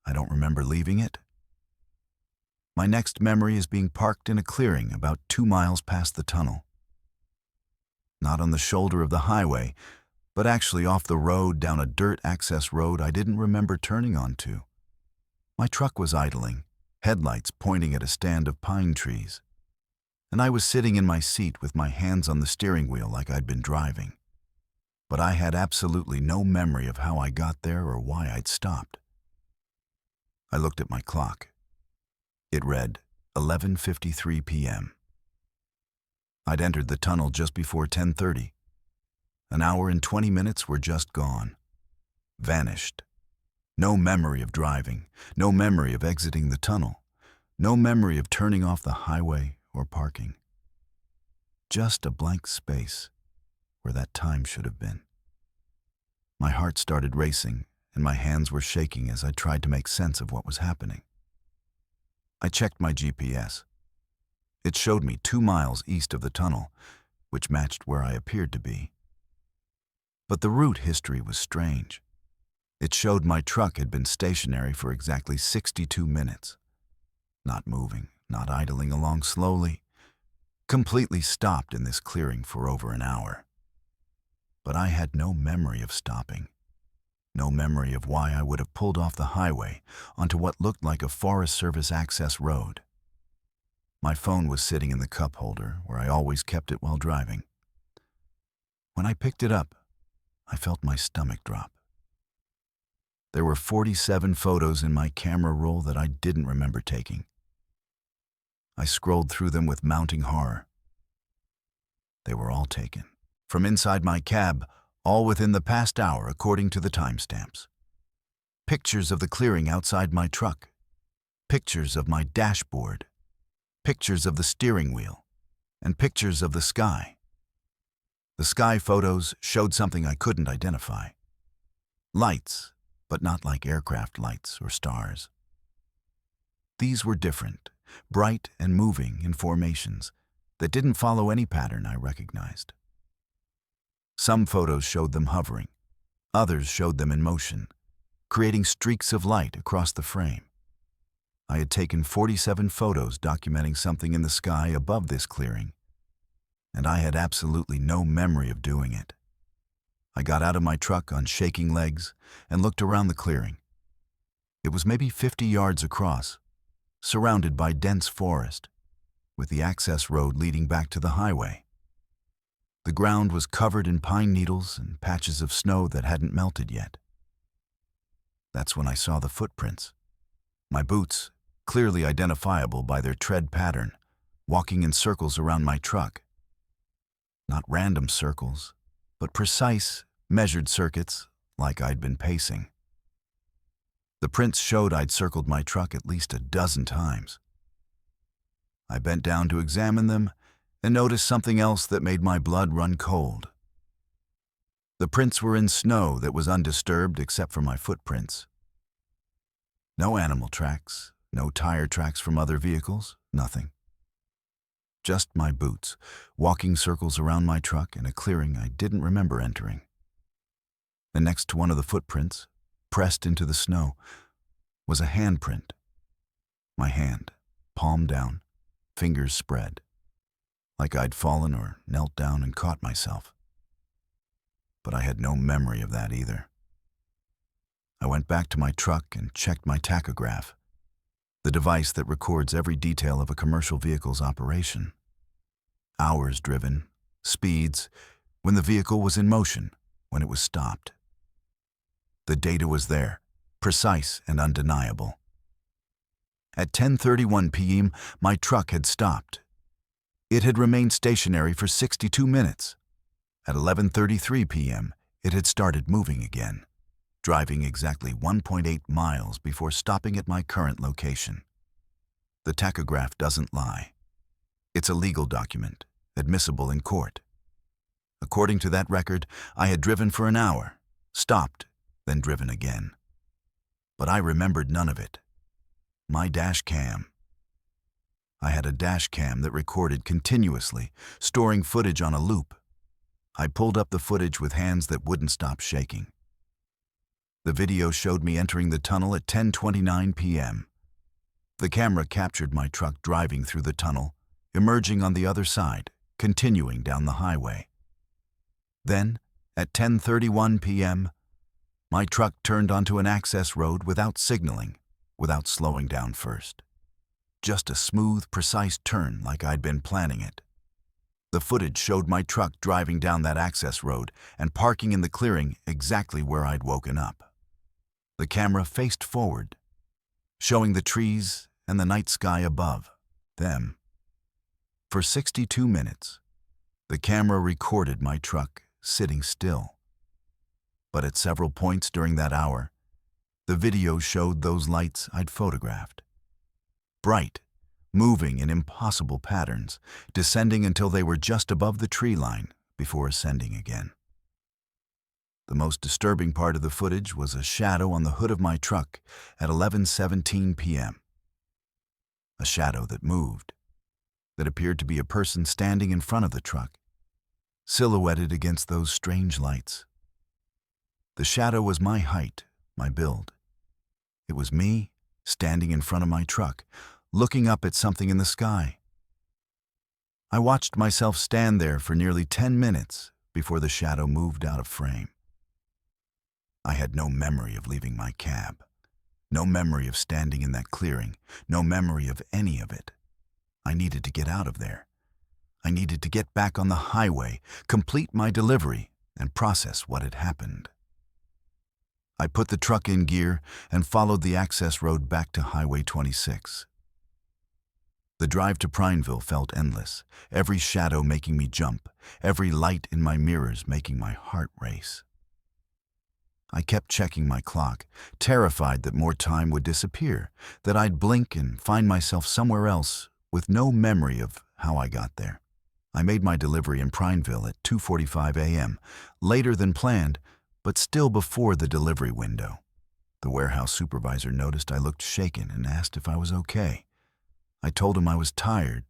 I don't remember leaving it. My next memory is being parked in a clearing about 2 miles past the tunnel. Not on the shoulder of the highway, but actually off the road down a dirt access road I didn't remember turning onto. My truck was idling, headlights pointing at a stand of pine trees. And I was sitting in my seat with my hands on the steering wheel like I'd been driving. But I had absolutely no memory of how I got there or why I'd stopped. I looked at my clock. It read 11:53 p.m. I'd entered the tunnel just before 10:30. An hour and 20 minutes were just gone. Vanished. No memory of driving, no memory of exiting the tunnel, no memory of turning off the highway or parking. Just a blank space where that time should have been. My heart started racing and my hands were shaking as I tried to make sense of what was happening. I checked my GPS. It showed me 2 miles east of the tunnel, which matched where I appeared to be. But the route history was strange. It showed my truck had been stationary for exactly 62 minutes. Not moving, not idling along slowly, completely stopped in this clearing for over an hour. But I had no memory of stopping. No memory of why I would have pulled off the highway onto what looked like a Forest Service access road. My phone was sitting in the cup holder where I always kept it while driving. When I picked it up, I felt my stomach drop. There were 47 photos in my camera roll that I didn't remember taking. I scrolled through them with mounting horror. They were all taken. From inside my cab, all within the past hour according to the timestamps. Pictures of the clearing outside my truck. Pictures of my dashboard. Pictures of the steering wheel. And pictures of the sky. The sky photos showed something I couldn't identify. Lights, but not like aircraft lights or stars. These were different, bright and moving in formations that didn't follow any pattern I recognized. Some photos showed them hovering. Others showed them in motion, creating streaks of light across the frame. I had taken 47 photos documenting something in the sky above this clearing, and I had absolutely no memory of doing it. I got out of my truck on shaking legs and looked around the clearing. It was maybe 50 yards across, surrounded by dense forest, with the access road leading back to the highway. The ground was covered in pine needles and patches of snow that hadn't melted yet. That's when I saw the footprints. My boots, clearly identifiable by their tread pattern, walking in circles around my truck. Not random circles, but precise, measured circuits like I'd been pacing. The prints showed I'd circled my truck at least a dozen times. I bent down to examine them, and noticed something else that made my blood run cold. The prints were in snow that was undisturbed except for my footprints. No animal tracks, no tire tracks from other vehicles, nothing. Just my boots, walking circles around my truck in a clearing I didn't remember entering. And next to one of the footprints, pressed into the snow, was a handprint. My hand, palm down, fingers spread, like I'd fallen or knelt down and caught myself. But I had no memory of that either. I went back to my truck and checked my tachograph, the device that records every detail of a commercial vehicle's operation. Hours driven, speeds, when the vehicle was in motion, when it was stopped. The data was there, precise and undeniable. At 10:31 p.m., my truck had stopped. It had remained stationary for 62 minutes. At 11:33 p.m., it had started moving again, driving exactly 1.8 miles before stopping at my current location. The tachograph doesn't lie. It's a legal document, admissible in court. According to that record, I had driven for an hour, stopped, then driven again. But I remembered none of it. My dash cam. I had a dash cam that recorded continuously, storing footage on a loop. I pulled up the footage with hands that wouldn't stop shaking. The video showed me entering the tunnel at 10:29 p.m. The camera captured my truck driving through the tunnel, emerging on the other side, continuing down the highway. Then, at 10:31 p.m., my truck turned onto an access road without signaling, without slowing down first. Just a smooth, precise turn like I'd been planning it. The footage showed my truck driving down that access road and parking in the clearing exactly where I'd woken up. The camera faced forward, showing the trees and the night sky above them. For 62 minutes, the camera recorded my truck sitting still. But at several points during that hour, the video showed those lights I'd photographed. Bright, moving in impossible patterns, descending until they were just above the tree line before ascending again. The most disturbing part of the footage was a shadow on the hood of my truck at 11:17 p.m. A shadow that moved, that appeared to be a person standing in front of the truck, silhouetted against those strange lights. The shadow was my height, my build. It was me, standing in front of my truck, looking up at something in the sky. I watched myself stand there for nearly 10 minutes before the shadow moved out of frame. I had no memory of leaving my cab, no memory of standing in that clearing, no memory of any of it. I needed to get out of there. I needed to get back on the highway, complete my delivery, and process what had happened. I put the truck in gear and followed the access road back to Highway 26. The drive to Prineville felt endless, every shadow making me jump, every light in my mirrors making my heart race. I kept checking my clock, terrified that more time would disappear, that I'd blink and find myself somewhere else with no memory of how I got there. I made my delivery in Prineville at 2:45 a.m., later than planned, but still before the delivery window. The warehouse supervisor noticed I looked shaken and asked if I was okay. I told him I was tired,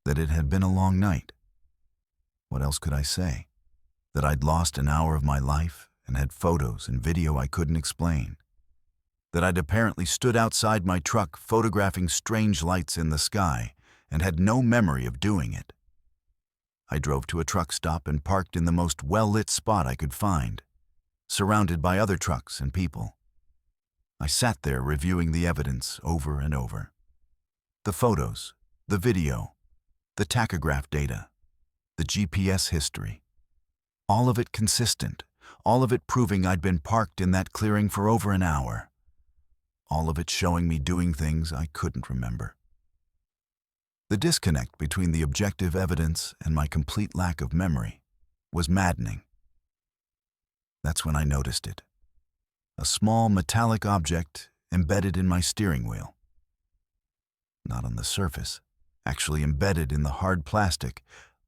that it had been a long night. What else could I say? That I'd lost an hour of my life and had photos and video I couldn't explain. That I'd apparently stood outside my truck photographing strange lights in the sky and had no memory of doing it. I drove to a truck stop and parked in the most well-lit spot I could find, surrounded by other trucks and people. I sat there reviewing the evidence over and over. The photos, the video, the tachograph data, the GPS history. All of it consistent, all of it proving I'd been parked in that clearing for over an hour. All of it showing me doing things I couldn't remember. The disconnect between the objective evidence and my complete lack of memory was maddening. That's when I noticed it. A small metallic object embedded in my steering wheel. Not on the surface, actually embedded in the hard plastic,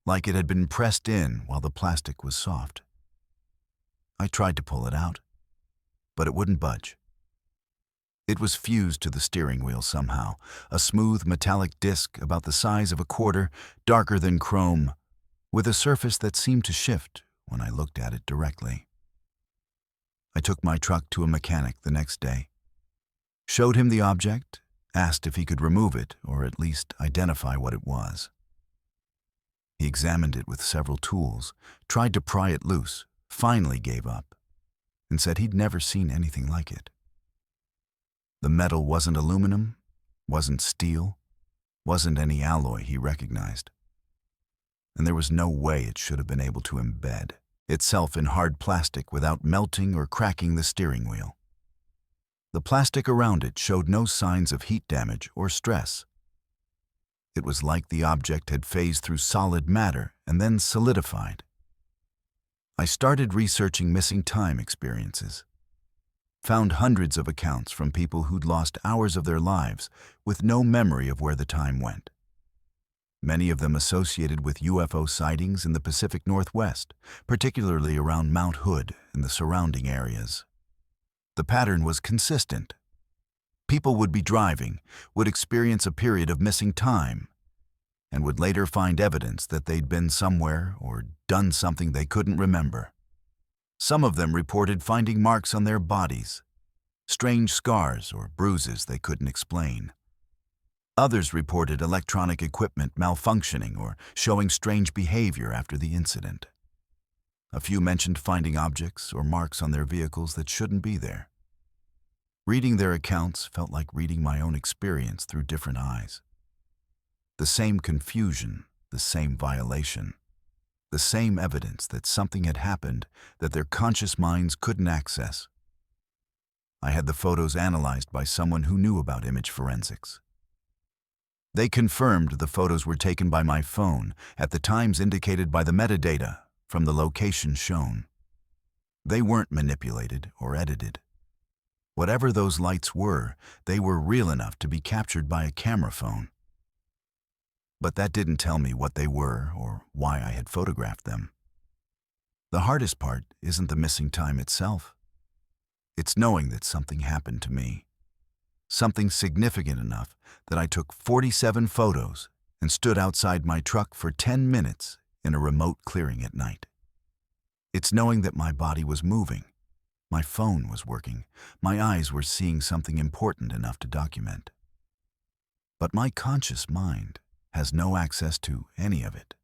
like it had been pressed in while the plastic was soft. I tried to pull it out, but it wouldn't budge. It was fused to the steering wheel somehow, a smooth metallic disc about the size of a quarter, darker than chrome, with a surface that seemed to shift when I looked at it directly. I took my truck to a mechanic the next day, showed him the object, asked if he could remove it or at least identify what it was. He examined it with several tools, tried to pry it loose, finally gave up, and said he'd never seen anything like it. The metal wasn't aluminum, wasn't steel, wasn't any alloy he recognized. And there was no way it should have been able to embed itself in hard plastic without melting or cracking the steering wheel. The plastic around it showed no signs of heat damage or stress. It was like the object had phased through solid matter and then solidified. I started researching missing time experiences. Found hundreds of accounts from people who'd lost hours of their lives with no memory of where the time went. Many of them associated with UFO sightings in the Pacific Northwest, particularly around Mount Hood and the surrounding areas. The pattern was consistent. People would be driving, would experience a period of missing time, and would later find evidence that they'd been somewhere or done something they couldn't remember. Some of them reported finding marks on their bodies, strange scars or bruises they couldn't explain. Others reported electronic equipment malfunctioning or showing strange behavior after the incident. A few mentioned finding objects or marks on their vehicles that shouldn't be there. Reading their accounts felt like reading my own experience through different eyes. The same confusion, the same violation, the same evidence that something had happened that their conscious minds couldn't access. I had the photos analyzed by someone who knew about image forensics. They confirmed the photos were taken by my phone at the times indicated by the metadata from the location shown. They weren't manipulated or edited. Whatever those lights were, they were real enough to be captured by a camera phone. But that didn't tell me what they were or why I had photographed them. The hardest part isn't the missing time itself. It's knowing that something happened to me. Something significant enough that I took 47 photos and stood outside my truck for 10 minutes in a remote clearing at night. It's knowing that my body was moving, my phone was working, my eyes were seeing something important enough to document. But my conscious mind has no access to any of it.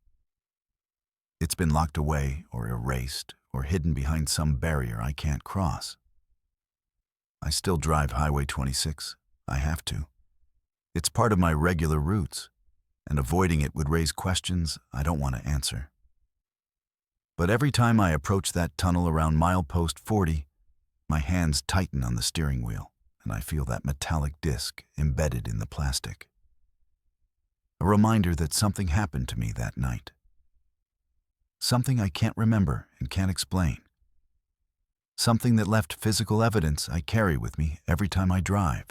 It's been locked away or erased or hidden behind some barrier I can't cross. I still drive Highway 26. I have to. It's part of my regular routes, and avoiding it would raise questions I don't want to answer. But every time I approach that tunnel around milepost 40, my hands tighten on the steering wheel, and I feel that metallic disc embedded in the plastic. A reminder that something happened to me that night. Something I can't remember and can't explain. Something that left physical evidence I carry with me every time I drive.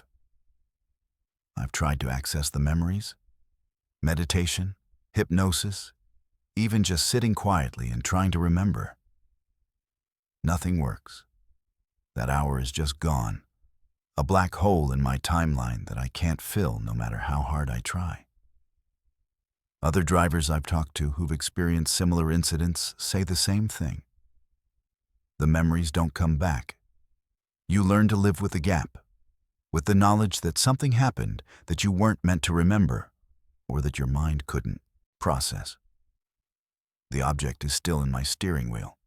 I've tried to access the memories, meditation, hypnosis, even just sitting quietly and trying to remember. Nothing works. That hour is just gone, a black hole in my timeline that I can't fill no matter how hard I try. Other drivers I've talked to who've experienced similar incidents say the same thing. The memories don't come back. You learn to live with the gap, with the knowledge that something happened that you weren't meant to remember or that your mind couldn't process. The object is still in my steering wheel.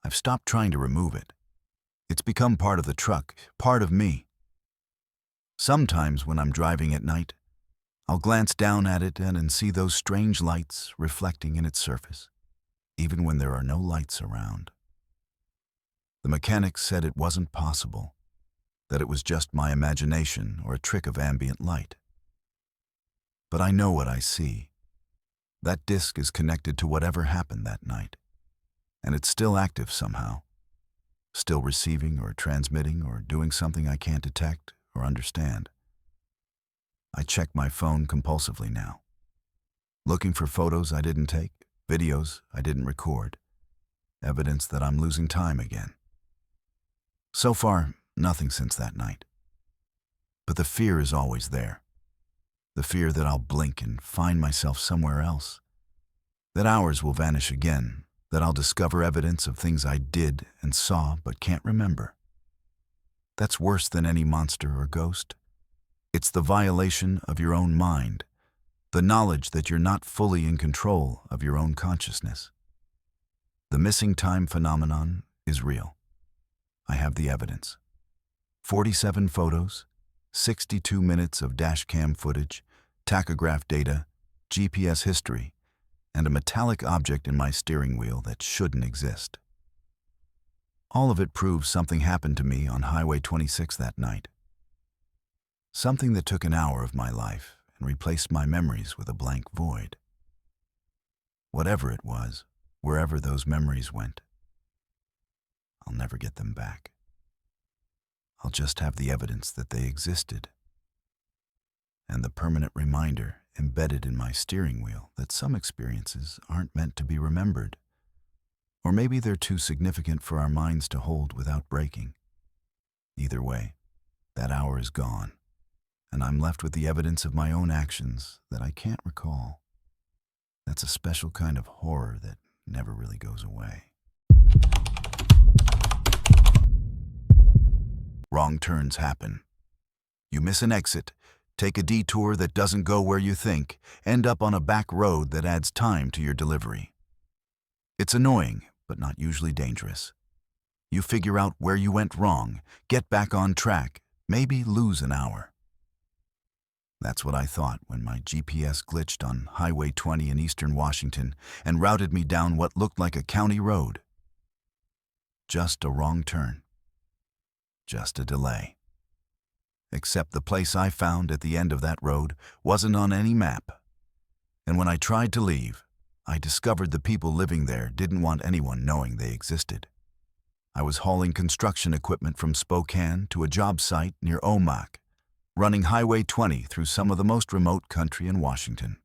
I've stopped trying to remove it. It's become part of the truck, part of me. Sometimes when I'm driving at night, I'll glance down at it and see those strange lights reflecting in its surface, even when there are no lights around. The mechanic said it wasn't possible, that it was just my imagination or a trick of ambient light. But I know what I see. That disc is connected to whatever happened that night, and it's still active somehow, still receiving or transmitting or doing something I can't detect or understand. I check my phone compulsively now, looking for photos I didn't take, videos I didn't record, evidence that I'm losing time again. So far, nothing since that night. But the fear is always there. The fear that I'll blink and find myself somewhere else. That hours will vanish again, that I'll discover evidence of things I did and saw but can't remember. That's worse than any monster or ghost. It's the violation of your own mind, the knowledge that you're not fully in control of your own consciousness. The missing time phenomenon is real. I have the evidence. 47 photos, 62 minutes of dashcam footage, tachograph data, GPS history, and a metallic object in my steering wheel that shouldn't exist. All of it proves something happened to me on Highway 26 that night. Something that took an hour of my life and replaced my memories with a blank void. Whatever it was, wherever those memories went, I'll never get them back. I'll just have the evidence that they existed, and the permanent reminder embedded in my steering wheel that some experiences aren't meant to be remembered. Or maybe they're too significant for our minds to hold without breaking. Either way, that hour is gone, and I'm left with the evidence of my own actions that I can't recall. That's a special kind of horror that never really goes away. Wrong turns happen. You miss an exit, take a detour that doesn't go where you think, end up on a back road that adds time to your delivery. It's annoying, but not usually dangerous. You figure out where you went wrong, get back on track, maybe lose an hour. That's what I thought when my GPS glitched on Highway 20 in eastern Washington and routed me down what looked like a county road. Just a wrong turn. Just a delay. Except the place I found at the end of that road wasn't on any map. And when I tried to leave, I discovered the people living there didn't want anyone knowing they existed. I was hauling construction equipment from Spokane to a job site near Omak, running Highway 20 through some of the most remote country in Washington.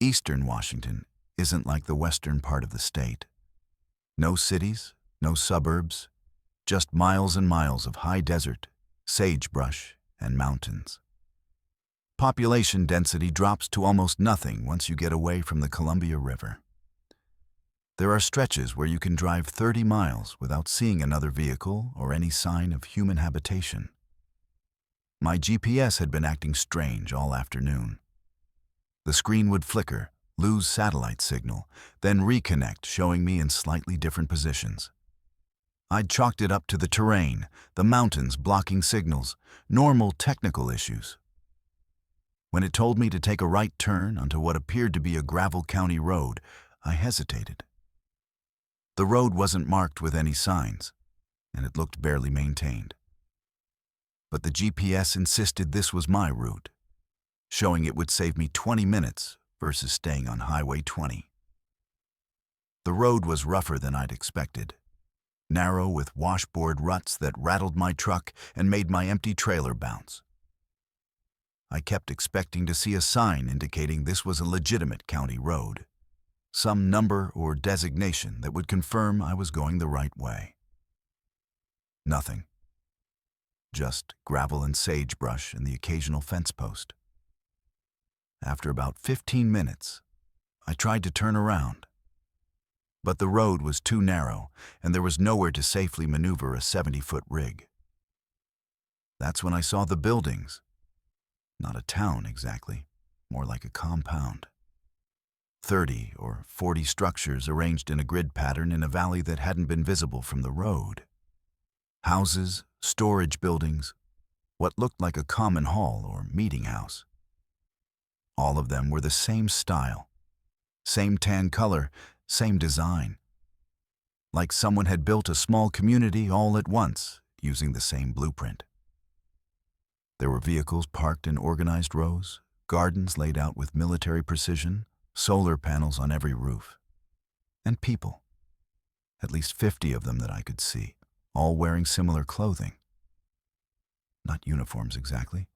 Eastern Washington isn't like the western part of the state. No cities, no suburbs, just miles and miles of high desert, sagebrush, and mountains. Population density drops to almost nothing once you get away from the Columbia River. There are stretches where you can drive 30 miles without seeing another vehicle or any sign of human habitation. My GPS had been acting strange all afternoon. The screen would flicker, lose satellite signal, then reconnect, showing me in slightly different positions. I'd chalked it up to the terrain, the mountains blocking signals, normal technical issues. When it told me to take a right turn onto what appeared to be a gravel county road, I hesitated. The road wasn't marked with any signs, and it looked barely maintained. But the GPS insisted this was my route, showing it would save me 20 minutes versus staying on Highway 20. The road was rougher than I'd expected. Narrow with washboard ruts that rattled my truck and made my empty trailer bounce. I kept expecting to see a sign indicating this was a legitimate county road, some number or designation that would confirm I was going the right way. Nothing. Just gravel and sagebrush and the occasional fence post. After about 15 minutes, I tried to turn around. But the road was too narrow, and there was nowhere to safely maneuver a 70-foot rig. That's when I saw the buildings. Not a town exactly, more like a compound. 30 or 40 structures arranged in a grid pattern in a valley that hadn't been visible from the road. Houses, storage buildings, what looked like a common hall or meeting house. All of them were the same style, same tan color, same design. Like someone had built a small community all at once using the same blueprint. There were vehicles parked in organized rows, gardens laid out with military precision, solar panels on every roof. And people. At least 50 of them that I could see, all wearing similar clothing. Not uniforms exactly,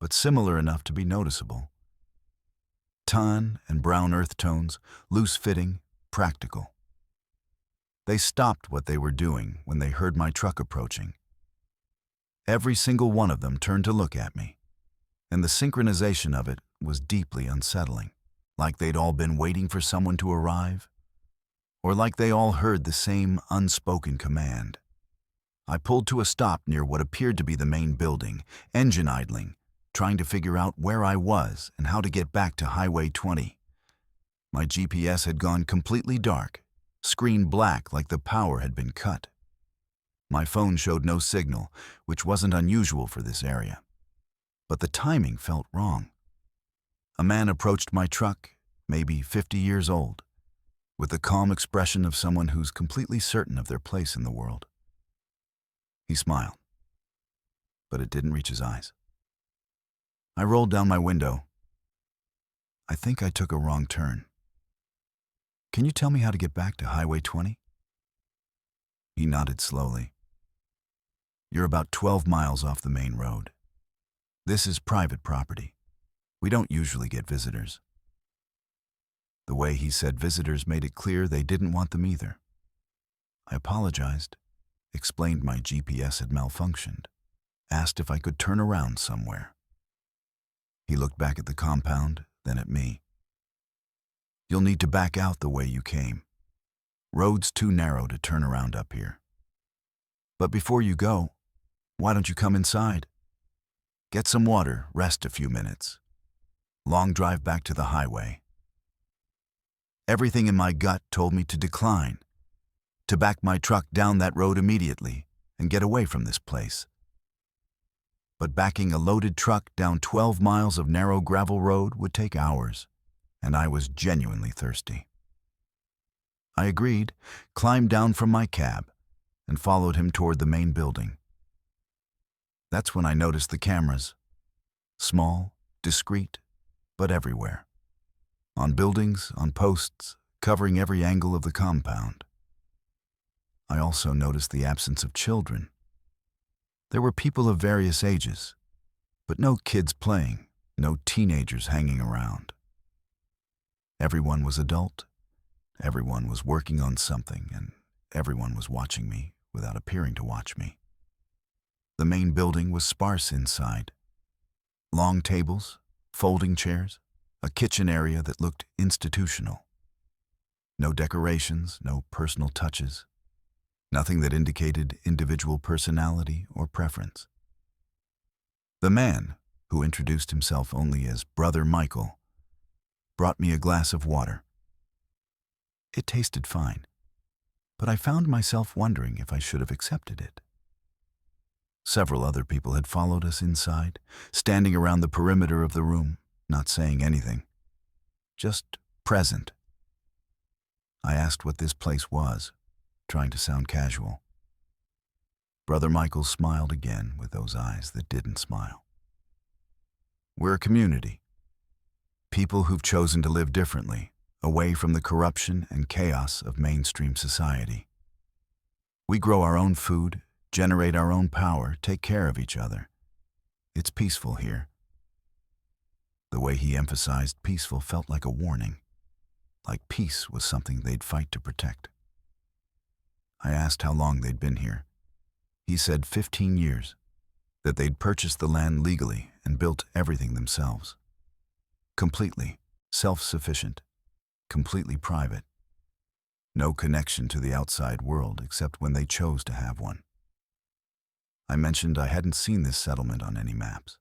but similar enough to be noticeable. tan and brown earth tones, loose-fitting, practical. They stopped what they were doing when they heard my truck approaching. Every single one of them turned to look at me, and the synchronization of it was deeply unsettling, like they'd all been waiting for someone to arrive, or like they all heard the same unspoken command. I pulled to a stop near what appeared to be the main building, engine idling, trying to figure out where I was and how to get back to Highway 20. My GPS had gone completely dark, screen black like the power had been cut. My phone showed no signal, which wasn't unusual for this area. But the timing felt wrong. A man approached my truck, maybe 50 years old, with the calm expression of someone who's completely certain of their place in the world. He smiled, but it didn't reach his eyes. I rolled down my window. I think I took a wrong turn. Can you tell me how to get back to Highway 20? He nodded slowly. You're about 12 miles off the main road. This is private property. We don't usually get visitors. The way he said visitors made it clear they didn't want them either. I apologized, explained my GPS had malfunctioned, asked if I could turn around somewhere. He looked back at the compound, then at me. You'll need to back out the way you came. Road's too narrow to turn around up here. But before you go, why don't you come inside? Get some water, rest a few minutes. Long drive back to the highway. Everything in my gut told me to decline, to back my truck down that road immediately and get away from this place. But backing a loaded truck down 12 miles of narrow gravel road would take hours, and I was genuinely thirsty. I agreed, climbed down from my cab, and followed him toward the main building. That's when I noticed the cameras. Small, discreet, but everywhere. On buildings, on posts, covering every angle of the compound. I also noticed the absence of children. There were people of various ages, but no kids playing, no teenagers hanging around. Everyone was adult, everyone was working on something, and everyone was watching me without appearing to watch me. The main building was sparse inside. Long tables, folding chairs, a kitchen area that looked institutional. No decorations, no personal touches, nothing that indicated individual personality or preference. The man, who introduced himself only as Brother Michael, brought me a glass of water. It tasted fine, but I found myself wondering if I should have accepted it. Several other people had followed us inside, standing around the perimeter of the room, not saying anything, just present. I asked what this place was, trying to sound casual. Brother Michael smiled again with those eyes that didn't smile. We're a community. People who've chosen to live differently, away from the corruption and chaos of mainstream society. We grow our own food, generate our own power, take care of each other. It's peaceful here. The way he emphasized peaceful felt like a warning, like peace was something they'd fight to protect. I asked how long they'd been here. He said 15 years, that they'd purchased the land legally and built everything themselves. Completely self-sufficient, completely private. No connection to the outside world except when they chose to have one. I mentioned I hadn't seen this settlement on any maps.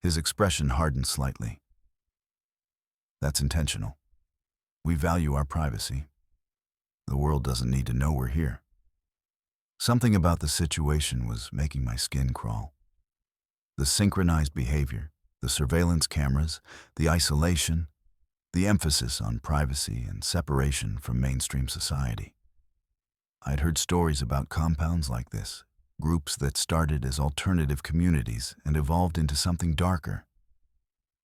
His expression hardened slightly. That's intentional. We value our privacy. The world doesn't need to know we're here. Something about the situation was making my skin crawl. The synchronized behavior, the surveillance cameras, the isolation, the emphasis on privacy and separation from mainstream society. I'd heard stories about compounds like this, groups that started as alternative communities and evolved into something darker.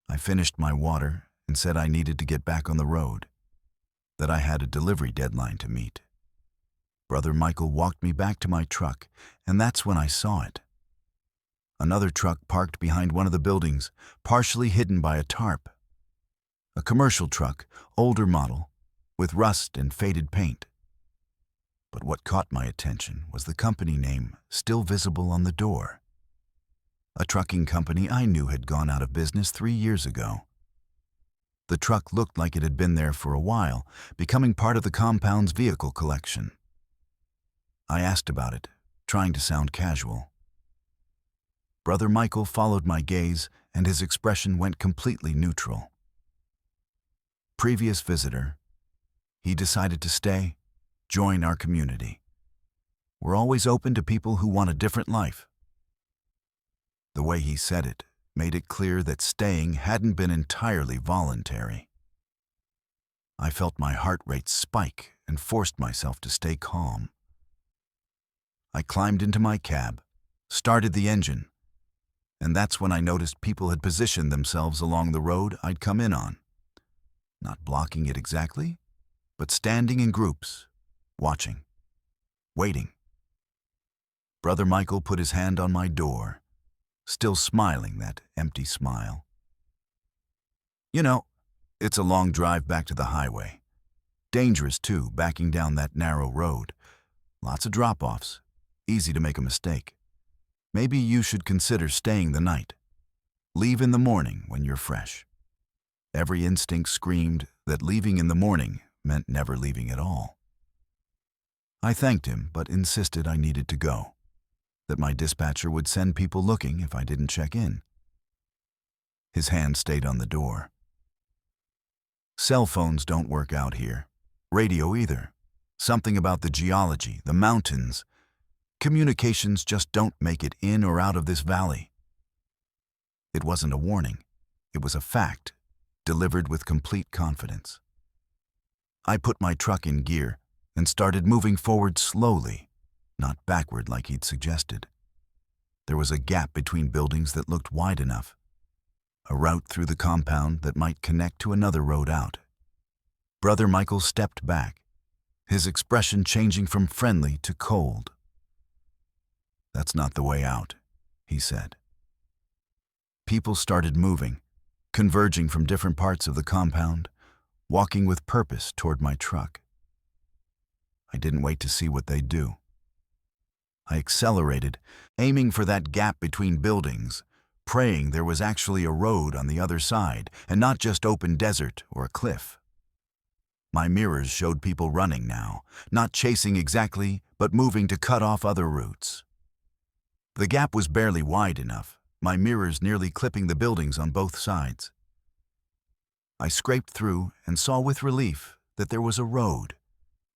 I finished my water and said I needed to get back on the road, that I had a delivery deadline to meet. Brother Michael walked me back to my truck, and that's when I saw it. Another truck parked behind one of the buildings, partially hidden by a tarp. A commercial truck, older model, with rust and faded paint. But what caught my attention was the company name still visible on the door. A trucking company I knew had gone out of business 3 years ago. The truck looked like it had been there for a while, becoming part of the compound's vehicle collection. I asked about it, trying to sound casual. Brother Michael followed my gaze, and his expression went completely neutral. Previous visitor. He decided to stay, join our community. We're always open to people who want a different life. The way he said it made it clear that staying hadn't been entirely voluntary. I felt my heart rate spike and forced myself to stay calm. I climbed into my cab, started the engine, and that's when I noticed people had positioned themselves along the road I'd come in on. Not blocking it exactly, but standing in groups, watching, waiting. Brother Michael put his hand on my door, still smiling that empty smile. You know, it's a long drive back to the highway. Dangerous, too, backing down that narrow road. Lots of drop-offs. Easy to make a mistake. Maybe you should consider staying the night. Leave in the morning when you're fresh. Every instinct screamed that leaving in the morning meant never leaving at all. I thanked him, but insisted I needed to go, that my dispatcher would send people looking if I didn't check in. His hand stayed on the door. Cell phones don't work out here. Radio either. Something about the geology, the mountains. Communications just don't make it in or out of this valley. It wasn't a warning. It was a fact, delivered with complete confidence. I put my truck in gear and started moving forward slowly, not backward like he'd suggested. There was a gap between buildings that looked wide enough, a route through the compound that might connect to another road out. Brother Michael stepped back, his expression changing from friendly to cold. "That's not the way out," he said. People started moving, converging from different parts of the compound, walking with purpose toward my truck. I didn't wait to see what they'd do. I accelerated, aiming for that gap between buildings, praying there was actually a road on the other side and not just open desert or a cliff. My mirrors showed people running now, not chasing exactly, but moving to cut off other routes. The gap was barely wide enough, my mirrors nearly clipping the buildings on both sides. I scraped through and saw with relief that there was a road,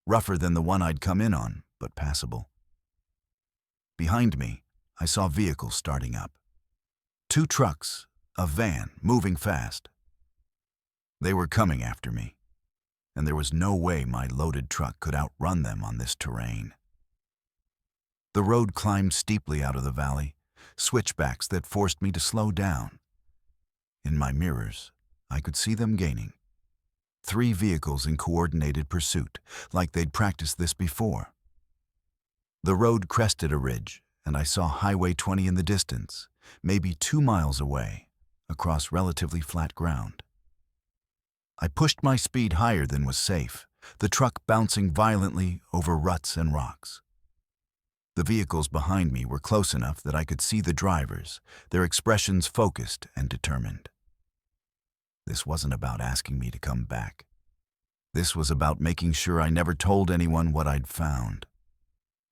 rougher than the one I'd come in on, but passable. Behind me, I saw vehicles starting up. 2 trucks, a van, moving fast. They were coming after me, and there was no way my loaded truck could outrun them on this terrain. The road climbed steeply out of the valley, switchbacks that forced me to slow down. In my mirrors, I could see them gaining. 3 vehicles in coordinated pursuit, like they'd practiced this before. The road crested a ridge, and I saw Highway 20 in the distance, maybe 2 miles away, across relatively flat ground. I pushed my speed higher than was safe, the truck bouncing violently over ruts and rocks. The vehicles behind me were close enough that I could see the drivers, their expressions focused and determined. This wasn't about asking me to come back. This was about making sure I never told anyone what I'd found.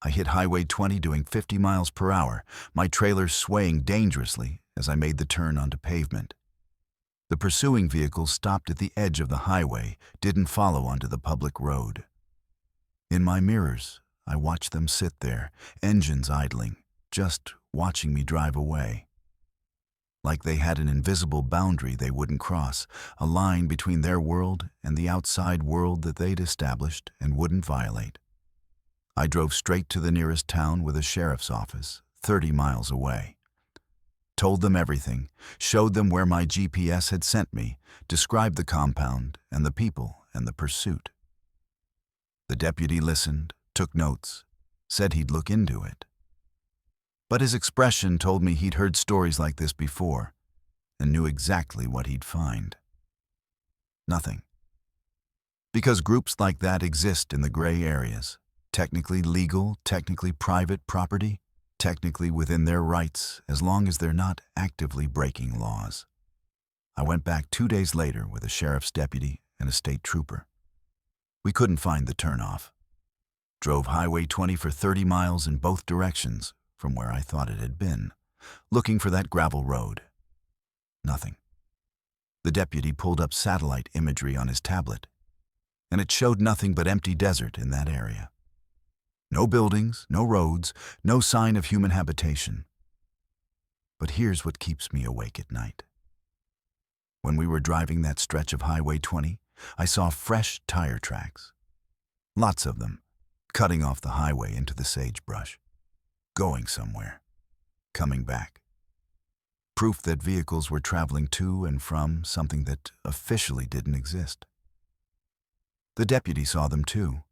I hit Highway 20 doing 50 miles per hour, my trailer swaying dangerously as I made the turn onto pavement. The pursuing vehicles stopped at the edge of the highway, didn't follow onto the public road. In my mirrors, I watched them sit there, engines idling, just watching me drive away. Like they had an invisible boundary they wouldn't cross, a line between their world and the outside world that they'd established and wouldn't violate. I drove straight to the nearest town with a sheriff's office, 30 miles away. Told them everything, showed them where my GPS had sent me, described the compound and the people and the pursuit. The deputy listened, took notes, said he'd look into it. But his expression told me he'd heard stories like this before and knew exactly what he'd find. Nothing. Because groups like that exist in the gray areas, technically legal, technically private property, technically within their rights, as long as they're not actively breaking laws. I went back 2 days later with a sheriff's deputy and a state trooper. We couldn't find the turnoff. Drove Highway 20 for 30 miles in both directions from where I thought it had been, looking for that gravel road. Nothing. The deputy pulled up satellite imagery on his tablet, and it showed nothing but empty desert in that area. No buildings, no roads, no sign of human habitation. But here's what keeps me awake at night. When we were driving that stretch of Highway 20, I saw fresh tire tracks. Lots of them, cutting off the highway into the sagebrush. Going somewhere. Coming back. Proof that vehicles were traveling to and from something that officially didn't exist. The deputy saw them too.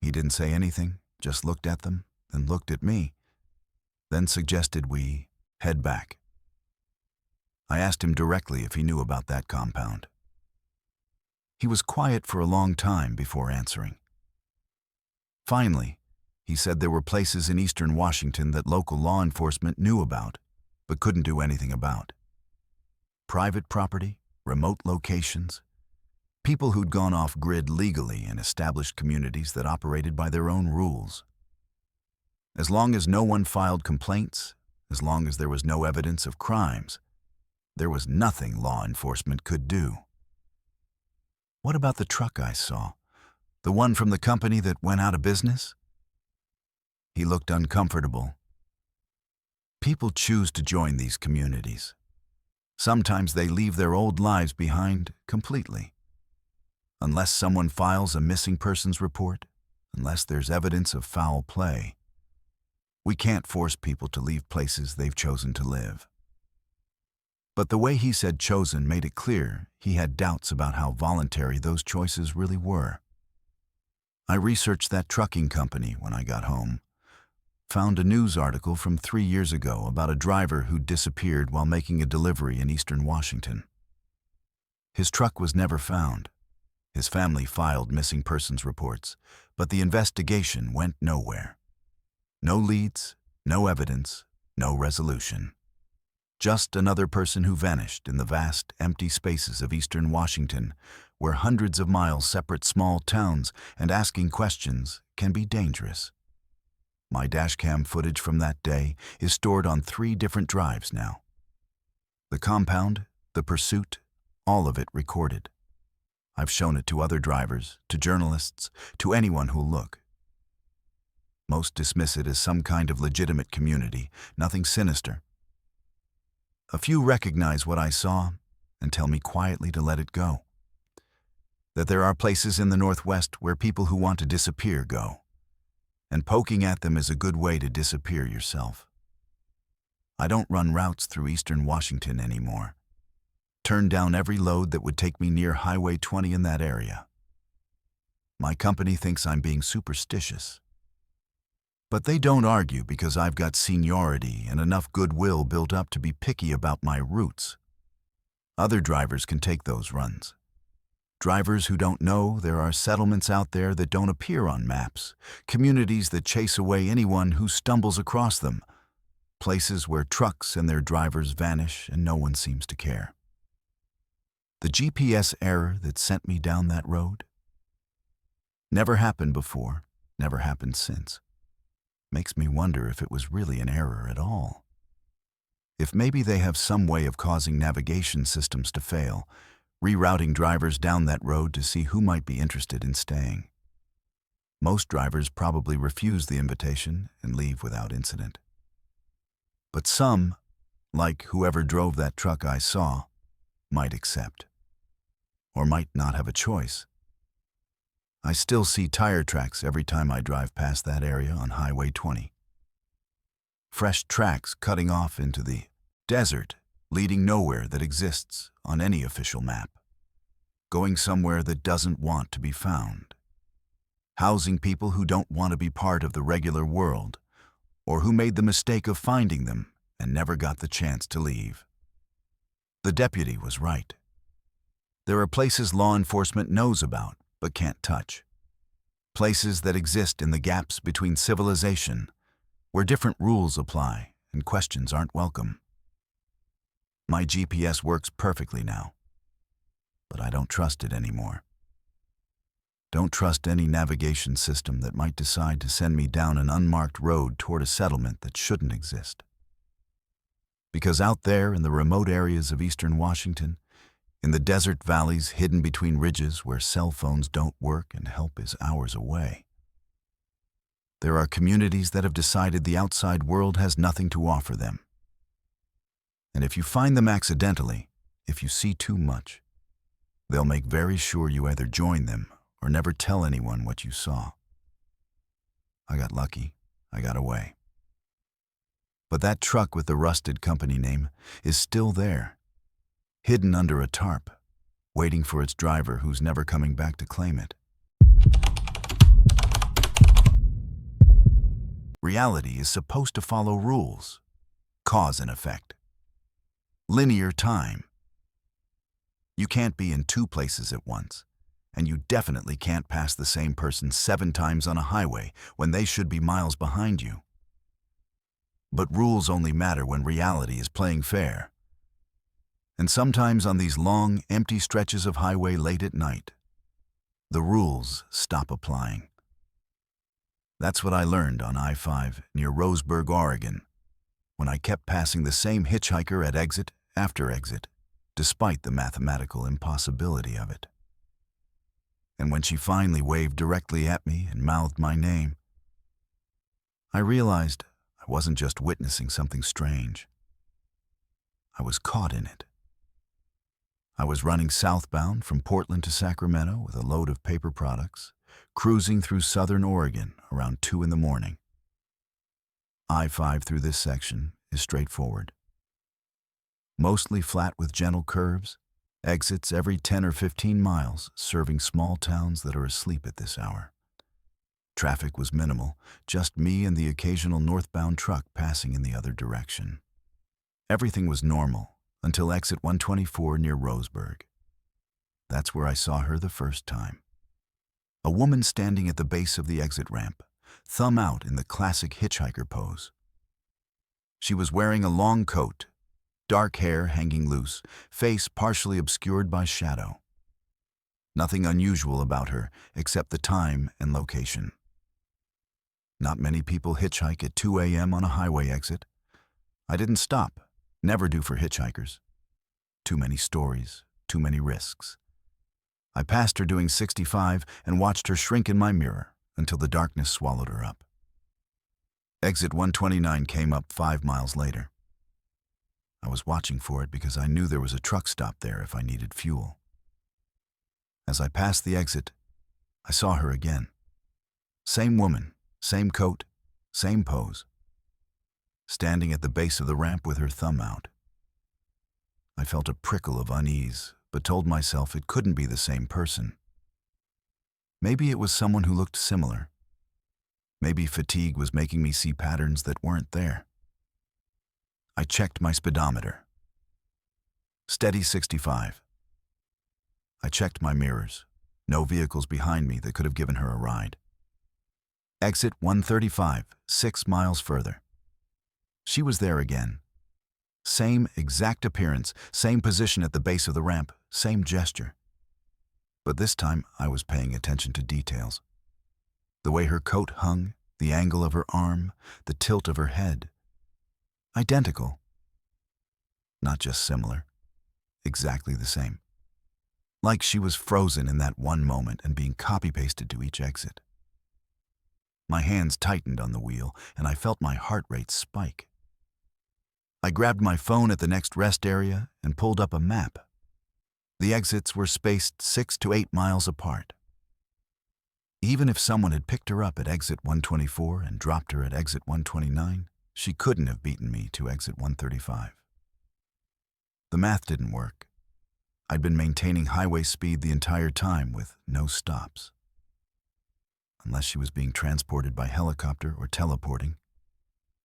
He didn't say anything, just looked at them, then looked at me, then suggested we head back. I asked him directly if he knew about that compound. He was quiet for a long time before answering. Finally, he said there were places in eastern Washington that local law enforcement knew about, but couldn't do anything about. Private property, remote locations, people who'd gone off-grid legally and established communities that operated by their own rules. As long as no one filed complaints, as long as there was no evidence of crimes, there was nothing law enforcement could do. What about the truck I saw? The one from the company that went out of business? He looked uncomfortable. People choose to join these communities. Sometimes they leave their old lives behind completely. Unless someone files a missing persons report, unless there's evidence of foul play, we can't force people to leave places they've chosen to live. But the way he said chosen made it clear he had doubts about how voluntary those choices really were. I researched that trucking company when I got home. Found a news article from 3 years ago about a driver who disappeared while making a delivery in eastern Washington. His truck was never found. His family filed missing persons reports, but the investigation went nowhere. No leads, no evidence, no resolution. Just another person who vanished in the vast, empty spaces of eastern Washington, where hundreds of miles separate small towns, and asking questions can be dangerous. My dashcam footage from that day is stored on 3 different drives now. The compound, the pursuit, all of it recorded. I've shown it to other drivers, to journalists, to anyone who'll look. Most dismiss it as some kind of legitimate community, nothing sinister. A few recognize what I saw and tell me quietly to let it go. That there are places in the Northwest where people who want to disappear go. And poking at them is a good way to disappear yourself. I don't run routes through eastern Washington anymore. Turn down every load that would take me near Highway 20 in that area. My company thinks I'm being superstitious. But they don't argue because I've got seniority and enough goodwill built up to be picky about my routes. Other drivers can take those runs. Drivers who don't know there are settlements out there that don't appear on maps, communities that chase away anyone who stumbles across them, places where trucks and their drivers vanish and no one seems to care. The GPS error that sent me down that road? Never happened before, never happened since. Makes me wonder if it was really an error at all. If maybe they have some way of causing navigation systems to fail, rerouting drivers down that road to see who might be interested in staying. Most drivers probably refuse the invitation and leave without incident. But some, like whoever drove that truck I saw, might accept. Or might not have a choice. I still see tire tracks every time I drive past that area on Highway 20. Fresh tracks cutting off into the desert, leading nowhere that exists on any official map. Going somewhere that doesn't want to be found. Housing people who don't want to be part of the regular world, or who made the mistake of finding them and never got the chance to leave. The deputy was right. There are places law enforcement knows about but can't touch. Places that exist in the gaps between civilization, where different rules apply and questions aren't welcome. My GPS works perfectly now, but I don't trust it anymore. Don't trust any navigation system that might decide to send me down an unmarked road toward a settlement that shouldn't exist. Because out there in the remote areas of eastern Washington, in the desert valleys hidden between ridges where cell phones don't work and help is hours away, there are communities that have decided the outside world has nothing to offer them. And if you find them accidentally, if you see too much, they'll make very sure you either join them or never tell anyone what you saw. I got lucky. I got away. But that truck with the rusted company name is still there, hidden under a tarp, waiting for its driver who's never coming back to claim it. Reality is supposed to follow rules, cause and effect, linear time. You can't be in two places at once, and you definitely can't pass the same person 7 times on a highway when they should be miles behind you. But rules only matter when reality is playing fair. And sometimes on these long, empty stretches of highway late at night, the rules stop applying. That's what I learned on I-5 near Roseburg, Oregon, when I kept passing the same hitchhiker at exit after exit, despite the mathematical impossibility of it. And when she finally waved directly at me and mouthed my name, I realized I wasn't just witnessing something strange. I was caught in it. I was running southbound from Portland to Sacramento with a load of paper products, cruising through southern Oregon around 2 in the morning. I-5 through this section is straightforward. Mostly flat with gentle curves, exits every 10 or 15 miles, serving small towns that are asleep at this hour. Traffic was minimal, just me and the occasional northbound truck passing in the other direction. Everything was normal until exit 124 near Roseburg. That's where I saw her the first time. A woman standing at the base of the exit ramp, thumb out in the classic hitchhiker pose. She was wearing a long coat, dark hair hanging loose, face partially obscured by shadow. Nothing unusual about her except the time and location. Not many people hitchhike at 2 a.m. on a highway exit. I didn't stop, never do for hitchhikers. Too many stories, too many risks. I passed her doing 65 and watched her shrink in my mirror until the darkness swallowed her up. Exit 129 came up 5 miles later. I was watching for it because I knew there was a truck stop there if I needed fuel. As I passed the exit, I saw her again. Same woman, same coat, same pose. Standing at the base of the ramp with her thumb out. I felt a prickle of unease, but told myself it couldn't be the same person. Maybe it was someone who looked similar. Maybe fatigue was making me see patterns that weren't there. I checked my speedometer. Steady 65. I checked my mirrors. No vehicles behind me that could have given her a ride. Exit 135, 6 miles further. She was there again. Same exact appearance, same position at the base of the ramp, same gesture. But this time I was paying attention to details. The way her coat hung, the angle of her arm, the tilt of her head. Identical. Not just similar. Exactly the same. Like she was frozen in that one moment and being copy-pasted to each exit. My hands tightened on the wheel and I felt my heart rate spike. I grabbed my phone at the next rest area and pulled up a map. The exits were spaced 6 to 8 miles apart. Even if someone had picked her up at exit 124 and dropped her at exit 129, she couldn't have beaten me to exit 135. The math didn't work. I'd been maintaining highway speed the entire time with no stops. Unless she was being transported by helicopter or teleporting,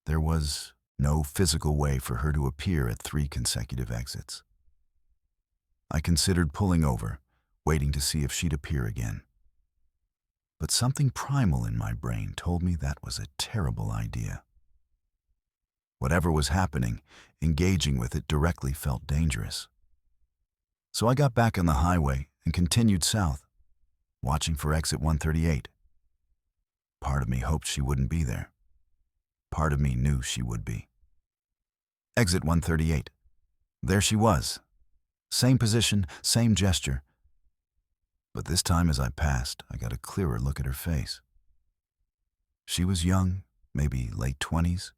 there was no physical way for her to appear at 3 consecutive exits. I considered pulling over, waiting to see if she'd appear again. But something primal in my brain told me that was a terrible idea. Whatever was happening, engaging with it directly felt dangerous. So I got back on the highway and continued south, watching for exit 138. Part of me hoped she wouldn't be there. Part of me knew she would be. Exit 138. There she was. Same position, same gesture. But this time as I passed, I got a clearer look at her face. She was young, maybe late 20s,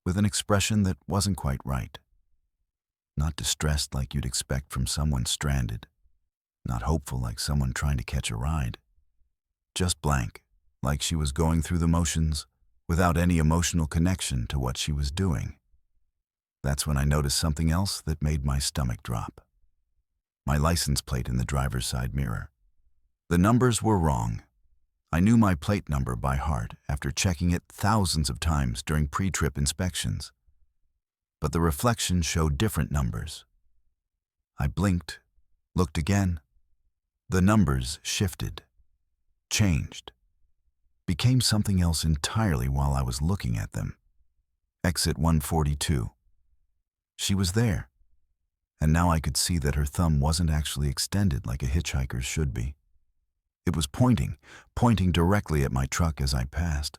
with an expression that wasn't quite right. Not distressed like you'd expect from someone stranded. Not hopeful like someone trying to catch a ride. Just blank, like she was going through the motions without any emotional connection to what she was doing. That's when I noticed something else that made my stomach drop. My license plate in the driver's side mirror. The numbers were wrong. I knew my plate number by heart after checking it thousands of times during pre-trip inspections. But the reflection showed different numbers. I blinked, looked again. The numbers shifted, changed, became something else entirely while I was looking at them. Exit 142. She was there, and now I could see that her thumb wasn't actually extended like a hitchhiker's should be. It was pointing directly at my truck as I passed.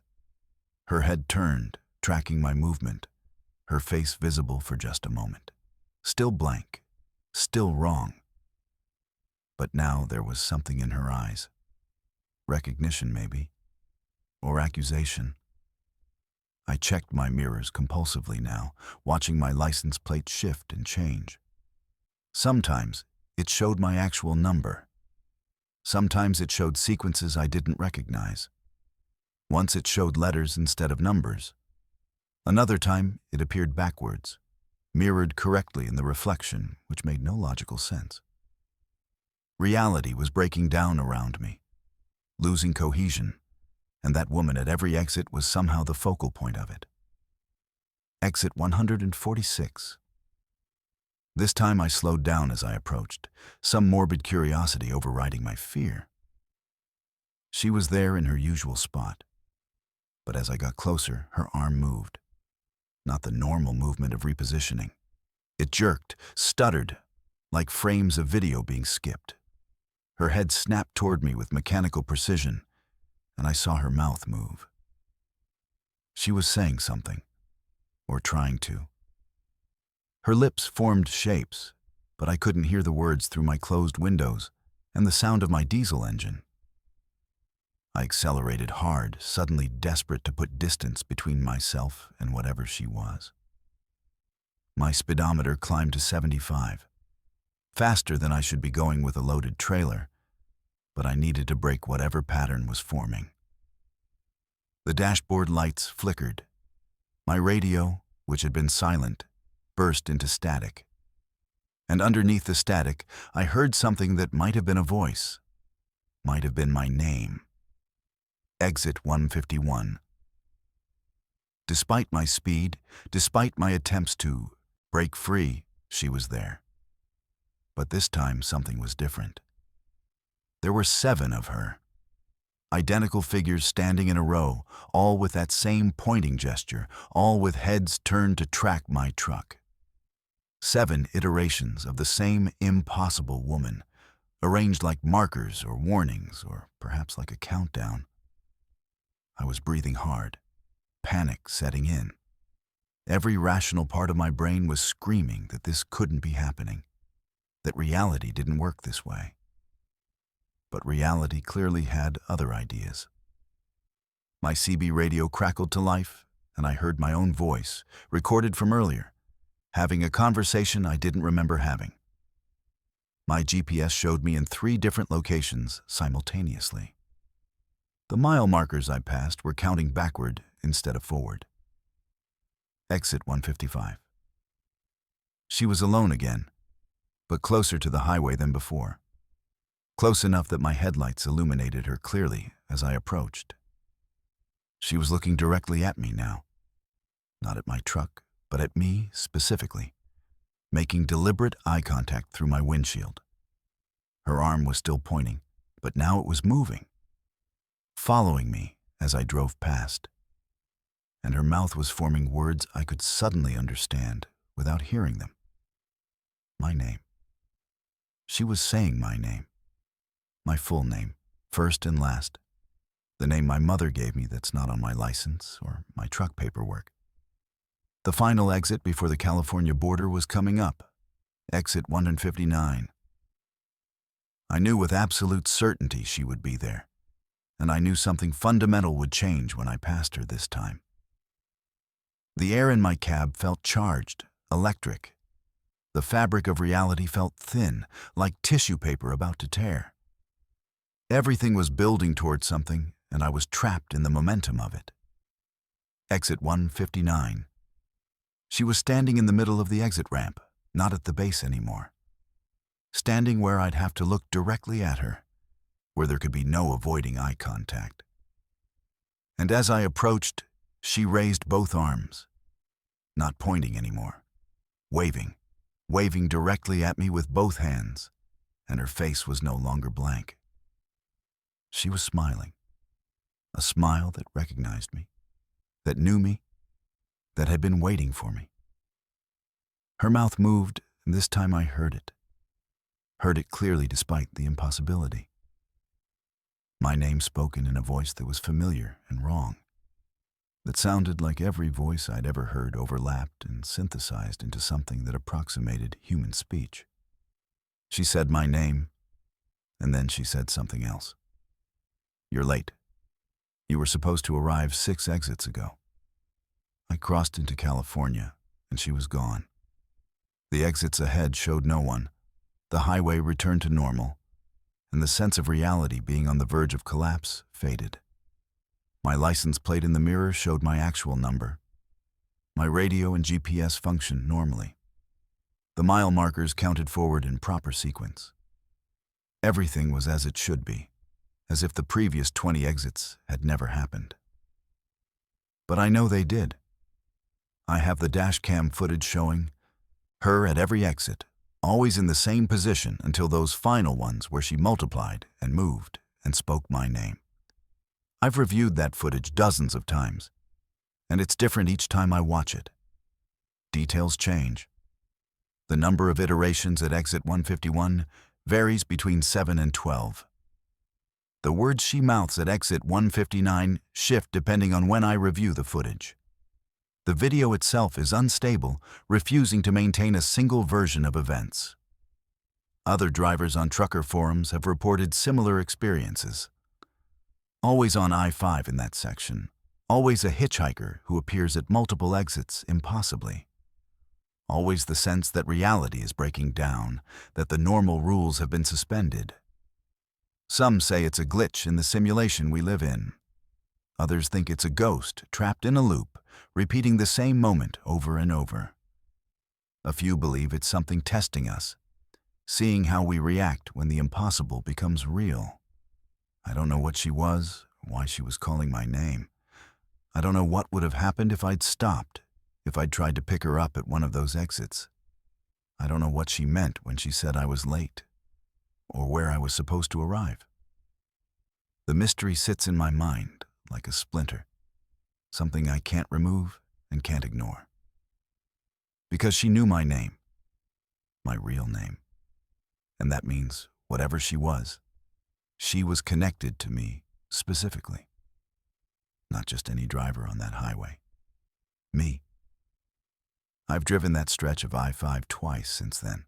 Her head turned, tracking my movement, her face visible for just a moment. Still blank, still wrong. But now there was something in her eyes. Recognition, maybe, or accusation. I checked my mirrors compulsively now, watching my license plate shift and change. Sometimes it showed my actual number. Sometimes it showed sequences I didn't recognize. Once it showed letters instead of numbers. Another time it appeared backwards, mirrored correctly in the reflection, which made no logical sense. Reality was breaking down around me, losing cohesion, and that woman at every exit was somehow the focal point of it. Exit 146. This time I slowed down as I approached, some morbid curiosity overriding my fear. She was there in her usual spot, but as I got closer, her arm moved. Not the normal movement of repositioning. It jerked, stuttered, like frames of video being skipped. Her head snapped toward me with mechanical precision, and I saw her mouth move. She was saying something, or trying to. Her lips formed shapes, but I couldn't hear the words through my closed windows and the sound of my diesel engine. I accelerated hard, suddenly desperate to put distance between myself and whatever she was. My speedometer climbed to 75, faster than I should be going with a loaded trailer, but I needed to break whatever pattern was forming. The dashboard lights flickered. My radio, which had been silent, burst into static. And underneath the static, I heard something that might have been a voice, might have been my name. Exit 151. Despite my speed, despite my attempts to break free, she was there. But this time something was different. There were 7 of her. Identical figures standing in a row, all with that same pointing gesture, all with heads turned to track my truck. 7 iterations of the same impossible woman, arranged like markers or warnings, or perhaps like a countdown. I was breathing hard, panic setting in. Every rational part of my brain was screaming that this couldn't be happening, that reality didn't work this way. But reality clearly had other ideas. My CB radio crackled to life, and I heard my own voice, recorded from earlier, having a conversation I didn't remember having. My GPS showed me in 3 different locations simultaneously. The mile markers I passed were counting backward instead of forward. Exit 155. She was alone again, but closer to the highway than before. Close enough that my headlights illuminated her clearly as I approached. She was looking directly at me now. Not at my truck, but at me specifically, making deliberate eye contact through my windshield. Her arm was still pointing, but now it was moving, following me as I drove past. And her mouth was forming words I could suddenly understand without hearing them. My name. She was saying my name. My full name, first and last. The name my mother gave me that's not on my license or my truck paperwork. The final exit before the California border was coming up. Exit 159. I knew with absolute certainty she would be there, and I knew something fundamental would change when I passed her this time. The air in my cab felt charged, electric. The fabric of reality felt thin, like tissue paper about to tear. Everything was building toward something, and I was trapped in the momentum of it. Exit 159. She was standing in the middle of the exit ramp, not at the base anymore. Standing where I'd have to look directly at her, where there could be no avoiding eye contact. And as I approached, she raised both arms, not pointing anymore, waving directly at me with both hands, and her face was no longer blank. She was smiling, a smile that recognized me, that knew me, that had been waiting for me. Her mouth moved, and this time I heard it clearly despite the impossibility. My name spoken in a voice that was familiar and wrong, that sounded like every voice I'd ever heard overlapped and synthesized into something that approximated human speech. She said my name, and then she said something else. "You're late. You were supposed to arrive 6 exits ago." I crossed into California, and she was gone. The exits ahead showed no one. The highway returned to normal, and the sense of reality being on the verge of collapse faded. My license plate in the mirror showed my actual number. My radio and GPS functioned normally. The mile markers counted forward in proper sequence. Everything was as it should be, as if the previous 20 exits had never happened. But I know they did. I have the dash cam footage showing her at every exit, always in the same position until those final ones where she multiplied and moved and spoke my name. I've reviewed that footage dozens of times, and it's different each time I watch it. Details change. The number of iterations at exit 151 varies between 7 and 12. The words she mouths at exit 159 shift depending on when I review the footage. The video itself is unstable, refusing to maintain a single version of events. Other drivers on trucker forums have reported similar experiences. Always on I-5 in that section, always a hitchhiker who appears at multiple exits impossibly. Always the sense that reality is breaking down, that the normal rules have been suspended. Some say it's a glitch in the simulation we live in. Others think it's a ghost trapped in a loop, repeating the same moment over and over. A few believe it's something testing us, seeing how we react when the impossible becomes real. I don't know what she was, or why she was calling my name. I don't know what would have happened if I'd stopped, if I'd tried to pick her up at one of those exits. I don't know what she meant when she said I was late, or where I was supposed to arrive. The mystery sits in my mind like a splinter, something I can't remove and can't ignore. Because she knew my name, my real name. And that means whatever she was connected to me specifically. Not just any driver on that highway. Me. I've driven that stretch of I-5 twice since then.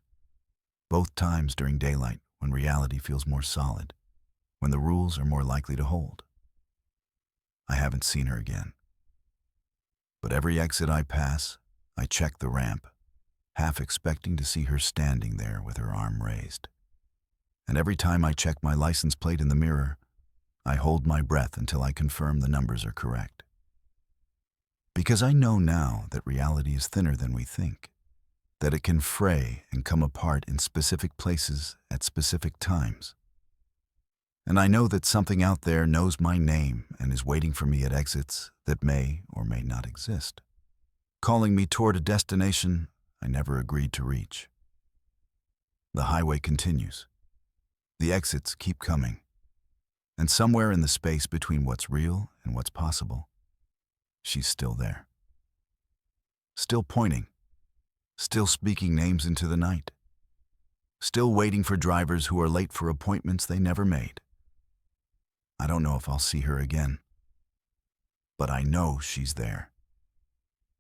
Both times during daylight when reality feels more solid, when the rules are more likely to hold. I haven't seen her again. But every exit I pass, I check the ramp, half expecting to see her standing there with her arm raised. And every time I check my license plate in the mirror, I hold my breath until I confirm the numbers are correct. Because I know now that reality is thinner than we think, that it can fray and come apart in specific places at specific times. And I know that something out there knows my name and is waiting for me at exits that may or may not exist, calling me toward a destination I never agreed to reach. The highway continues. The exits keep coming. And somewhere in the space between what's real and what's possible, she's still there. Still pointing. Still speaking names into the night. Still waiting for drivers who are late for appointments they never made. I don't know if I'll see her again. But I know she's there.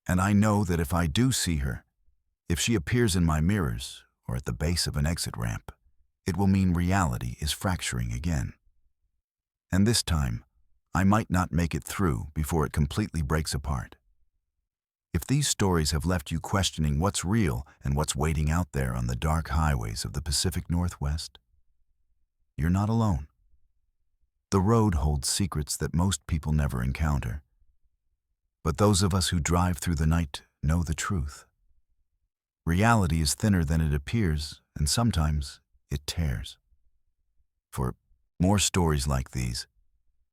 And I know that if I do see her, if she appears in my mirrors or at the base of an exit ramp, it will mean reality is fracturing again. And this time, I might not make it through before it completely breaks apart. If these stories have left you questioning what's real and what's waiting out there on the dark highways of the Pacific Northwest, you're not alone. The road holds secrets that most people never encounter. But those of us who drive through the night know the truth. Reality is thinner than it appears, and sometimes it tears. For more stories like these,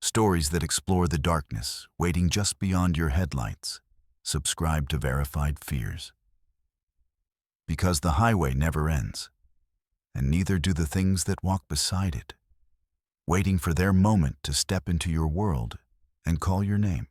stories that explore the darkness waiting just beyond your headlights, subscribe to Verified Fears. Because the highway never ends, and neither do the things that walk beside it, waiting for their moment to step into your world and call your name.